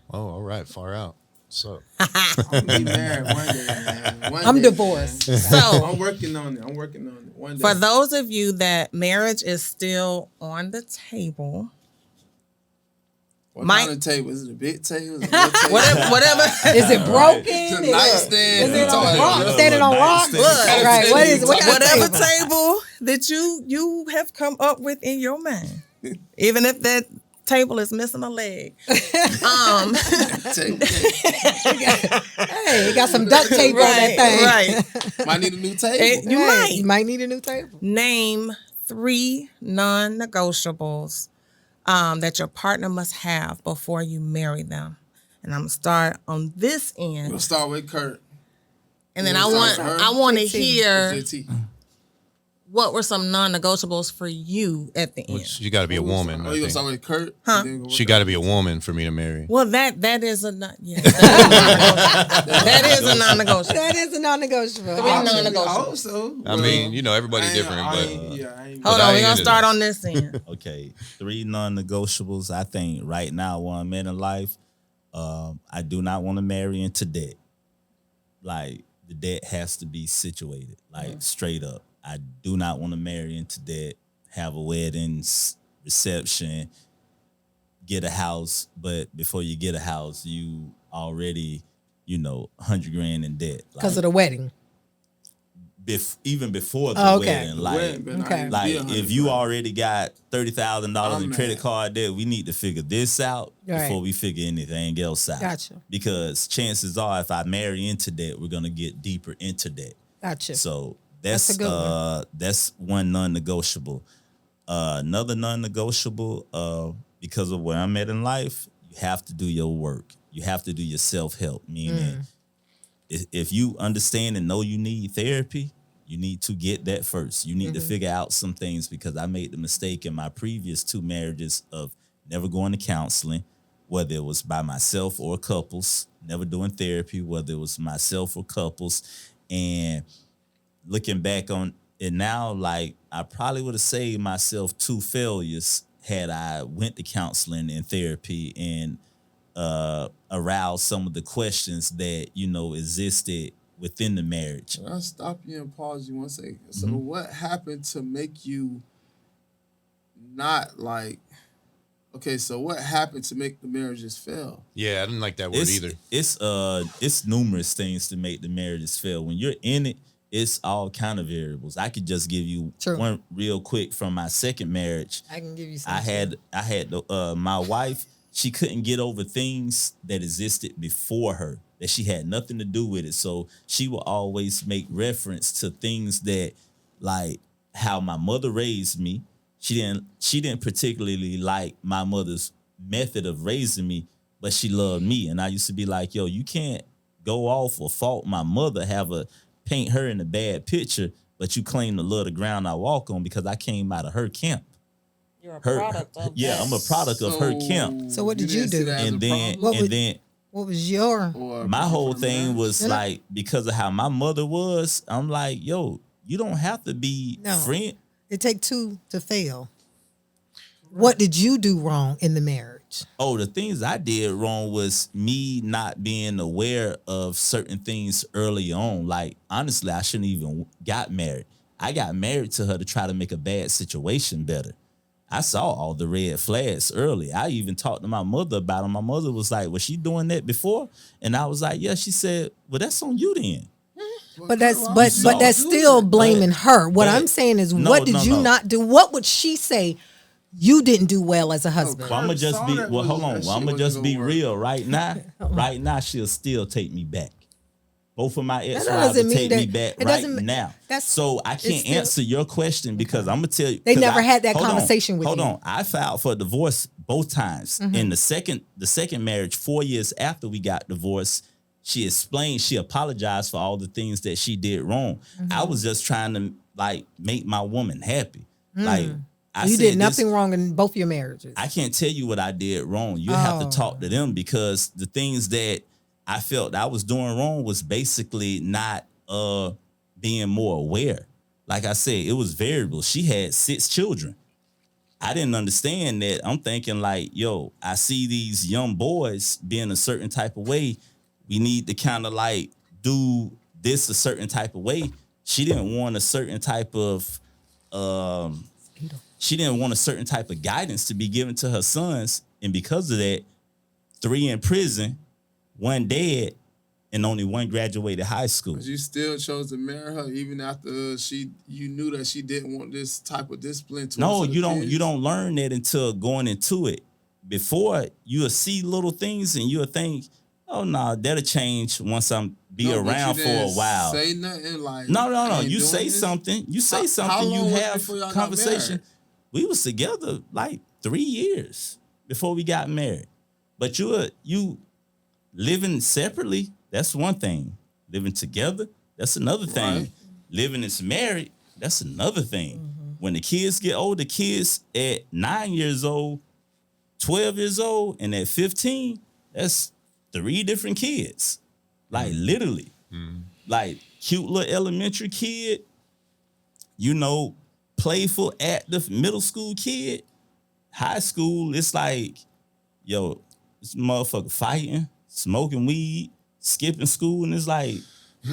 Oh, all right, far out. So I'm gonna be married one day, man. I'm divorced. Man. So I'm working on it. One day. for those of you that marriage is still on the table, What Mike- kind of table? Is it a big table? Is it a little table? whatever. Is it broken? It's a Is nightstand. it on It's rock? all- Standing on rock? Nightstand. Right. What kind of Whatever table? table that you have come up with in your mind, even if that table is missing a leg. Table. Hey, you got some duct tape on that thing. Right. Might need a new table. You Hey, might You might need a new table. name 3 non-negotiables that your partner must have before you marry them. And I'm gonna start on this end, We'll start with Kert. and then We'll I start with want her. to hear JT. what were some non-negotiables for you at the end. which you got to be a woman. Oh, I you gonna think. start with Kurt? Huh? And then go with She got to be a woman for me to marry. Well, that is a that is a non-negotiable. That is a non-negotiable. Three I non-negotiables. hope so. I mean, everybody different, but Hold But I on, we're ain't gonna into start that. on this end. Okay, 3 non-negotiables. I think right now, where I'm in life, I do not want to marry into debt. Like, the debt has to be situated, like straight up. I do not want to marry into debt, have a wedding, reception, get a house, but before you get a house, you already, $100 grand in debt. Because Like, of the wedding. even before the Oh, okay. wedding. The Like, wedding been not okay. even like be 100 if you grand. already got $30,000 in I'm credit mad. card debt, we need to figure this out Right. before we figure anything else out. Gotcha. Because chances are, if I marry into debt, we're gonna get deeper into debt. Gotcha. So That's a good one. that's one non-negotiable. Another non-negotiable, because of where I'm at in life, you have to do your work. You have to do your self-help, meaning if you understand and know you need therapy, you need to get that first. You need to figure out some things, because I made the mistake in my previous 2 marriages of never going to counseling, whether it was by myself or couples, never doing therapy, whether it was myself or couples. And looking back on it now, like I probably would have saved myself 2 failures had I went to counseling and therapy and aroused some of the questions that, existed within the marriage. Can I stop you and pause you one second? So Mm-hmm. what happened to make you not like? Okay, so what happened to make the marriages fail? Yeah, I didn't like that word either. It's numerous things to make the marriages fail. When you're in it, it's all kind of variables. I could just give you True. one real quick from my second marriage. I can give you some. I had my wife. She couldn't get over things that existed before her, that she had nothing to do with it. So she will always make reference to things that, like how my mother raised me. She didn't particularly like my mother's method of raising me, but she loved me. And I used to be like, yo, you can't go off or fault my mother, paint her in a bad picture, but you claim to love the ground I walk on because I came out of her camp. You're a product of Yeah, that. I'm a product of her camp. So what did you didn't see do? that as a And then problem? What was your? Or a my problem whole for the thing marriage? was No, no. like, because of how my mother was, I'm like, yo, you don't have to be No. friend. It take 2 to fail. What did you do wrong in the marriage? Oh, the things I did wrong was me not being aware of certain things early on. Like, honestly, I shouldn't even got married. I got married to her to try to make a bad situation better. I saw all the red flags early. I even talked to my mother about them. My mother was like, was she doing that before? And I was like, yeah. She said, well, that's on you then. But that's Well, but so- that's still blaming her. What but- I'm saying is, no, what did no, you no. not do? What would she say you didn't do well as a husband? Well, I'm gonna just saw be that well. was- Hold on. that Well, I'm shit gonna just wasn't be gonna work. real right now. Right now, she'll still take me back. Both of my ex-wives doesn't will mean take me that- back it right doesn't- now. that's- So I it's can't still- answer your question because I'm gonna tell you They 'cause never had that hold on, conversation with hold you. on. I filed for divorce both times. Mm-hmm. In the second marriage, 4 years after we got divorced, she apologized for all the things that she did wrong. Mm-hmm. I was just trying to like make my woman happy. Like I Mm. You said did this- nothing wrong in both your marriages. I can't tell you what I did wrong. You have to Oh. talk to them because the things that I felt I was doing wrong was basically not being more aware. Like I said, it was variable. She had 6 children. I didn't understand that. I'm thinking like, yo, I see these young boys being a certain type of way. We need to kind of like do this a certain type of way. She didn't want a certain type of guidance to be given to her sons. And because of that, 3 in prison, 1 dead, and only 1 graduated high school. But you still chose to marry her even after you knew that she didn't want this type of discipline. No, towards her you kids? don't learn that until going into it. Before, you'll see little things and you'll think, oh no, that'll change once I'm No, but around you for a didn't while. Say nothing like No. I ain't You doing say this. something. You say How something. long You was it have before y'all got conversation. married? We was together like 3 years before we got married. But you living separately, that's one thing. Living together, that's another thing. Right. Living as married, that's another thing. When the kids get older, kids at 9 years old, 12 years old, and at 15, that's 3 different kids. Like literally. Like cute little elementary kid, playful, active middle school kid. High school, it's like, yo, this motherfucker fighting, smoking weed, skipping school, and it's like,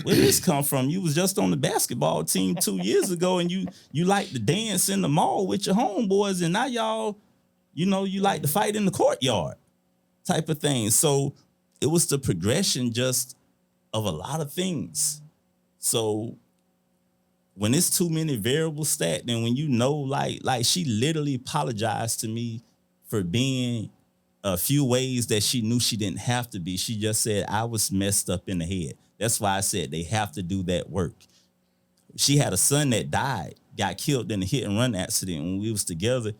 where did this come from? You was just on the basketball team 2 years ago, and you like to dance in the mall with your homeboys, and now y'all, you like to fight in the courtyard, type of thing. So it was the progression just of a lot of things. So when it's too many variables stacked, and when you know, like she literally apologized to me for being a few ways that she knew she didn't have to be. She just said, I was messed up in the head. That's why I said they have to do that work. She had a son that died, got killed in a hit and run accident when we was together.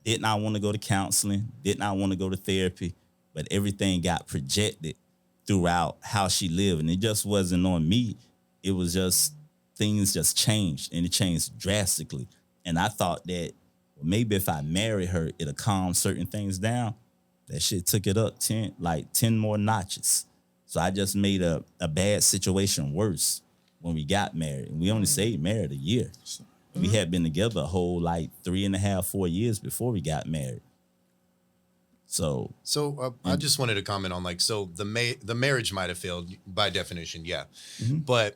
Did not want to go to counseling, did not want to go to therapy, but everything got projected throughout how she lived. And it just wasn't on me. It was just, things just changed, and it changed drastically. And I thought that maybe if I marry her, it'll calm certain things down. That shit took it up 10 more notches. So I just made a bad situation worse when we got married. And we only stayed married a year. We had been together a whole 3.5, 4 years before we got married. So I just wanted to comment on so the marriage might have failed by definition, yeah. Mm-hmm. But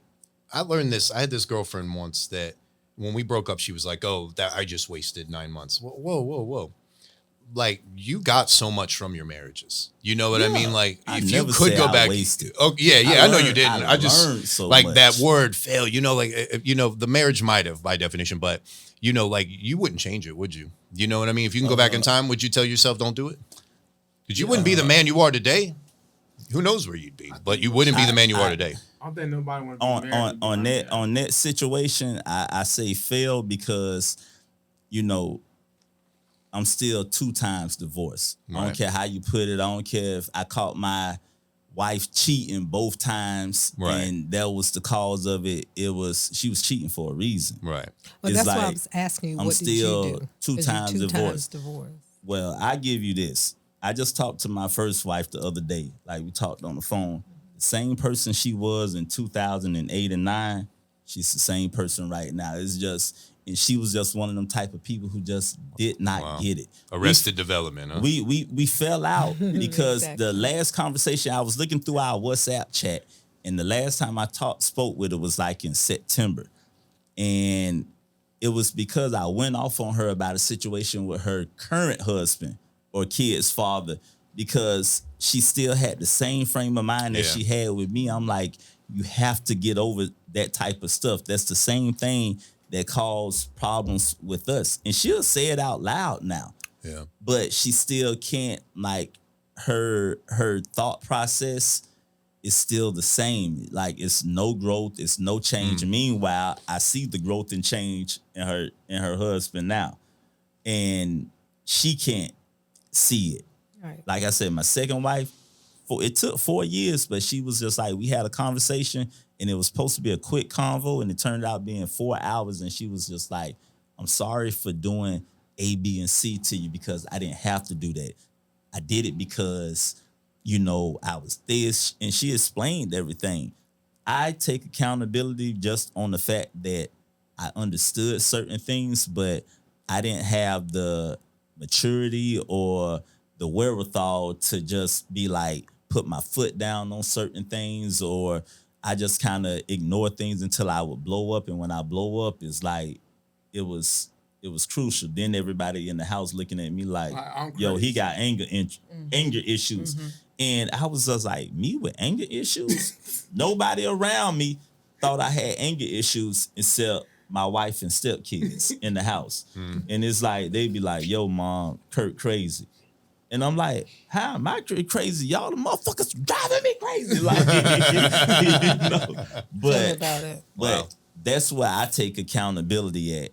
I learned this. I had this girlfriend once that when we broke up, she was like, "Oh, that I just wasted 9 months." Whoa. Like, you got so much from your marriages. You know what I mean? Like, I if you never could said go I back. wasted. Oh, yeah. I know you didn't. I I just learned so like much. that word fail. You know, the marriage might have by definition, but you wouldn't change it, would you? You know what I mean? If you can go back in time, would you tell yourself don't do it? Because you wouldn't be the man you are today. Who knows where you'd be? But you wouldn't be the man you are today. I don't think nobody want to be married. On that situation, I say fail because, I'm still 2 times divorced. I don't care how you put it. I don't care if I caught my wife cheating both times, and that was the cause of it. She was cheating for a reason. Right. Well, that's why I was asking you, I'm what did you still do? 2 times divorced. divorced. Well, I give you this. I just talked to my first wife the other day. Like, we talked on the phone. The same person she was in 2008 and 9, she's the same person right now. It's just, and she was just one of them type of people who just did not get it. Arrested development, huh? We fell out because Exactly. the last conversation, I was looking through our WhatsApp chat, and the last time I spoke with her was in September. And it was because I went off on her about a situation with her current husband or kid's father, because she still had the same frame of mind that she had with me. I'm like, you have to get over that type of stuff. That's the same thing that caused problems with us. And she'll say it out loud now. Yeah. But she still can't, her thought process is still the same. It's no growth, it's no change. Meanwhile, I see the growth and change in her husband now. And she can't see it. Right. Like I said, my second wife, it took 4 years, but she was just we had a conversation, and it was supposed to be a quick convo, and it turned out being 4 hours, and she was just like, I'm sorry for doing A, B, and C to you because I didn't have to do that. I did it because, I was this, and she explained everything. I take accountability just on the fact that I understood certain things, but I didn't have the maturity or the wherewithal to just be put my foot down on certain things, or I just kind of ignore things until I would blow up. And when I blow up, it's it was crucial. Then everybody in the house looking at me yo, he got anger issues. Mm-hmm. And I was just me with anger issues? Nobody around me thought I had anger issues except my wife and stepkids in the house. And it's they be like, yo, mom, Kert crazy. And I'm like, how am I crazy? Y'all the motherfuckers driving me crazy. But that's where I take accountability at,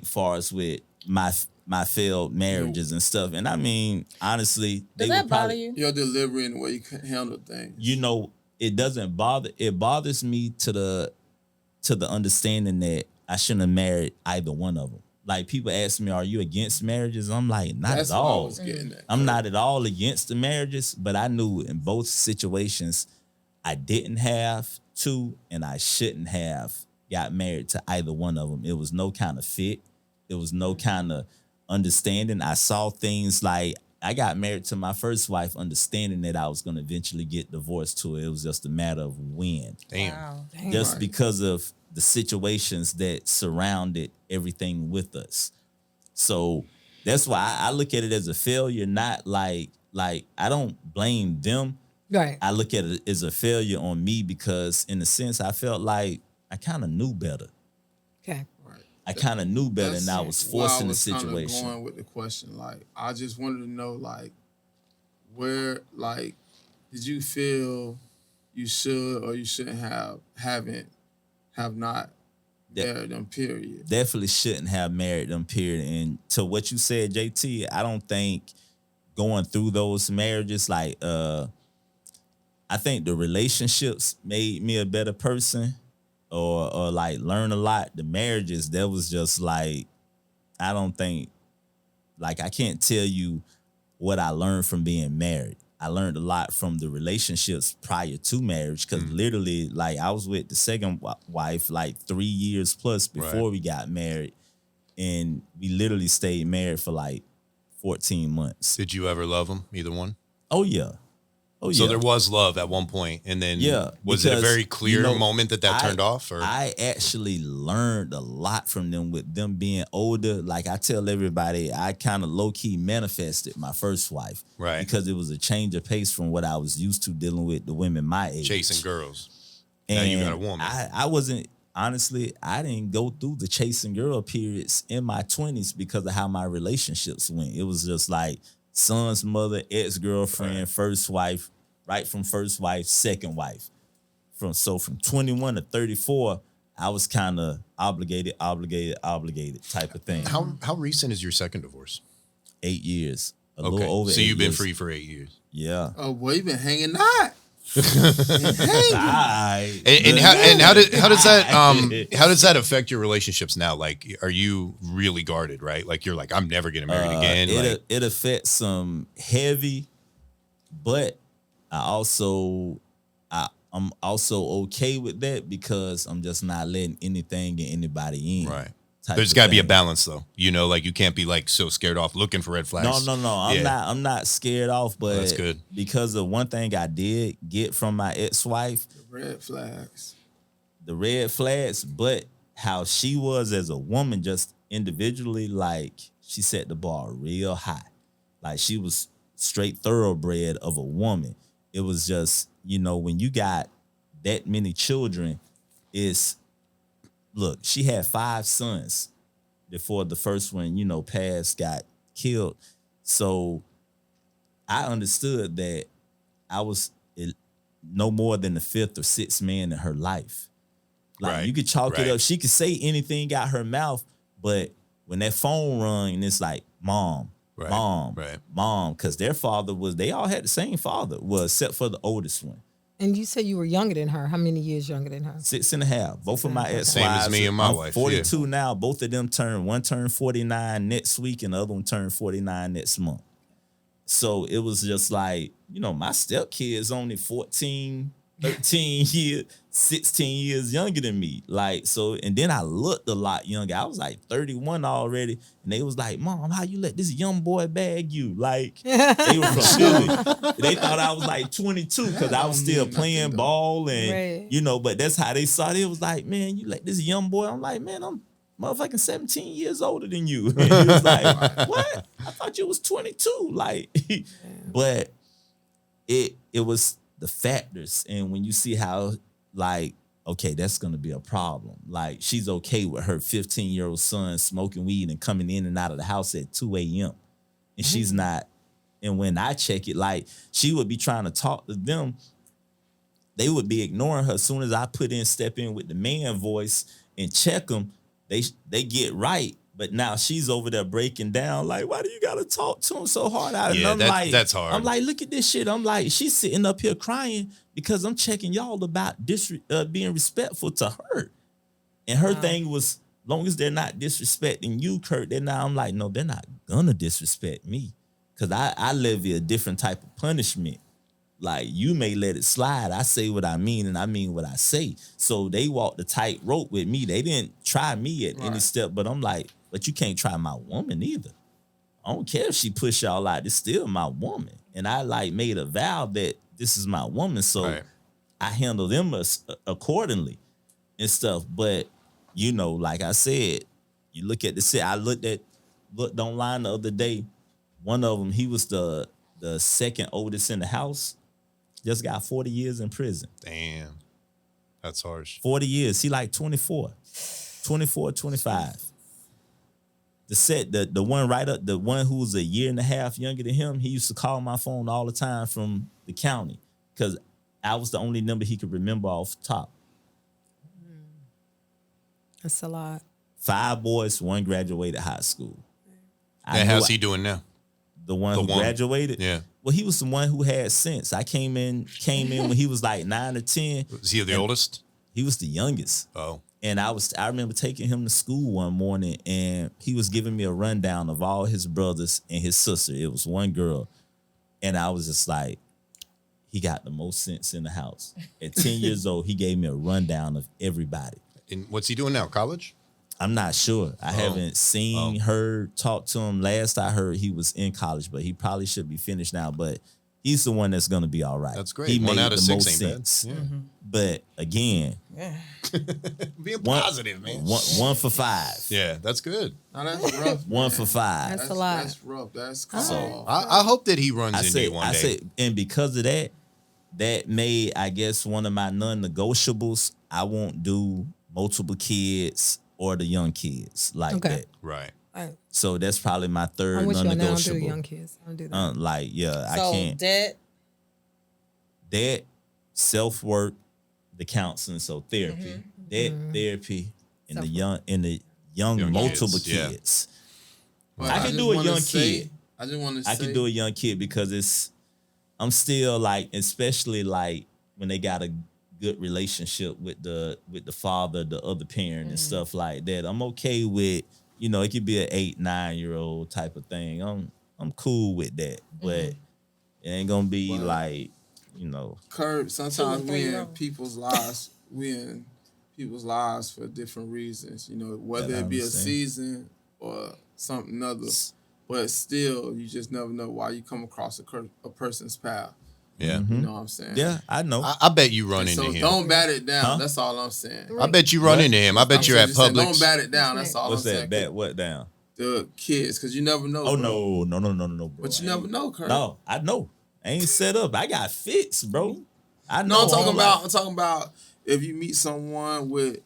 far as with my failed marriages and stuff. And I mean, honestly, Does that bother you? Your delivery and the way you handle things. It doesn't bother. It bothers me to the understanding that I shouldn't have married either one of them. People ask me, are you against marriages? I'm not That's at all. What I was getting at. I'm not at all against the marriages, but I knew in both situations I didn't have to, and I shouldn't have got married to either one of them. It was no kind of fit. It was no kind of understanding. I saw things I got married to my first wife understanding that I was going to eventually get divorced to her. It was just a matter of when. Damn. Wow. Just because of the situations that surrounded everything with us. So that's why I look at it as a failure, not like I don't blame them. Right. I look at it as a failure on me because in a sense I felt like I kind of knew better. Okay. I kind of knew better, and I was why forced I in the was kinda situation. going with the question. Like, I just wanted to know, like, where, like, did you feel you should or you shouldn't have not married them, period? Definitely shouldn't have married them, period. And to what you said, JT, I don't think going through those marriages, like, I think the relationships made me a better person, or like learn a lot. The marriages, that was just like, I don't think, like, I can't tell you what I learned from being married. I learned a lot from the relationships prior to marriage, because literally, like, I was with the second wife like 3 years plus before we got married, and we literally stayed married for like 14 months. Did you ever love them, either one? Oh yeah. Oh, So yeah. there was love at one point, and then was it a because, very clear moment that turned off? Or I actually learned a lot from them, with them being older. Like, I tell everybody, I kind of low-key manifested my first wife. Right. Because it was a change of pace from what I was used to dealing with the women my age. chasing girls. And now you got a woman. I wasn't, honestly, I didn't go through the chasing girl periods in my 20s because of how my relationships went. It was just like son's mother, ex-girlfriend, first wife, right from first wife, second wife. From 21 to 34, I was kind of obligated type of thing. How recent is your second divorce? 8 years. A little over. So 8 you've been years. free for 8 years. Yeah. Oh, boy, you been hanging out. And how does that affect your relationships now? Like, are you really guarded, right? Like, you're like, I'm never getting married again. It affects some heavy, but I'm also okay with that, because I'm just not letting anything and anybody in. Right. There's got to be a balance, though. You know, like, you can't be like so scared off looking for red flags. No. I'm not scared off, but that's good. Because of one thing I did get from my ex-wife, the red flags, but how she was as a woman, just individually, like, she set the bar real high. Like, she was straight thoroughbred of a woman. It was just, when you got that many children, look, she had 5 sons before the first one, passed, got killed. So I understood that I was no more than the 5th or 6th man in her life. Like, you could chalk it up. She could say anything out her mouth, but when that phone rung and it's like, mom, because their father they all had the same father, except for the oldest one. And you said you were younger than her. How many years younger than her? 6.5. Both of my ex-wives. Same as me and my wife. 42 now. Both of them one turned 49 next week, and the other one turned 49 next month. So it was just like, my stepkid's only 14, 13 years, 16 years younger than me. Like, so, and then I looked a lot younger. I was like 31 already. And they was like, Mom, how you let this young boy bag you? Like, they were from Philly. They thought I was like 22 because I was still playing ball and, but that's how they saw it. It was like, man, you let this young boy. I'm like, man, I'm motherfucking 17 years older than you. And he was like, what? I thought you was 22. Like, but it was the factors. And when you see how, like, okay, that's going to be a problem. Like, she's okay with her 15-year-old son smoking weed and coming in and out of the house at 2 a.m. And she's not. And when I check it, like, she would be trying to talk to them. They would be ignoring her. As soon as I step in with the man voice and check them, they get right. But now she's over there breaking down, like, why do you got to talk to him so hard? That's hard. I'm like, look at this shit. I'm like, she's sitting up here crying because I'm checking y'all about being respectful to her. And her thing was, long as they're not disrespecting you, Kurt, I'm like, no, they're not going to disrespect me. Because I levy a different type of punishment. Like, you may let it slide. I say what I mean, and I mean what I say. So they walked the tight rope with me. They didn't try me at any step, but I'm like, but you can't try my woman either. I don't care if she push y'all out. It's still my woman. And I, like, made a vow that this is my woman. So I handle them accordingly and stuff. But, like I said, you look at the set. I looked online the other day. One of them, he was the second oldest in the house. Just got 40 years in prison. Damn. That's harsh. 40 years. He like 24, 25. the one right up, the one who was a year and a half younger than him, he used to call my phone all the time from the county because I was the only number he could remember off the top. That's a lot. 5 boys, 1 graduated high school. And how's he doing now? The one who graduated? Yeah. Well, he was the one who had sense. I came in when he was like 9 or 10. Was he the oldest? He was the youngest. Oh. And I remember taking him to school one morning and he was giving me a rundown of all his brothers and his sister. It was one girl. And I was just like, he got the most sense in the house. At 10 years old, he gave me a rundown of everybody. And what's he doing now? College? I'm not sure. I haven't seen, heard, talked to him. Last I heard, he was in college, but he probably should be finished now. But he's the one that's going to be all right. That's great. He 1 made out of the 6 most ain't sense. bad. Yeah. But again, Being positive, man. one for 5. Yeah, that's good. Now that's rough. One for 5. That's a lot. That's rough. That's cool. So I hope that he runs into you one day. and because of that, that made, I guess, one of my non-negotiables. I won't do multiple kids or the young kids like that. Right. So that's probably my third I wish y'all now do non-negotiable. young kids. I don't do that. I So can't. That self-work, the counseling, so therapy, therapy, and the young multiple kids. But I can do a wanna young say- kid. I just want to say. I can do a young kid because I'm still like, especially like when they got a good relationship with the father, the other parent, and stuff like that. I'm okay with, it could be an 8-9-year-old type of thing. I'm cool with that, but it ain't gonna be like, Kurt, sometimes we in people's lives. We in people's lives for different reasons. Whether it be a season or something other. But still, you just never know why you come across a person's path. Yeah. You know what I'm saying? Yeah, I know. I bet you run into So him. don't bat it down. Huh? That's all I'm saying. I bet you run into him. I bet you're at Don't Publix. bat it down. That's all What's I'm that? saying. Bet what down? The kids, because you never know. Oh, bro. no, bro. But you never know, Kurt. No, I know. I ain't set up. I got fits, bro. I know. No, I'm talking about if you meet someone with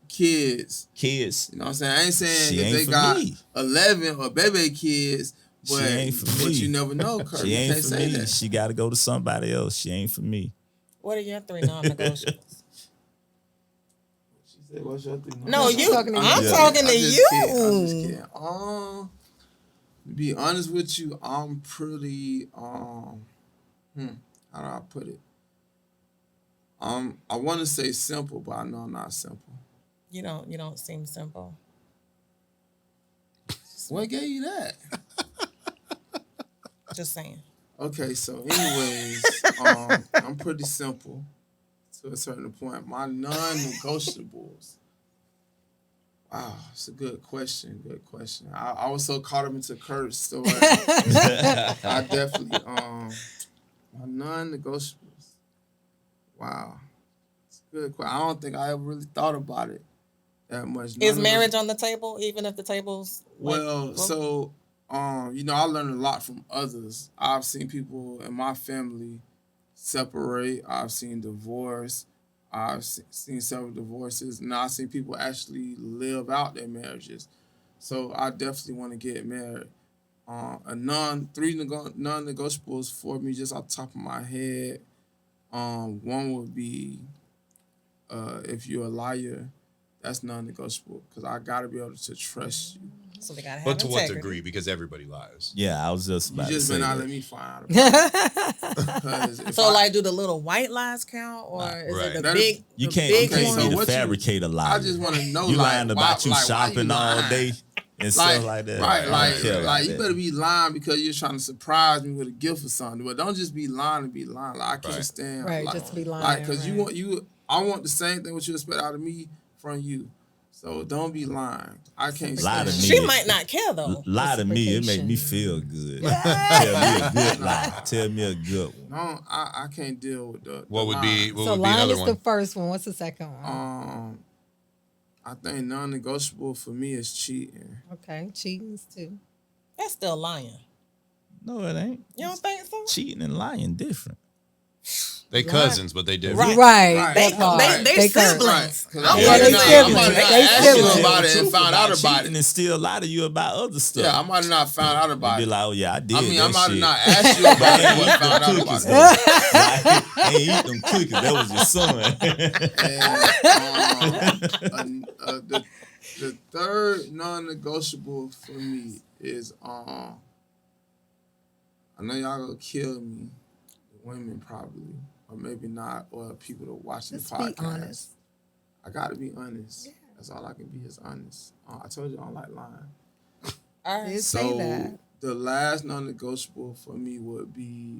kids. Kids. You know what I'm saying? I ain't saying She that ain't they for got me. 11 or baby kids, She but, ain't for me. you never know, Kurt. She You ain't can't for say me. that. She got to go to somebody else. She ain't for me. What are your 3 non-negotiables? She said, what's your thing? No, I'm you. talking to I'm you. talking to I'm just kidding. I'm you. just kidding. To be honest with you, I'm pretty how do I put it? I want to say simple, but I know I'm not simple. You don't seem simple. What gave you that? Just saying. Okay, so anyways, I'm pretty simple to a certain point. My non-negotiables. Wow, it's a good question. Good question. I was so caught up into Kurt's story. I definitely my non-negotiables. Wow, it's a good question. I don't think I ever really thought about it that much. Is marriage on the table, even if the table's So I learned a lot from others. I've seen people in my family separate. I've seen divorce. I've seen several divorces. And I've seen people actually live out their marriages. So I definitely want to get married. Three non-negotiables for me, just off the top of my head. One would be if you're a liar, that's non-negotiable because I got to be able to trust you. So they gotta have But to what integrity. degree? Because everybody lies. Yeah, I was just about You just to say better not that. let me find out about it. So do the little white lies count, or is Right. it the That big? is- You the can't, big you can't so one? be what the you- fabricator liar. I just want to know, You like, lying about you why shopping you all lying? day and stuff like that. Right, I don't care about you that. better be lying because you're trying to surprise me with a gift or something. But don't just be lying to be lying. Like I can't Right. stand Right, like, just to be lying, Like because right. I want the same thing what you expect out of me from you. So don't be lying. I can't Lie to stand me. She might not care though. Lie to me, it make me feel good. Tell me a good lie. Tell me a good one. No, I can't deal with the What would be lying. So lying another is one? the first one. What's the second one? I think non-negotiable for me is cheating. Okay, cheating's too. That's still lying. No, it ain't. You don't think so? Cheating and lying different. They cousins, but they different. Right. Right. Right. That part. They curse. siblings. Because I'm I'm Yeah, they not siblings. They asked you siblings. about it and found out about cheating it. and still lie to you about other stuff. Yeah, I might have not found out They about be it. like, oh yeah, I did. I mean, that I might have shit. not asked you about it, but found out about Cookies, it. though. I ain't eat them cookies. That was your son. And the third non-negotiable for me is I know y'all gonna kill me, women probably, or maybe not, or people that watching Just the podcast. be honest. I gotta be honest. Yeah. That's all I can be is honest. I told you I don't like lying. All right. Did say So that. the last non-negotiable for me would be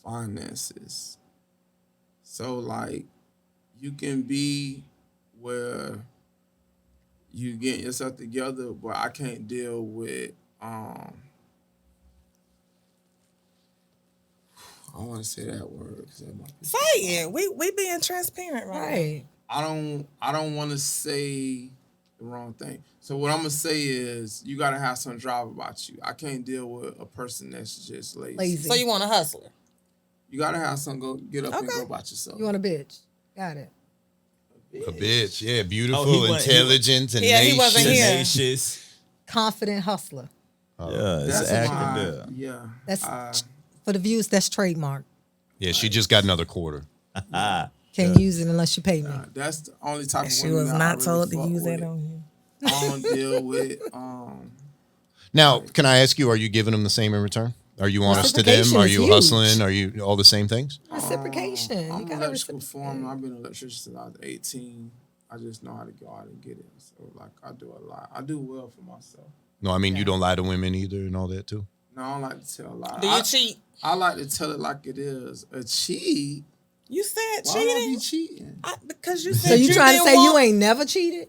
finances. So like you can be where you get yourself together, but I can't deal with I don't want to say that word because that might be Say it. We being transparent, right? Right. I don't want to say the wrong thing. So what I'm gonna say is you gotta have some drive about you. I can't deal with a person that's just lazy. So you want a hustler? You gotta have some go get up and Okay. go about yourself. You want a bitch. Got it. A bitch, yeah, beautiful, Oh, he wasn't- intelligent, he wasn't here. Tenacious. Confident hustler. Yeah, it's That's an actor my, there. yeah. That's for the views. That's trademark. Yeah, she just got another quarter. Can't use it unless you pay me. That's the only type of She women was that I not really told to fuck use with. that on you. I don't deal with Now, can I ask you, are you giving them the same in return? Are you honest to them? Reciprocation Are is you huge. hustling? Are you all the same things? Reciprocation. I'm You an gotta electrical reciprocate. foreman. I've been an electrician since I was 18. I just know how to go out and get it. So like I do a lot. I do well for myself. No, I mean, you don't lie to women either and all that too? No, I don't like to tell a lie. Do you cheat? I like to tell it like it is. A cheat? You said Why would I be cheating? cheating? Because you said So you trying to didn't say you want- ain't never cheated?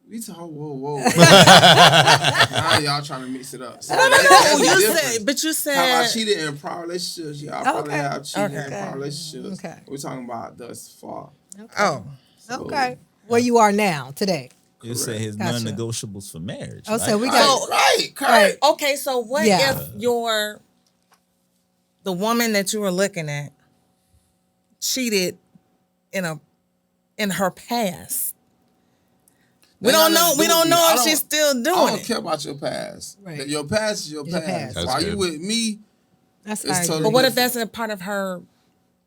We talk, whoa. Now y'all trying to mix it up. So No, that's the you difference. said, but you said. Have I cheated in prior relationships? Yeah, I probably Okay. have cheated in Okay. prior relationships. Okay. We're talking about thus far. Oh, So, Okay. Where you are now, today. You say his Gotcha. non-negotiables for marriage. Oh, so right? we got Right, correct. right. okay. So what Yeah. if the woman that you were looking at cheated in her past? We don't know. We don't know if she's still I doing don't it. care about your past. Right. Your past is your It's your past. past. That's While you good. with me, That's It's how I totally agree. But what if that's a part of her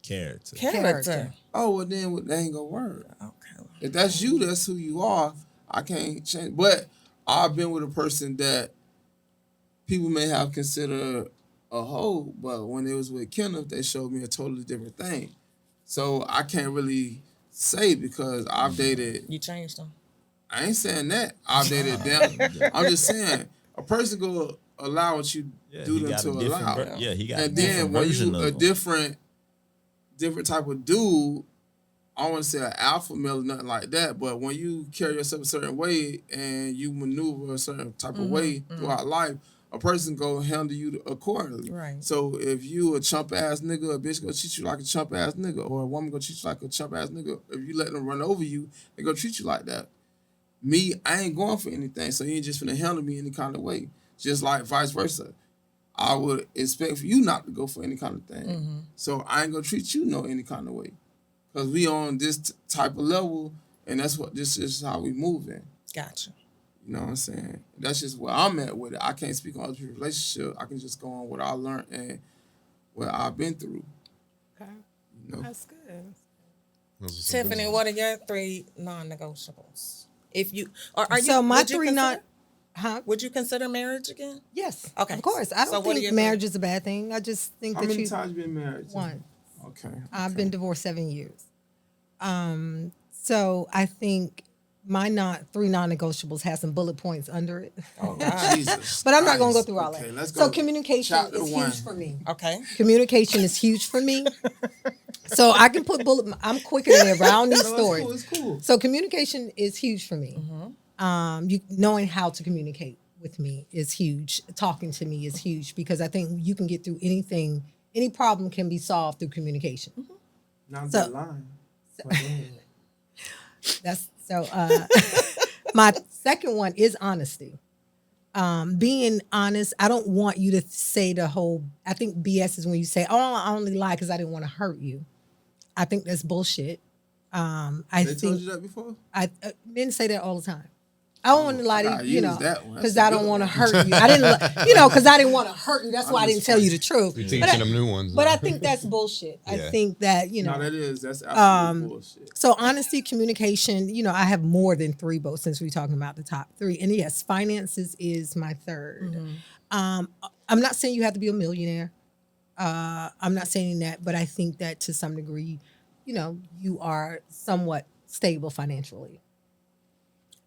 Character. character? oh well, then that ain't gonna work. Okay. If that's you, that's who you are. I can't change. But I've been with a person that people may have considered a hoe, but when it was with Kenneth, they showed me a totally different thing. So I can't really say because I've dated. You changed them. I ain't saying that. I've dated them. I'm just saying a person go allow what you Yeah, do he them got to a different allow. yeah, he got And a then different when version you of a him. different type of dude, I don't want to say an alpha male or nothing like that, but when you carry yourself a certain way and you maneuver a certain type of way throughout life, a person go handle you accordingly. Right. So if you a chump ass nigga, a bitch gonna treat you like a chump ass nigga, or a woman gonna treat you like a chump ass nigga. If you let them run over you, they gonna treat you like that. Me, I ain't going for anything, so you ain't just finna handle me any kind of way. Just like vice versa. I would expect for you not to go for any kind of thing. So I ain't gonna treat you no any kind of way. Cause we on this type of level, and this is how we moving. Gotcha. You know what I'm saying? That's just where I'm at with it. I can't speak on other people's relationship. I can just go on what I learned and what I've been through. Okay. You know? That's good. Those are some Tiffany, good what are your 3 non-negotiables? If you are you So my would you 3 consider- not. Huh? Would you consider marriage again? Yes. Okay. Of course. I So don't what are think your marriage is a bad thing. I just think How that many you times you been married? one. Okay. I've been divorced 7 years. So I think my 3 non-negotiables has some bullet points under it. Oh, Jesus. But I'm not going to go Christ. through all Okay, that. let's So go. communication Chapter is 1. huge for me. Okay. Communication is huge for me. So I can put I'm quicker than ever. I don't need stories. It's cool. So communication is huge for me. You knowing how to communicate with me is huge. Talking to me is huge because I think you can get through anything. Any problem can be solved through communication. Not So- that line. But go ahead. That's so. My second one is honesty. being honest, I don't want you to say the whole, I think BS is when you say, oh, I only lie because I didn't want to hurt you. I think that's bullshit. I They think told you that before? Men say that all the time. I don't want to lie to gotta you, use that one. because That's a I don't good want to one. hurt you. I didn't, because I didn't want to hurt you. That's why I didn't tell you the truth. You're teaching But I, them new ones. but I think that's bullshit. I Yeah. think that, No, that's absolute bullshit. so honesty, communication, I have more than 3 both since we're talking about the top 3. And yes, finances is my third. I'm not saying you have to be a millionaire. I'm not saying that, but I think that to some degree, you are somewhat stable financially.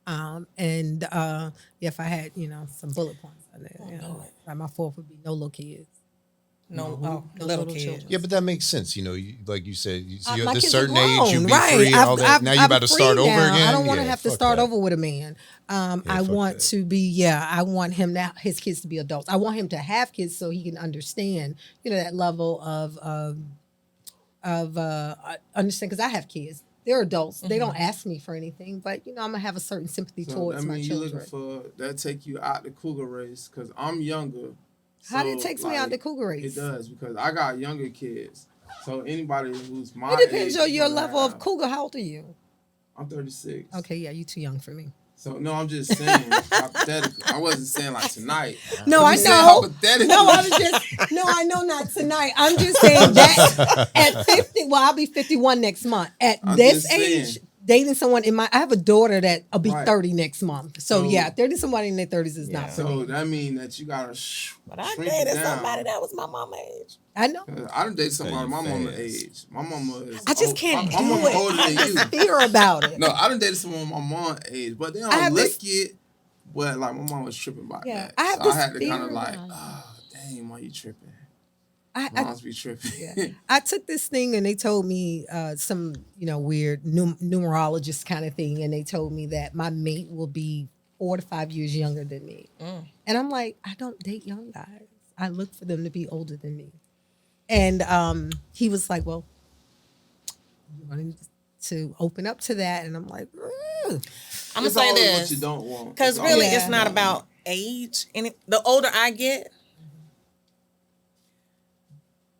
If I had, some bullet points on there, like my 4th would be no little kids. No little kids. children. Yeah, but that makes sense. Like you said, you're My at a kids are certain age, you grown, be right. free and all that. Now you I'm about to free start over now. again. I don't want to Yeah, have to fuck start that. over with a man. I fuck want that. to be, I want his kids to be adults. I want him to have kids so he can understand, that level of understand, because I have kids. They're adults. They don't ask me for anything, but I'm gonna have a certain sympathy So, towards my you children. looking for that take you out the cougar race? Because I'm younger. How did it so, takes me out the cougar race? It does, because I got younger kids. So anybody who's my It depends age on is your gonna level of have- cougar. How old are you? I'm 36. Okay, yeah, you too young for me. So no, I'm just saying hypothetically. I wasn't saying like tonight. No, I'm I just saying know. hypothetically. No, I know not tonight. I'm just saying that at 50, well, I'll be 51 next month. At I'm this just saying. age, dating someone I have a daughter that'll be Right. 30 next month. So yeah, dating somebody in their 30s is not for So me. that means that you gotta But I shrink dated it down. somebody that was my mama age. I know. I done dated somebody you my mama fast. age. My mama is. I just can't my do mama it. older I than have you. this fear about it. No, I done dated someone my mom age, but they I don't have look this- it. But like my mom was tripping about Yeah, that. I have so this I had to kind fear of like, about it. oh, dang, why you tripping? I Moms be tripping. Yeah. I took this thing and they told me some, weird numerologist kind of thing. And they told me that my mate will be 4 to 5 years younger than me. And I'm like, I don't date young guys. I look for them to be older than me. And he was like, well, you wanted to open up to that. And I'm like, I'm gonna It's say always this what you don't want. because It's really, always it's what not you don't about want. age. The older I get,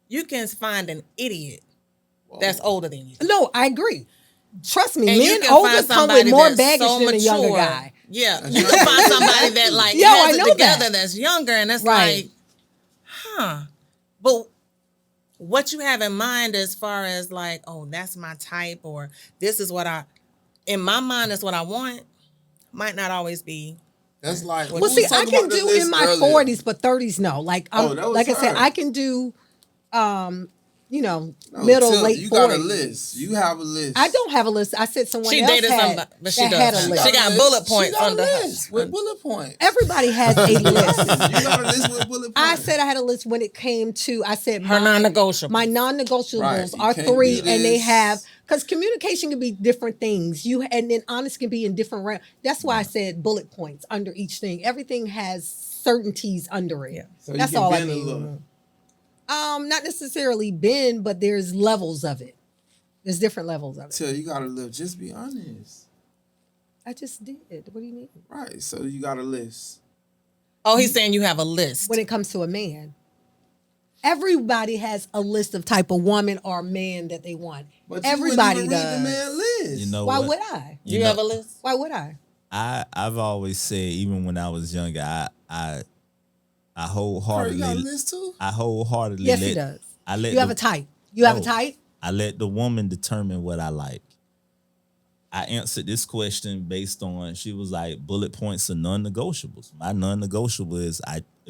you can find an idiot that's older than you. no, I agree. Trust me, And you men can older find come with somebody more that's baggage so than a younger mature. guy. Yeah, you can find somebody that like Yo, I has know it together that. that's younger, and it's Right. like, But what you have in mind as far as like, oh, that's my type, or this is what in my mind is what I want, might not always be. That's like. Well, see, I can do in my 40s, but 30s, no. Like, Oh, that was like I said, her. I can do, middle, late 40s. You got a list. You have a list. I don't have a list. I said someone She else dated had, somebody, but she that had does. a list. She got bullet points She got under a her. list with bullet points. Everybody has a list. You got a list with bullet points. I said I had a list when it came to, I said Her non-negotiables. My non-negotiables Right, you are can't 3, do and they this. have, because communication can be different things. And then honest can be in different realms. That's why I said bullet points under each thing. Everything has certainties under it. So you That's can all I bend a mean. little. Not necessarily bend, but there's levels of it. There's different levels of it. Till you gotta live. Just be honest. I just did. What do you mean? Right. So you got a list. Oh, he's saying you have a list. When it comes to a man, everybody has a list of type of woman or man that they want. But you Everybody wouldn't even does. read the man list. You know Why what? would I? you know- have a list? Why would I? I've always said, even when I was younger, I Kurt, wholeheartedly, you got a list too? I wholeheartedly Yes, let, he does. I let You have a type. You have a No. type? I let the woman determine what I like. I answered this question based on, she was like, bullet points are non-negotiables. My non-negotiable is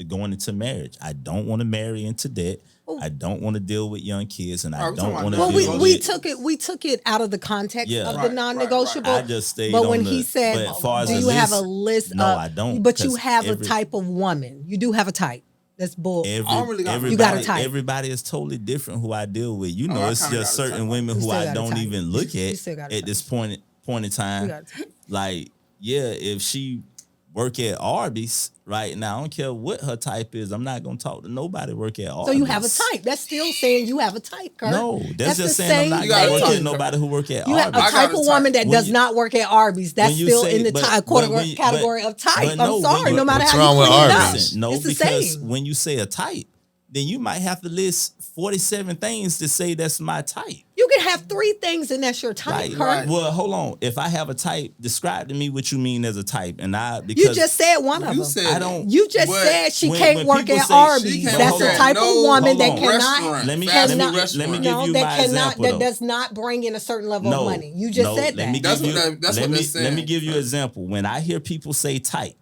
going into marriage. I don't want to marry into debt. I don't want to deal with young kids, and I we're don't talking want to about deal Well, with. we took it out of the context Yeah. of Right, the non-negotiable. I just stayed But on when the- he said, but as far as "Do the you have a list, list?" no, of, I don't, But you 'cause have every- a type of woman. You do have a type. That's bull. I don't really got- everybody, You got a type. everybody is totally different who I deal with. You know, I it's kinda just got a certain type. women You who still I got a don't type. even look You at still got a at type. this point in You time. got a type. Like, yeah, if she work at Arby's right now. I don't care what her type is. I'm not gonna talk to nobody work at Arby's. So you have a type. That's still saying you have a type, Kurt. No, that's just the saying I'm same not gonna work thing. at nobody who work at You have Arby's. a type of woman that When does you- not work at Arby's. That's when you still say- in the but- category of type. but no, I'm sorry, when no you- matter What's how wrong you with clean it up, Arby's? Listen, no, it's the because same. when you say a type, then you might have to list 47 things to say that's my type. You can have 3 things and that's your type, Like, Kurt. well, hold on. If I have a type, describe to me what you mean as a type, and You just said one of You them. said I don't. You just But said she when- can't when work people at say Arby's. she can't That's work the at type of no woman that hold on. cannot, restaurant, Let me fast give food you- restaurant. let me give you that my cannot, example, that though. does not bring in a certain level No, of money. You just no, said let me that. That's give what you- that's let what me- they're saying. Let me give you an example. When I hear people say type,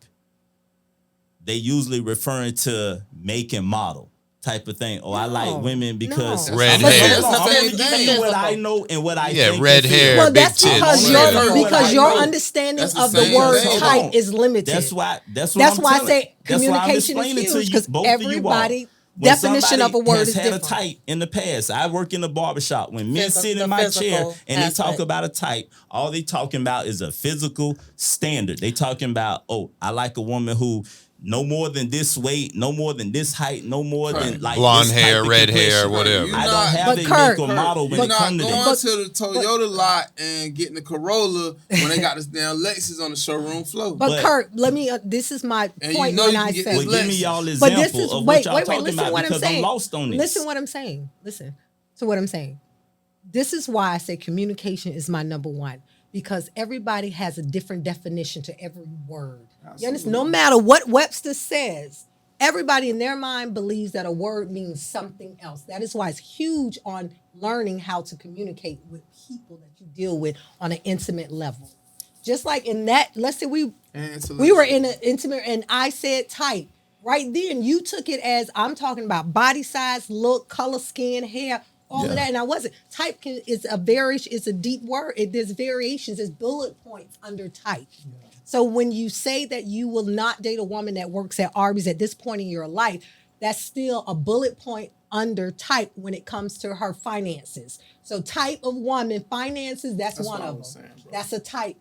they usually referring to make and model type of thing. Oh, I No, like women because no. Red Listen, hair. That's the I'm same gonna give you thing. what I know and what I Yeah, think red and feel. hair, Well, big that's tits. because Yeah. your I know. understanding That's the of the same word thing. type Hold on. is limited. That's why That's I'm why I telling- say that's why I'm communication is explaining to huge, you, 'cause both of you all. everybody When definition of a somebody word has is had different. a type in the past. I work in the barbershop. When men sit The in my physical chair and they talk aspect. about a type, all they talking about is a physical standard. They talking about, oh, I like a woman who no more than this weight, no more than this height, no more than like Blonde this hair, type of red hair, complexion. whatever. You I not- don't have But a Kurt, make or model when You're it not comes to going that. to the Toyota lot and getting the Corolla when they got this damn Lexus on the showroom floor. But But- Kurt, let me. This is my And you point know when you I can get said. this Well, give me y'all But example this is of wait, what y'all wait, talking listen about what I'm because saying. I'm lost on this. Listen what I'm saying. Listen to what I'm saying. This is why I say communication is my number one, because everybody has a different definition to every word. You understand? No matter what Webster says, everybody in their mind believes that a word means something else. That is why it's huge on learning how to communicate with people that you deal with on an intimate level. Just like in that, let's say we were in an intimate and I said type. Right then, you took it as I'm talking about body size, look, color, skin, hair, all of Yeah. that. And I wasn't. Type is a deep word. There's variations, there's bullet points under type. So when you say that you will not date a woman that works at Arby's at this point in your life, that's still a bullet point under type when it comes to her finances. So type of woman, finances, that's one what I of was them. saying, bro. That's a type.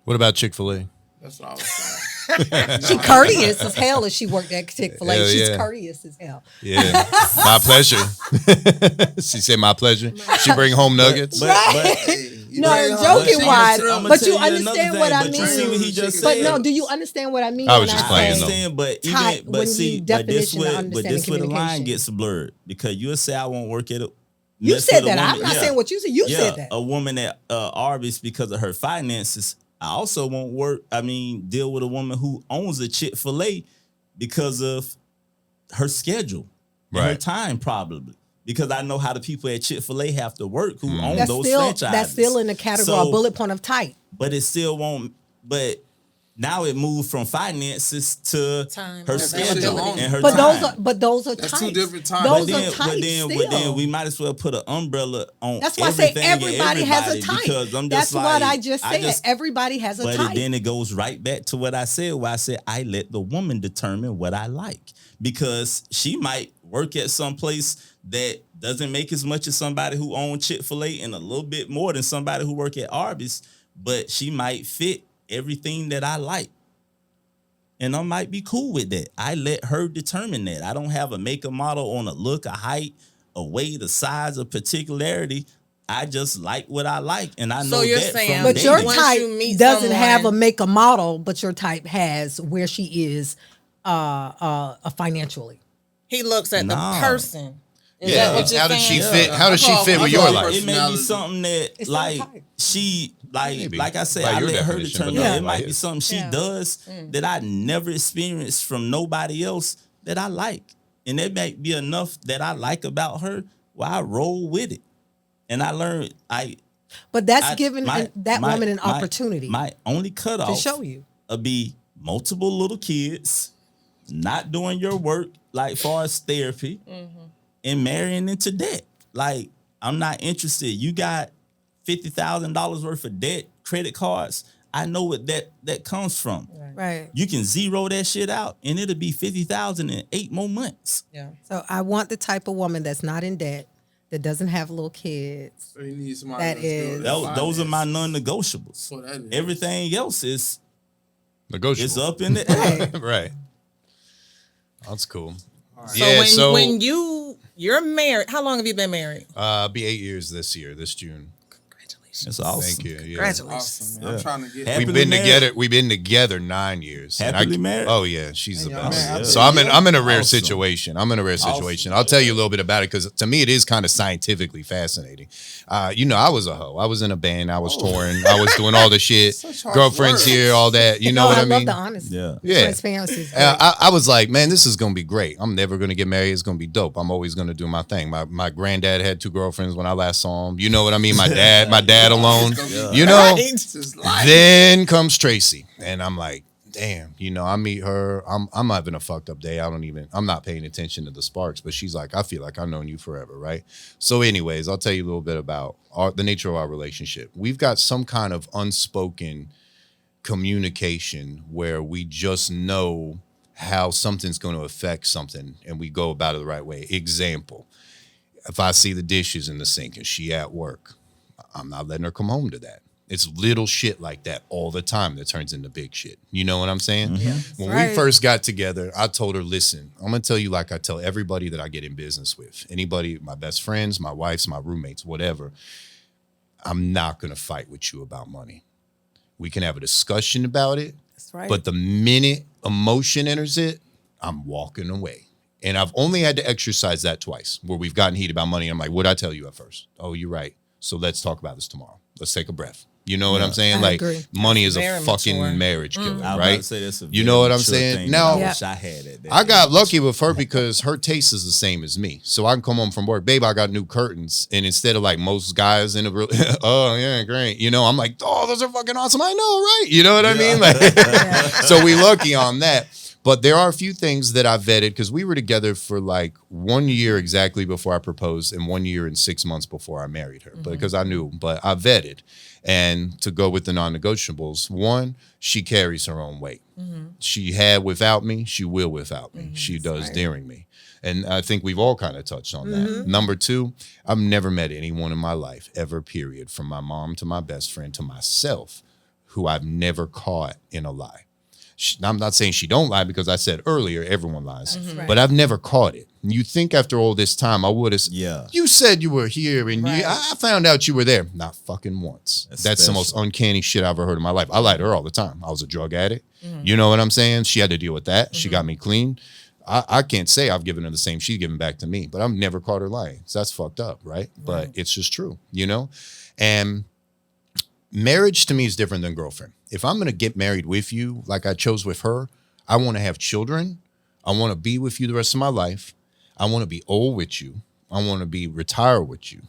What about Chick-fil-A? That's what I was saying. She courteous as hell if she worked at Chick-fil-A. Hell She's yeah. courteous as hell. Yeah, my pleasure. She said my pleasure. She bring home nuggets. But Hey, you No, bring home joking chicken wise, shrimp. I'ma but tell you another understand thing, what I but mean. you see what he just But said. no, do you understand what I mean? I was when just I playing, say though. understand, but type, even when but see, you but this definition of where but understanding this where the line communication. gets blurred because you'll say I won't work at a. You mess said with a that. I'm woman- not yeah. saying what you said. You Yeah, said that. a woman at Arby's because of her finances. I also won't work. I mean, deal with a woman who owns a Chick-fil-A because of her schedule, and her Right. time probably. Because I know how the people at Chick-fil-A have to work who own That's those still franchises. that's still in the category So- of bullet point of type. but it still won't. But now it moved from finances to Time, her availability. schedule and her But time. those are That's types. two different types. Those But are then, types but then still. we might as well put an umbrella on. That's why I say everything and everybody has a everybody type. Because I'm That's just what like, I just said. Everybody has a But type. then it goes right back to what I said, where I said I let the woman determine what I like. Because she might work at some place that doesn't make as much as somebody who owns Chick-fil-A and a little bit more than somebody who work at Arby's, but she might fit everything that I like. And I might be cool with that. I let her determine that. I don't have a makeup model on a look, a height, a weight, a size, a particularity. I just like what I like, and I So know you're that saying- from But dating. your Once type you meet doesn't have a someone- make a model, but your type has where she is financially. He looks at Nah. the person. Is that Yeah, what you're how does she saying? fit? How does she fit with your I life? It may be Personality. something that It's like not type. she Maybe. like I said, By I your let her definition, but determine. not It might like be it. something she Yeah. does that I never experienced from nobody else that I like, and it might be enough that I like about her. Where I roll with it, and I learned But that's I- giving my- that my- woman an my- opportunity My only cutoff to show you. would be multiple little kids, not doing your work like far as therapy, and marrying into debt. Like, I'm not interested. You got $50,000 worth of debt, credit cards. I know what that comes from. Right. You can zero that shit out, and it'll be 50,000 in 8 more months. Yeah. So I want the type of woman that's not in debt, that doesn't have little kids. So you need somebody That that's good is- at Those are my finance. non-negotiables. So that is. Everything else is Negotiable. It's up in the air. Right. That's cool. So when you're married, how long have you been married? Be 8 years this June. Congratulations. That's awesome. Thank you. Yeah. Congratulations. Awesome, man. I'm trying to get. Happily We've been together 9 years. And Happily married? Oh yeah, she's the y'all best. married? So I'm in a rare Awesome. situation. Awesome. I'll tell you a little bit about it because to me it is kind of scientifically fascinating. I was a hoe. I was in a band. I was touring. I was doing all the shit. Such harsh Girlfriends words. here, all that. You know No, what I I love mean? the honesty. Yeah. Yeah. Transparency is great. I was like, man, this is gonna be great. I'm never gonna get married. It's gonna be dope. I'm always gonna do my thing. My granddad had 2 girlfriends when I last saw him. You know what I mean? My dad alone. You know. This is life. Then comes Tracy, and I'm like, damn. I meet her. I'm having a fucked up day. I'm not paying attention to the sparks. But she's like, I feel like I've known you forever, right? So, anyways, I'll tell you a little bit about the nature of our relationship. We've got some kind of unspoken communication where we just know how something's going to affect something and we go about it the right way. Example, if I see the dishes in the sink and she at work, I'm not letting her come home to that. It's little shit like that all the time that turns into big shit. You know what I'm saying? When we first got together, I told her, listen, I'm going to tell you like I tell everybody that I get in business with. Anybody, my best friends, my wives, my roommates, whatever. I'm not going to fight with you about money. We can have a discussion about it. That's right. But the minute emotion enters it, I'm walking away. And I've only had to exercise that twice where we've gotten heated about money. I'm like, what'd I tell you at first? Oh, you're right. So let's talk about this tomorrow. Let's take a breath. You know what I'm saying? I like agree. money is a Very fucking mature. marriage killer, I was about right? to say that's a You know very what I'm mature saying? thing Now, that I wish I had it. I got lucky with her because her taste is the same as me. So I can come home from work, babe, I got new curtains. And instead of like most guys in a real, oh yeah, great. I'm like, oh, those are fucking awesome. I know, right? You know what I mean? Like, so we lucky on that. But there are a few things that I vetted because we were together for like 1 year exactly before I proposed and 1 year and 6 months before I married her. Because I knew, but I vetted. And to go with the non-negotiables, one, she carries her own weight. She had without me, she will without me. She does during me. And I think we've all kind of touched on that. Number 2, I've never met anyone in my life ever, period, from my mom to my best friend to myself, who I've never caught in a lie. I'm not saying she don't lie because I said earlier, everyone lies, but I've never caught it. And you think after all this time, I would have, you said you were here and I found out you were there. Not fucking once. That's the most uncanny shit I've ever heard in my life. I lied to her all the time. I was a drug addict. You know what I'm saying? She had to deal with that. She got me clean. I can't say I've given her the same she's given back to me, but I've never caught her lying. So that's fucked up, right? But it's just true, And marriage to me is different than girlfriend. If I'm going to get married with you, like I chose with her, I want to have children. I want to be with you the rest of my life. I want to be old with you. I want to be retired with you.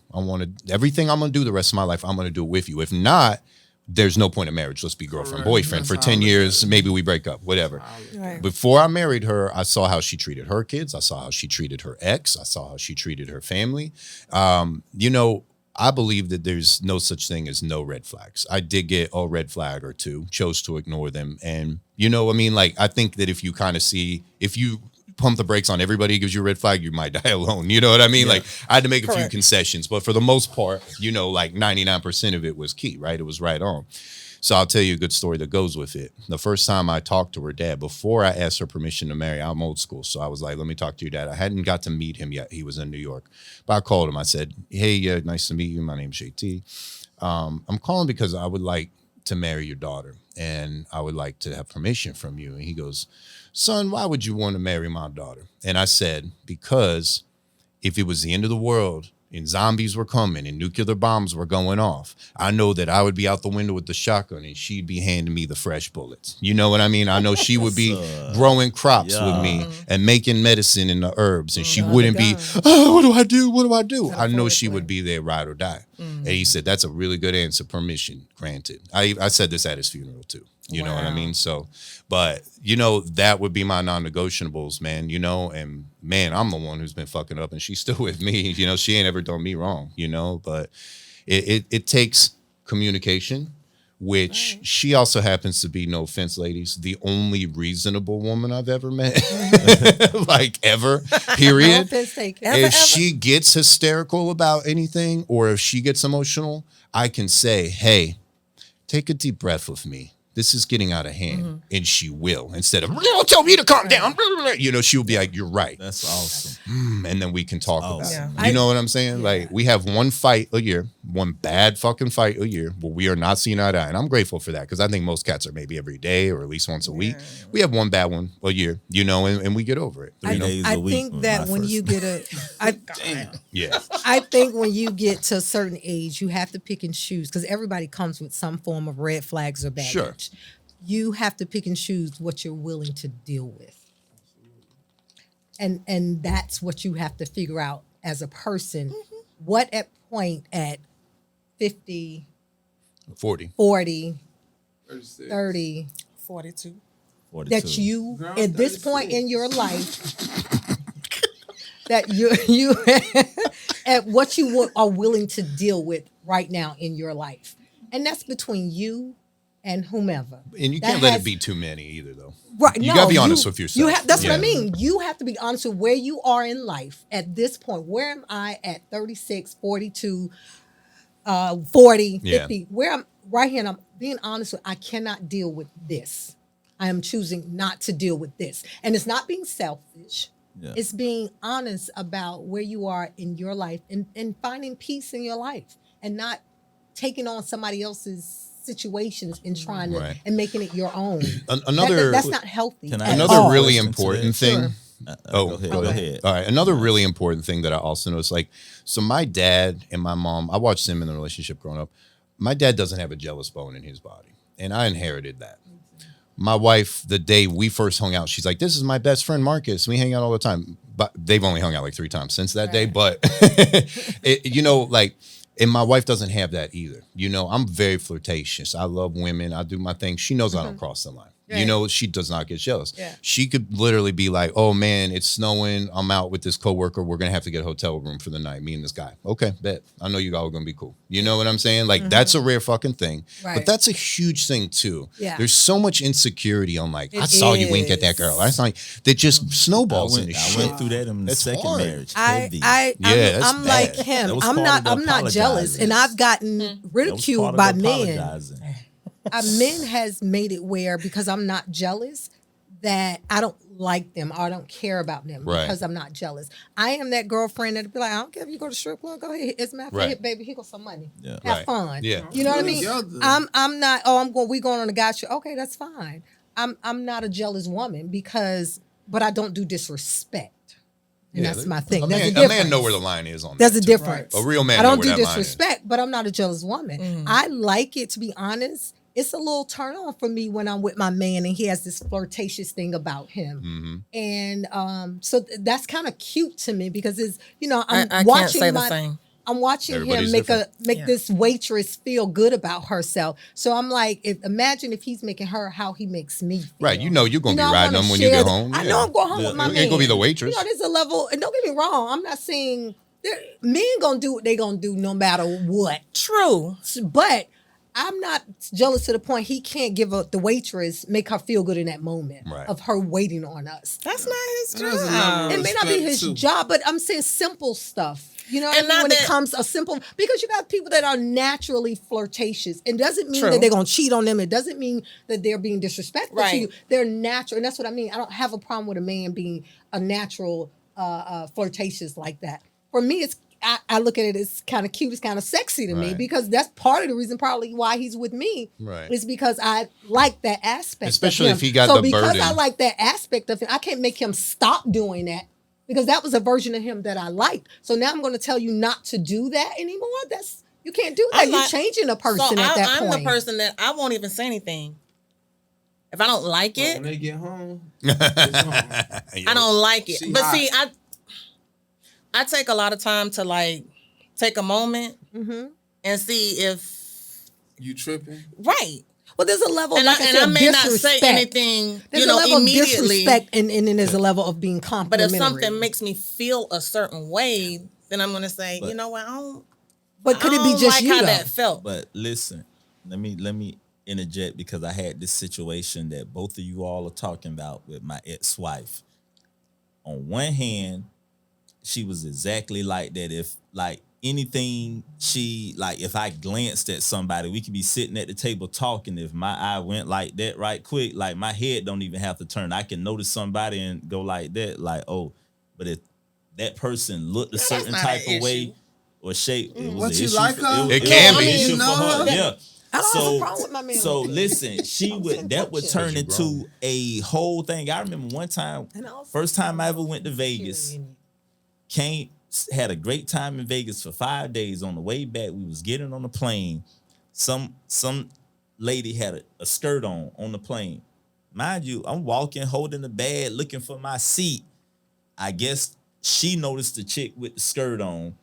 Everything I'm going to do the rest of my life, I'm going to do it with you. If not, there's no point in marriage. Let's be girlfriend, boyfriend for 10 years. Maybe we break up, whatever. Right. Before I married her, I saw how she treated her kids. I saw how she treated her ex. I saw how she treated her family. I believe that there's no such thing as no red flags. I did get a red flag or two, chose to ignore them. And I think that if you pump the brakes on everybody who gives you a red flag, you might die alone. You know what I mean? Like I had to make a few concessions, but for the most part, like 99% of it was key, right? It was right on. So I'll tell you a good story that goes with it. The first time I talked to her dad, before I asked her permission to marry, I'm old school. So I was like, let me talk to your dad. I hadn't got to meet him yet. He was in New York. But I called him. I said, hey, nice to meet you. My name's JT. I'm calling because I would like to marry your daughter. And I would like to have permission from you. And he goes, son, why would you want to marry my daughter? And I said, because if it was the end of the world and zombies were coming and nuclear bombs were going off, I know that I would be out the window with the shotgun and she'd be handing me the fresh bullets. You know what I mean? I know she would be growing crops with me and making medicine in the herbs, and she wouldn't be, oh, what do I do? What do I do? I know she would be there, ride or die. And he said, that's a really good answer. Permission granted. I said this at his funeral too. You know what I mean? So, but, that would be my non-negotiables, man, and man, I'm the one who's been fucking up and she's still with me. She ain't ever done me wrong, but it takes communication, which she also happens to be, no offense, ladies, the only reasonable woman I've ever met, like ever, period. No offense taken. If she gets hysterical about anything or if she gets emotional, I can say, hey, take a deep breath with me. this is getting out of hand, and she will, instead of tell me to calm down, she'll be like, you're right. That's awesome. And then we can talk about it. Yeah. You know what I'm saying? Like, we have one fight a year, one bad fucking fight a year, where we are not seeing eye to eye. And I'm grateful for that, because I think most cats are maybe every day or at least once a week. We have one bad one a year, and we get over it. 3 days I a week think was that my when first you one. get Yeah. I think when you get to a certain age, you have to pick and choose, because everybody comes with some form of red flags or baggage. Sure. You have to pick and choose what you're willing to deal with. And that's what you have to figure out as a person. What at point at 50, 40. 40, 36. 30, 42. 42. that you Girl, at this point 36. in your life that you at what you are willing to deal with right now in your life, and that's between you and whomever. And you That can't let has- it be too many either, though. Right. You No, gotta be honest with yourself. You have, that's what I Yeah. mean. You have to be honest with where you are in life at this point. Where am I at 36, 42, 40, Yeah. 50? Where I'm right here, and I'm being honest with, I cannot deal with this. I am choosing not to deal with this. And it's not being selfish. Yeah. It's being honest about where you are in your life, and finding peace in your life, and not taking on somebody else's situations and trying to Right. and making it your own. Another That's not healthy. Can I at another all. really Question to important that. thing. Sure. Oh, go ahead. All right. Another really important thing that I also noticed, like, so my dad and my mom, I watched them in the relationship growing up. My dad doesn't have a jealous bone in his body, and I inherited that. My wife, the day we first hung out, she's like, "This is my best friend, Marcus. We hang out all the time." But they've only hung out like 3 times since that day. But, and my wife doesn't have that either. I'm very flirtatious. I love women. I do my thing. She knows I don't cross the line. Right. She does not get jealous. Yeah. She could literally be like, "Oh man, it's snowing. I'm out with this coworker. We're gonna have to get a hotel room for the night. Me and this guy. Okay, bet. I know you all are gonna be cool." You know what I'm saying? Like, that's a rare fucking thing. Right. But that's a huge thing too. Yeah. There's so much insecurity on, like, I It saw you wink at that is. girl. I saw you. That just snowballs I into went shit. through that in the That's second hard. marriage. Heavy. Yeah, that's I'm like bad. him. That was I'm part not of the jealous, and I've gotten That was ridiculed part of by the men. apologizing. Men has made it where, because I'm not jealous, that I don't like them or I don't care about them Right. because I'm not jealous. I am that girlfriend that'll be like, I don't care if you go to strip club, go ahead. It's my fact, Right. baby, here goes some money. Yeah. Have Right. fun. Yeah. You know what I mean? Together. I'm not, we going on a guy trip. Okay, that's fine. I'm not a jealous woman but I don't do disrespect. And Yeah, that's my thing. A There's man, a difference. a man know where the line is on There's that a too. difference. A real man I don't know do where that line is. disrespect, but I'm not a jealous woman. I like it, to be honest. It's a little turn on for me when I'm with my man and he has this flirtatious thing about him. And so that's kind of cute to me, because it's, I'm I watching can't say the same. I'm watching Everybody's him different. make Yeah. this waitress feel good about herself. So I'm like, imagine if he's making her how he makes me feel. Right, you're gonna be I riding wanna them when you share get that. home. I Yeah. know I'm going home Yeah. with my You man. ain't gonna be the waitress. There's a level, and don't get me wrong, I'm not saying men gonna do what they gonna do no matter what. True. But I'm not jealous to the point he can't give the waitress, make her feel good in that moment Right. of her waiting on us. That's not his There's a level job. of It may not be respect, his too. job, but I'm saying simple stuff. You know what And I mean? not When it that- comes a simple, because you got people that are naturally flirtatious. It doesn't mean True. that they're going to cheat on them. It doesn't mean that they're being disrespectful to Right. you. They're natural. And that's what I mean. I don't have a problem with a man being a natural flirtatious like that. For me, I look at it as kind of cute. It's kind of sexy to me, Right. because that's part of the reason probably why he's with me. Right. Is because I like that aspect. Especially of him. if he got so the because burden. I like that aspect of him, I can't make him stop doing that, because that was a version of him that I liked. So now I'm going to tell you not to do that anymore. You can't do that. I'm You're not- changing a person So at that I'm point. the person that I won't even say anything. If I don't like But it, when they get home, it's home. I don't like it. She But hot. see, I take a lot of time to like take a moment Mm-hmm. and see if You tripping? Right. Well, there's a level, and like I said, may not say disrespect. anything, There's a level immediately. of disrespect, and then there's a level of being But if complimentary. something makes me feel a certain way, then I'm gonna say, But- you know what, I don't. but could I it be don't just like you how though? that felt? But listen, let me interject, because I had this situation that both of you all are talking about with my ex-wife. On one hand, she was exactly like that. If like anything she like, if I glanced at somebody, we could be sitting at the table talking. If my eye went like that right quick, like my head don't even have to turn. I can notice somebody and go like that, like, oh, but if that person looked a certain not type an of way issue. or shape, it was What, an you issue. like her? It can was an be. issue You for know her. her? Yeah. I don't have a problem with my man. So listen, she I'm would saying that would touch turn you grown. into a whole thing. I remember one time, And also, first time I ever went to Vegas, had a great time in Vegas for 5 days. On the way back, we was getting on the plane. Some lady had a skirt on the plane. Mind you, I'm walking, holding the bag, looking for my seat. I guess she noticed the chick with the skirt on.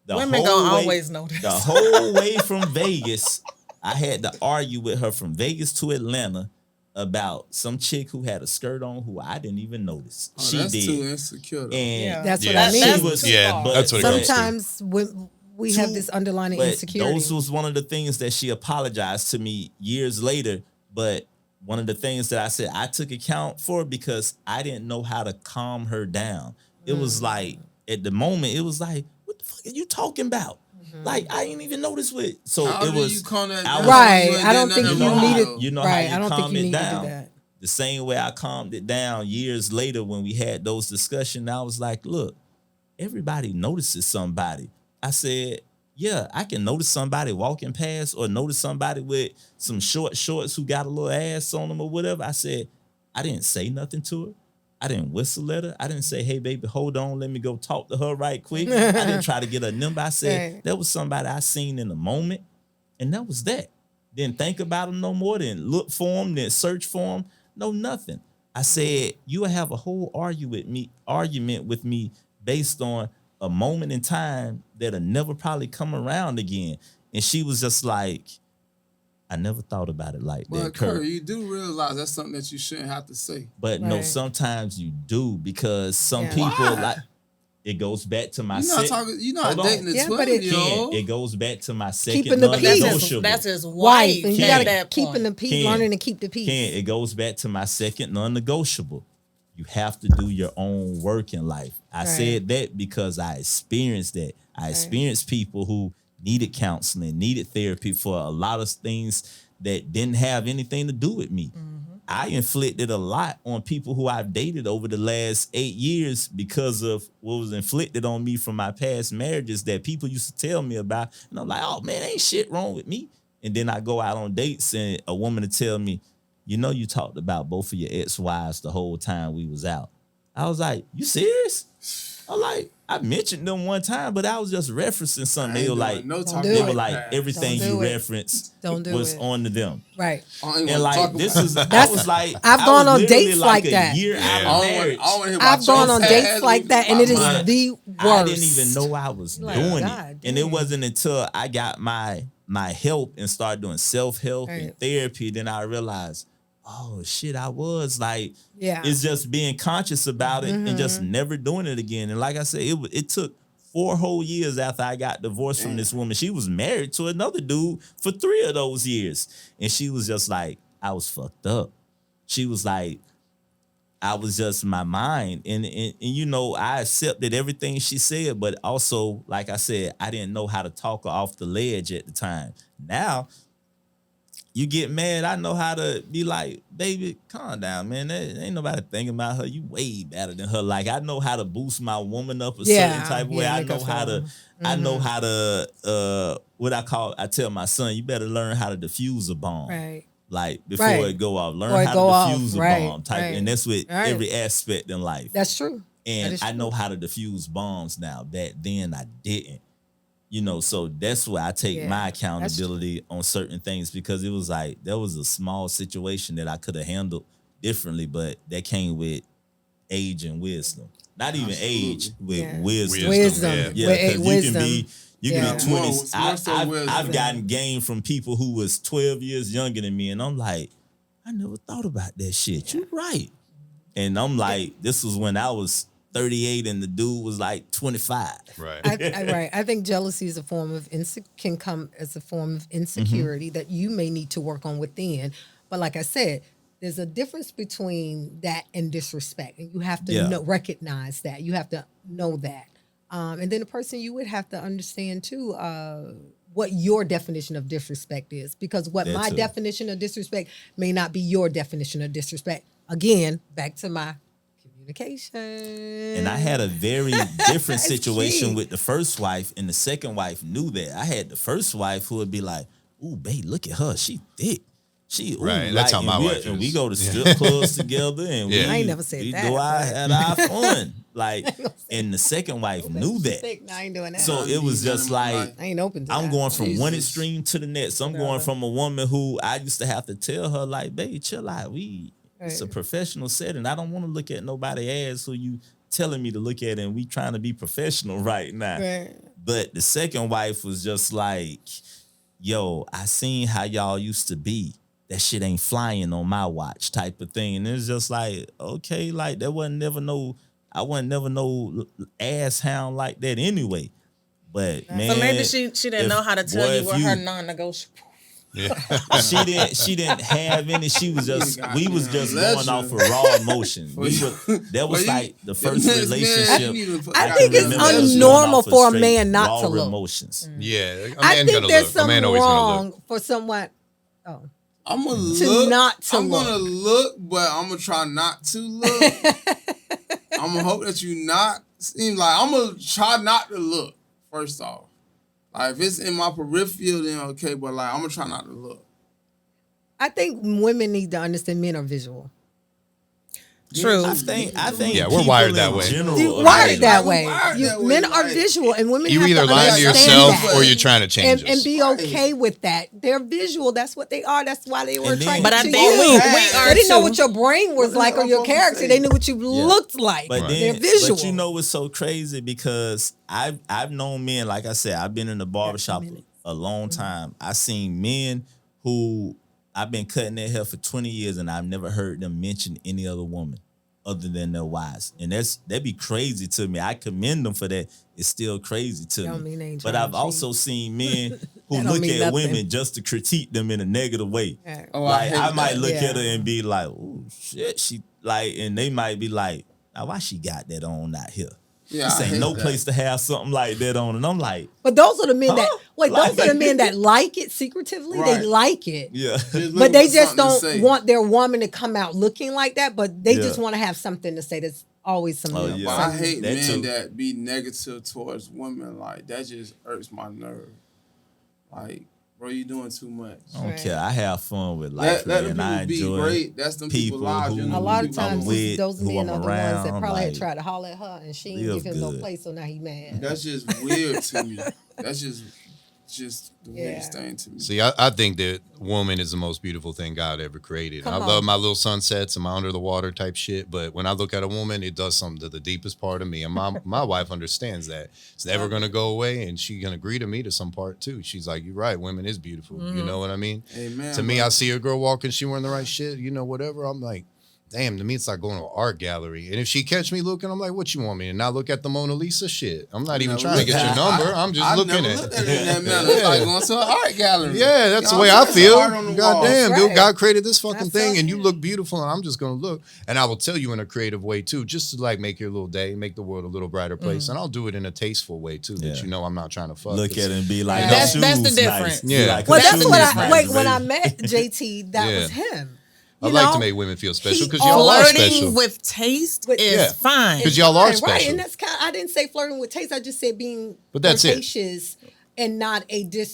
The Women whole gonna way- always notice. The whole way from Vegas, I had to argue with her from Vegas to Atlanta about some chick who had a skirt on who I didn't even notice. Oh, She that's did. too insecure. Though. And That's what Yeah. I mean. That's she was, too far. that's what it comes to. Sometimes when we have this underlying but insecurity. those was one of the things that she apologized to me years later. But one of the things that I said I took account for because I didn't know how to calm her down. It was like at the moment, it was like, what the fuck are you talking about? Like I didn't even notice what. So How it do was you calm that I down? was- Right. You ain't I don't did think nothing you wrong, needed. though. You know right. how I don't calm think you it need down. to do that. The same way I calmed it down years later when we had those discussions. I was like, look, everybody notices somebody. I said, yeah, I can notice somebody walking past or notice somebody with some short shorts who got a little ass on them or whatever. I said, I didn't say nothing to her. I didn't whistle at her. I didn't say, hey, baby, hold on. Let me go talk to her right quick. I didn't try to get her number. I said, Right. that was somebody I seen in the moment. And that was that. Didn't think about them no more. Didn't look for them. Didn't search for them. No, nothing. I said, you will have a whole argument with me based on a moment in time that'll never probably come around again. And she was just like, I never thought about it like But that, Kurt, Kurt. you do realize that's something that you shouldn't have to say. But no, Right. sometimes you do because some Yeah. people Why? like it goes back to my You're not sec- talking. You're not Hold on. dating a Yeah, but 12 it- year Ken, old. it goes back to my second Keeping the peace. non-negotiable. That's his Wife, wife. and you Ken. gotta At that keeping point. the peace, Ken. learning to keep the peace. It goes back to my second non-negotiable. You have to do your own work in life. I Right. said that because I experienced that. I experienced people who needed counseling, needed therapy for a lot of things that didn't have anything to do with me. I inflicted a lot on people who I've dated over the last 8 years because of what was inflicted on me from my past marriages that people used to tell me about. And I'm like, oh man, ain't shit wrong with me. And then I go out on dates and a woman to tell me, you know, you talked about both of your ex-wives the whole time we was out. I was like, you serious? I'm like, I mentioned them one time, but I was just referencing something. They were like, no Don't talking do they it. were like, past. everything Don't you do it. referenced Don't do was it. on to them. Right. I don't even And wanna like talk this about is, it. I was like, I've I gone was on literally dates like a that. year out I of don't marriage. want to hear about I've gone your on past. dates like that, and it is But the worst. I didn't even know I was Like, doing God it, and it damn. wasn't until I got my help and started doing self-help and Right. therapy then I realized, oh shit, I was like, Yeah. it's just being conscious about it and just never doing it again. And like I said, it took 4 whole years after I got divorced from this woman. She was married to another dude for 3 of those years, and she was just like, I was fucked up. She was like, I was just my mind. And you know, I accepted everything she said, but also, like I said, I didn't know how to talk her off the ledge at the time. Now, you get mad, I know how to be like, baby, calm down, man. There ain't nobody thinking about her. You way better than her. Like, I know how to boost my woman up a certain type of way. I make her know how to, feel- I know how to, I tell my son, you better learn how to diffuse a bomb. Right. Like before Right. it go off, Or learn it how go to off, diffuse a right, bomb type, right. and that's with Right. every aspect in life. That's true. That And is I know true. how to diffuse bombs now. Back then I didn't. You know, so that's where I take Yeah, my that's true. accountability on certain things because it was like there was a small situation that I could have handled differently, but that came with age and wisdom. Not even age, with Yeah. wisdom. Wisdom. yeah. Yeah, With because you wisdom. can be Yeah. 20. More so I've wisdom. gotten game from people who was 12 years younger than me, and I'm like, I never thought about that shit. You right. And I'm like, this was when I was 38 and the dude was like 25. Right. Right. I think jealousy is a form of can come as a form of insecurity that you may need to work on within. But like I said, there's a difference between that and disrespect, and you have to Yeah. recognize that. You have to know that. And then the person, you would have to understand too what your definition of disrespect is, because what That my too. definition of disrespect may not be your definition of disrespect. Again, back to my communication. And I had a very different It's situation key. with the first wife, and the second wife knew that. I had the first wife who would be like, "Ooh, babe, look at her. She thick. She ooh, Right, that's how and my we- wife and is. we go to strip clubs together, and Yeah. I ain't never said we that, do our but- had our fun. Like, and the second wife knew that. Thick. No, I ain't doing that. So it was just like I ain't open to I'm that. going from one Jesus. extreme to the next. I'm going from a woman who I used to have to tell her, like, babe, chill out. It's a Right. professional setting. I don't want to look at nobody ass who you telling me to look at, and we trying to be professional right now. Right. But the second wife was just like, yo, I seen how y'all used to be. That shit ain't flying on my watch type of thing. And it's just like, okay, like I wasn't never no ass hound like that anyway. But man, So maybe she didn't if- know how to tell boy, you if what her non-negotiable. she didn't have any. She was just we was just Goddamn going off of legend. raw emotion. That Well, was you- like the the first next man, relationship. you need to put- I I think it's remember that shit. unnormal for a man not raw to look. emotions. Yeah, a man I think gonna there's look. A something man always gonna wrong look. for someone. Oh, I'm gonna To look. not to I'm gonna look. look, but I'm gonna try not to look. I'm gonna hope that you not seem like I'm gonna try not to look. First off, like if it's in my peripheral, then okay. But like I'm gonna try not to look. I think women need to understand men are visual. True. I think Yeah, we're people wired that in way. general You are wired like- that we way. wired that way, Men are like- visual, and women You have either to lying to understand yourself that. or you're trying to change and us. be okay with that. They're visual. That's what they are. That's why they were And then- attracted But I to think you. we They are didn't know too. what your brain was What like the or hell your I'm supposed to character. say? They knew what you looked like. But They're then, visual. but you know what's so crazy? Because I've known men, like I said, I've been in the barbershop a long time. I seen men who I've been cutting their hair for 20 years, and I've never heard them mention any other woman other than their wives. And that'd be crazy to me. I commend them for that. It's still crazy to Don't me. mean they ain't But trying I've to also seen men who That don't look mean at nothing. women just to critique them in a negative way. Right. Oh, Like hate I might that. look Yeah. at her and be like, "Oh shit," she like, and they might be like, "Now why she got that on out here? Yeah, This I ain't hate no that. place to have something like that on." And I'm like, But those are the men that Huh? wait. Those Like- are the men that like it secretively. Right. They like it. "Yeah, Just But looking they for just something to say. don't want their woman to come out looking like that. But they Yeah. just want to have something to say. That's always some. Oh, yeah. But I hate That men too. that be negative towards women. Like that just irks my nerve. Like, bro, you doing too much. I don't Right. care. I have fun with life, Let man. them I people be enjoy great. That's them people people lives. who- You know, A lot of people- times, with, those who men I'm are the ones that around, probably had like, tried to holler at her, and she didn't live give him no good. place, so now he mad. That's just weird to me. That's just the Yeah. weirdest thing to me. See, I think that woman is the most beautiful thing God ever created. Come I on. love my little sunsets and my under the water type shit. But when I look at a woman, it does something to the deepest part of me. And my wife understands that. It's never going to go away. And she can agree to me to some part too. She's like, you're right. Women is beautiful. You know what I mean? Amen. To me, bro. I see a girl walking, she wearing the right shit, you know, whatever. I'm like, damn, to me, it's like going to an art gallery. And if she catch me looking, I'm like, what you want me to not look at the Mona Lisa shit? I'm not even Never trying to get your looked- number. I'm just I've looking never at looked it. at it in that manner. It's like going to an art gallery. Yeah, that's You the way know I what I'm saying? feel. Art on the wall. God damn, Right. dude, God created this fucking That's thing so and you good. look beautiful and I'm just gonna look. And I will tell you in a creative way too, just to like make your little day, make the world a little brighter place. And I'll do it in a tasteful way too, that Yeah. you know I'm not trying to fuck. look at it and be like, Yeah. "Her That's the shoes difference. nice." Yeah. Be like, Well, "Her that's shoes what nice, I wait when I baby." met JT. That Yeah. was him. I You like know? to make women feel special He because y'all are Flirting special. with taste With- is Yeah. fine. Because y'all are Right, special. right, and that's kind. I didn't say flirting with taste. I just said being But that's it. flirtatious and not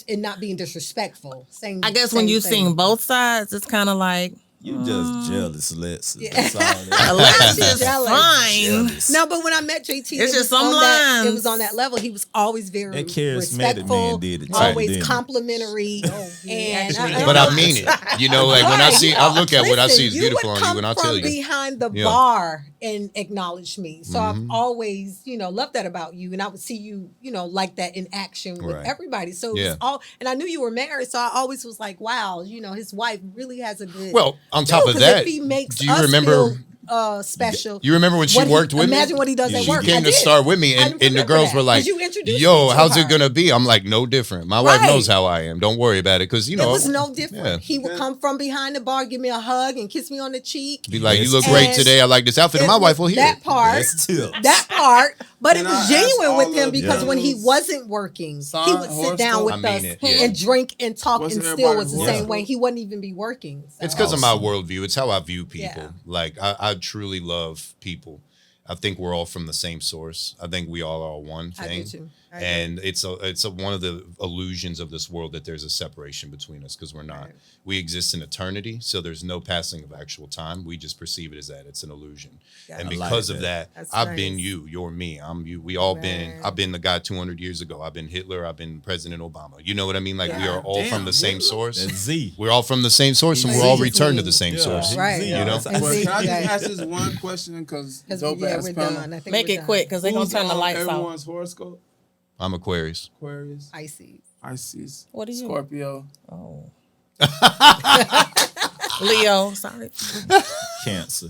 not being disrespectful. Same. I guess when same you've thing. seen both sides, it's kind of like You just jealous, Alexis. Yeah. That's all that Alexis is. is Jealous. fine. Jealous. No, but when I met JT, It's it just was some on that, it lines. was on that level. He was always very That charismatic respectful, man did it too, always didn't he? complimentary, and But I mean it. You know, like when I Right, see, you I know, look at what I see is listen, beautiful would on you come and I from tell you. behind the Yeah. bar and acknowledge me. So I've Mhm. always, loved that about you, and I would see you, like that in action with Right. everybody. So it Yeah. was all, and I knew you were married, so I always was like, wow, his wife really has a good. Well, on top No, of 'cause if that, he makes do you us remember feel special. You remember when she What he- worked with me? Imagine what he does at She work. came I to did. start with me, I and the remember girls that, were like, 'cause you introduced me "Yo, to how's her. it gonna be?" I'm like, "No different. My wife Right. knows how I am. Don't worry about it." Because It was no different. He would come from behind the bar, give me a hug, and kiss me on the cheek. be like, "You Yes. look great And today. I like this outfit." And my It wife was will hear that it. part. That's tips. That part, but Can it I was ask genuine with all him of because the when he girls wasn't working, sign he would sit down horoscope? with I mean us it, yeah. and drink and talk, What's and still everybody's was the horoscope? same way. He wouldn't even be working. So. It's because of my worldview. It's how I view people. Yeah. Like I truly love people. I think we're all from the same source. I think we all are one I thing. do too. I agree. And it's one of the illusions of this world that there's a separation between us because we're not. Right. We exist in eternity, so there's no passing of actual time. We just perceive it as that. It's an illusion. Yeah. And I like because of that. that, That's I've been nice. you, you're me, I'm you. We all been. Man. I've been the guy 200 years ago. I've been Hitler. I've been President Obama. You know what I mean? Like we Yeah. are all Damn, from the same Hitler. source. That's Z. We're all from the same source, and He's we're all Z. returned to the same Yeah. source. Right. You know? And But see, can I just yeah. ask this one question? Because 'Cause, dope yeah, ass we're panel. done. I think Make we're it done. quick because they're going Who's to turn the on lights off. everyone's horoscope? I'm Aquarius. Aquarius, Icy. Pisces. What are you? Scorpio. Oh. Leo, sorry. Cancer.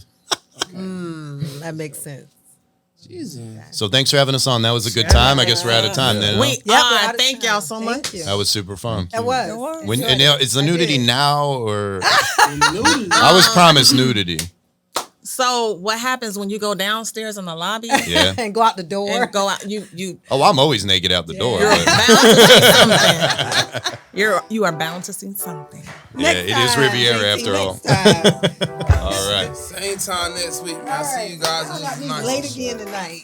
That makes sense. Jesus. So thanks for having us on. That was a good time. I guess we're out of time then. huh? We we're out of thank time. y'all so Thank much. you. That was super fun. It was. It was. When, Enjoyed and it. now, is the I nudity did. now or Nudity. I was promised nudity? So what happens when you go downstairs in the lobby Yeah. and go out the door. and go out? You Oh, I'm always naked out the door. you're but- bound to see something. You are bound to see something. yeah, it is Riviera after all. Next time. All right. Same time next week, man. I see you guys All right. tonight. Late again tonight.